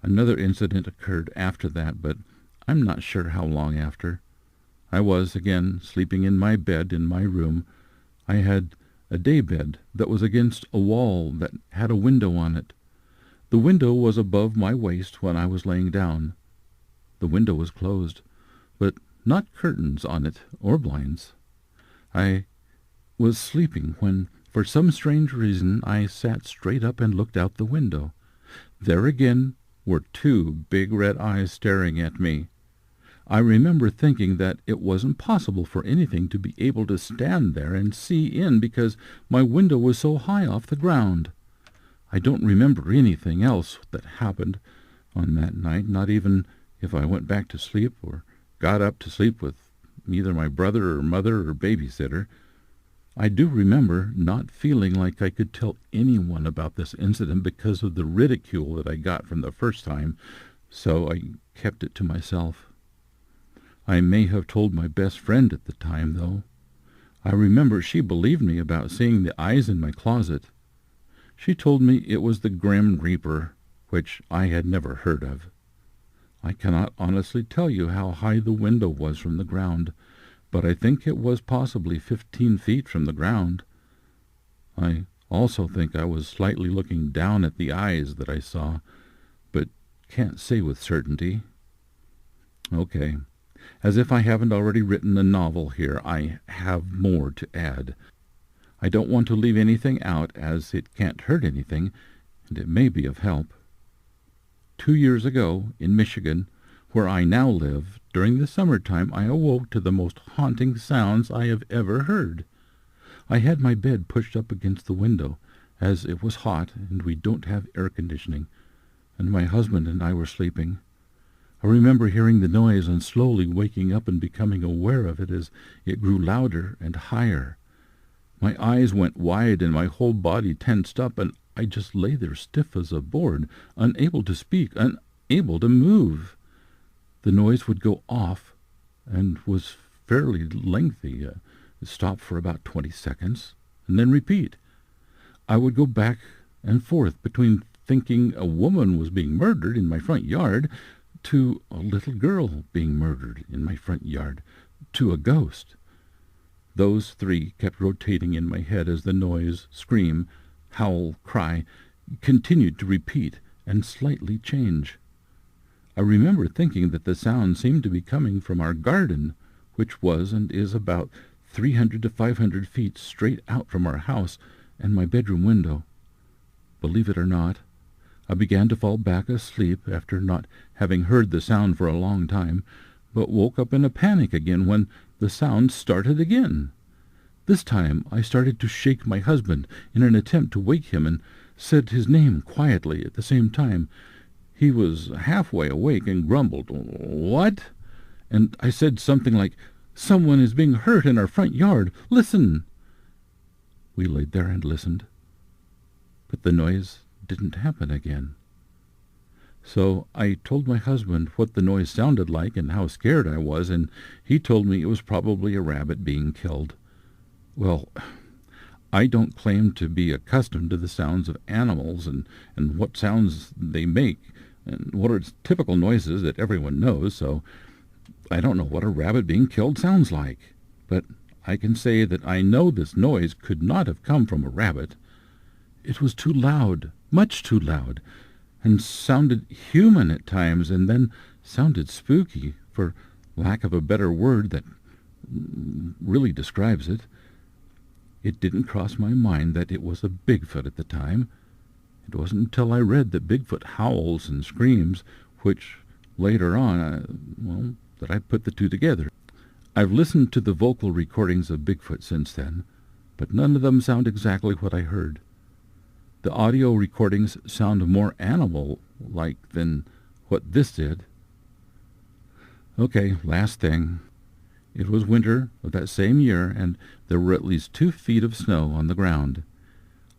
Another incident occurred after that, but I'm not sure how long after. I was, again, sleeping in my bed in my room. I had a day bed that was against a wall that had a window on it. The window was above my waist when I was laying down. The window was closed, but not curtains on it or blinds. I was sleeping when, for some strange reason, I sat straight up and looked out the window. There again were two big red eyes staring at me. I remember thinking that it wasn't possible for anything to be able to stand there and see in because my window was so high off the ground. I don't remember anything else that happened on that night, not even if I went back to sleep or got up to sleep with either my brother or mother or babysitter. I do remember not feeling like I could tell anyone about this incident because of the ridicule that I got from the first time, so I kept it to myself. I may have told my best friend at the time, though. I remember she believed me about seeing the eyes in my closet. She told me it was the Grim Reaper, which I had never heard of. I cannot honestly tell you how high the window was from the ground, but I think it was possibly 15 feet from the ground. I also think I was slightly looking down at the eyes that I saw, but can't say with certainty. Okay. As if I haven't already written a novel here, I have more to add. I don't want to leave anything out, as it can't hurt anything, and it may be of help. 2 years ago, in Michigan, where I now live, during the summertime I awoke to the most haunting sounds I have ever heard. I had my bed pushed up against the window, as it was hot and we don't have air conditioning, and my husband and I were sleeping. I remember hearing the noise and slowly waking up and becoming aware of it as it grew louder and higher. My eyes went wide and my whole body tensed up, and I just lay there stiff as a board, unable to speak, unable to move. The noise would go off and was fairly lengthy. It stopped for about 20 seconds and then repeat. I would go back and forth between thinking a woman was being murdered in my front yard to a little girl being murdered in my front yard to a ghost. Those three kept rotating in my head as the noise, scream, howl, cry, continued to repeat and slightly change. I remember thinking that the sound seemed to be coming from our garden, which was and is about 300 to 500 feet straight out from our house and my bedroom window. Believe it or not, I began to fall back asleep after not having heard the sound for a long time, but woke up in a panic again when the sound started again. This time I started to shake my husband in an attempt to wake him and said his name quietly at the same time. He was halfway awake and grumbled, "What?" And I said something like, "Someone is being hurt in our front yard. Listen." We laid there and listened, but the noise didn't happen again. So I told my husband what the noise sounded like and how scared I was, and he told me it was probably a rabbit being killed. Well, I don't claim to be accustomed to the sounds of animals and what sounds they make, and what are its typical noises that everyone knows, so I don't know what a rabbit being killed sounds like. But I can say that I know this noise could not have come from a rabbit. It was too loud, much too loud, and sounded human at times, and then sounded spooky, for lack of a better word that really describes it. It didn't cross my mind that it was a Bigfoot at the time. It wasn't until I read that Bigfoot howls and screams, which later on, that I put the two together. I've listened to the vocal recordings of Bigfoot since then, but none of them sound exactly what I heard. The audio recordings sound more animal-like than what this did. Okay, last thing. It was winter of that same year, and there were at least 2 feet of snow on the ground.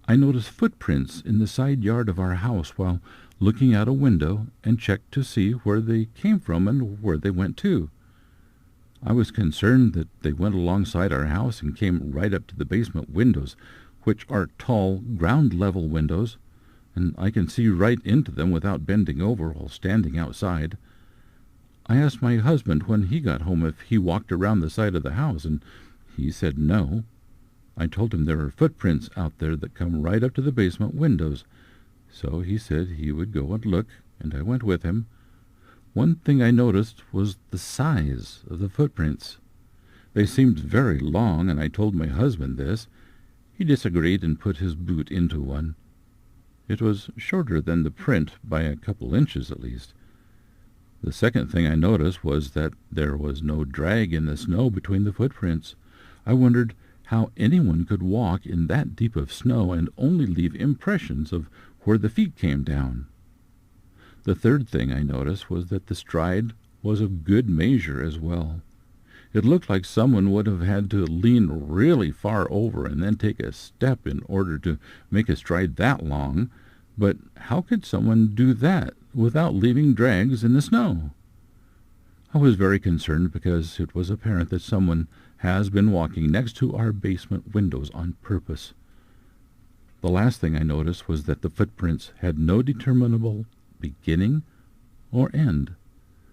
I noticed footprints in the side yard of our house while looking out a window and checked to see where they came from and where they went to. I was concerned that they went alongside our house and came right up to the basement windows, which are tall, ground-level windows, and I can see right into them without bending over while standing outside. I asked my husband when he got home if he walked around the side of the house, and he said no. I told him there were footprints out there that come right up to the basement windows, so he said he would go and look, and I went with him. One thing I noticed was the size of the footprints. They seemed very long, and I told my husband this. He disagreed and put his boot into one. It was shorter than the print by a couple inches at least. The second thing I noticed was that there was no drag in the snow between the footprints. I wondered how anyone could walk in that deep of snow and only leave impressions of where the feet came down. The third thing I noticed was that the stride was of good measure as well. It looked like someone would have had to lean really far over and then take a step in order to make a stride that long, but how could someone do that without leaving drags in the snow? I was very concerned because it was apparent that someone has been walking next to our basement windows on purpose. The last thing I noticed was that the footprints had no determinable beginning or end.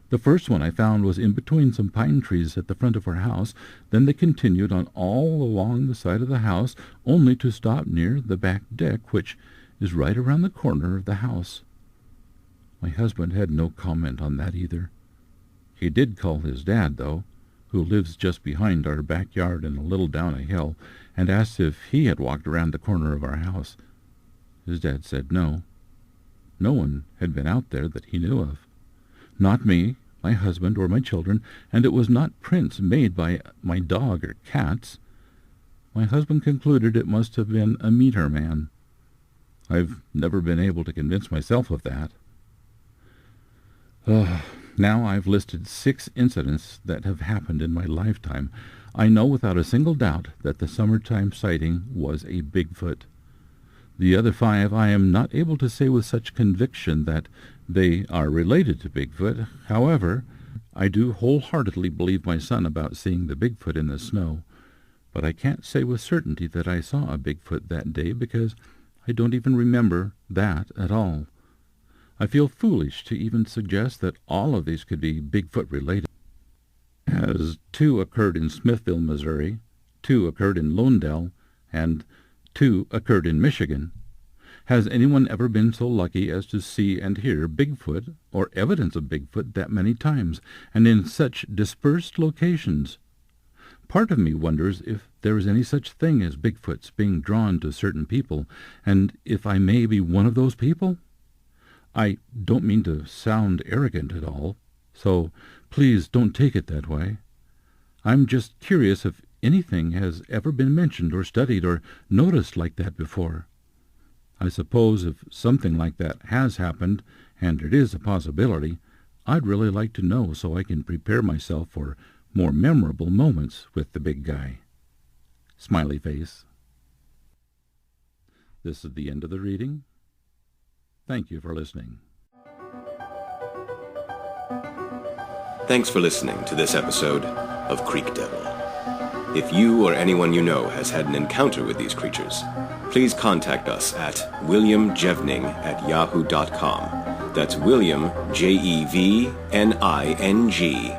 The first one I found was in between some pine trees at the front of our house. Then they continued on all along the side of the house, only to stop near the back deck, which is right around the corner of the house. My husband had no comment on that either. He did call his dad, though, who lives just behind our backyard and a little down a hill, and asked if he had walked around the corner of our house. His dad said no. No one had been out there that he knew of. Not me, my husband, or my children, and it was not prints made by my dog or cats. My husband concluded it must have been a meter man. I've never been able to convince myself of that. Now I've listed 6 incidents that have happened in my lifetime. I know without a single doubt that the summertime sighting was a Bigfoot. The other 5 I am not able to say with such conviction that they are related to Bigfoot. However, I do wholeheartedly believe my son about seeing the Bigfoot in the snow, but I can't say with certainty that I saw a Bigfoot that day because I don't even remember that at all. I feel foolish to even suggest that all of these could be Bigfoot related, as 2 occurred in Smithville, Missouri, 2 occurred in Londell, and 2 occurred in Michigan. Has anyone ever been so lucky as to see and hear Bigfoot or evidence of Bigfoot that many times, and in such dispersed locations? Part of me wonders if there is any such thing as Bigfoots being drawn to certain people, and if I may be one of those people? I don't mean to sound arrogant at all, so please don't take it that way. I'm just curious if anything has ever been mentioned or studied or noticed like that before. I suppose if something like that has happened, and it is a possibility, I'd really like to know so I can prepare myself for more memorable moments with the big guy. Smiley face. This is the end of the reading. Thank you for listening. Thanks for listening to this episode of Creek Devil. If you or anyone you know has had an encounter with these creatures, please contact us at williamjevning@yahoo.com That's William, JEVNING,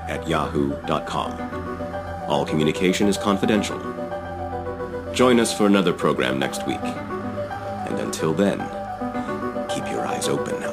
at yahoo.com. All communication is confidential. Join us for another program next week. And until then, keep your eyes open.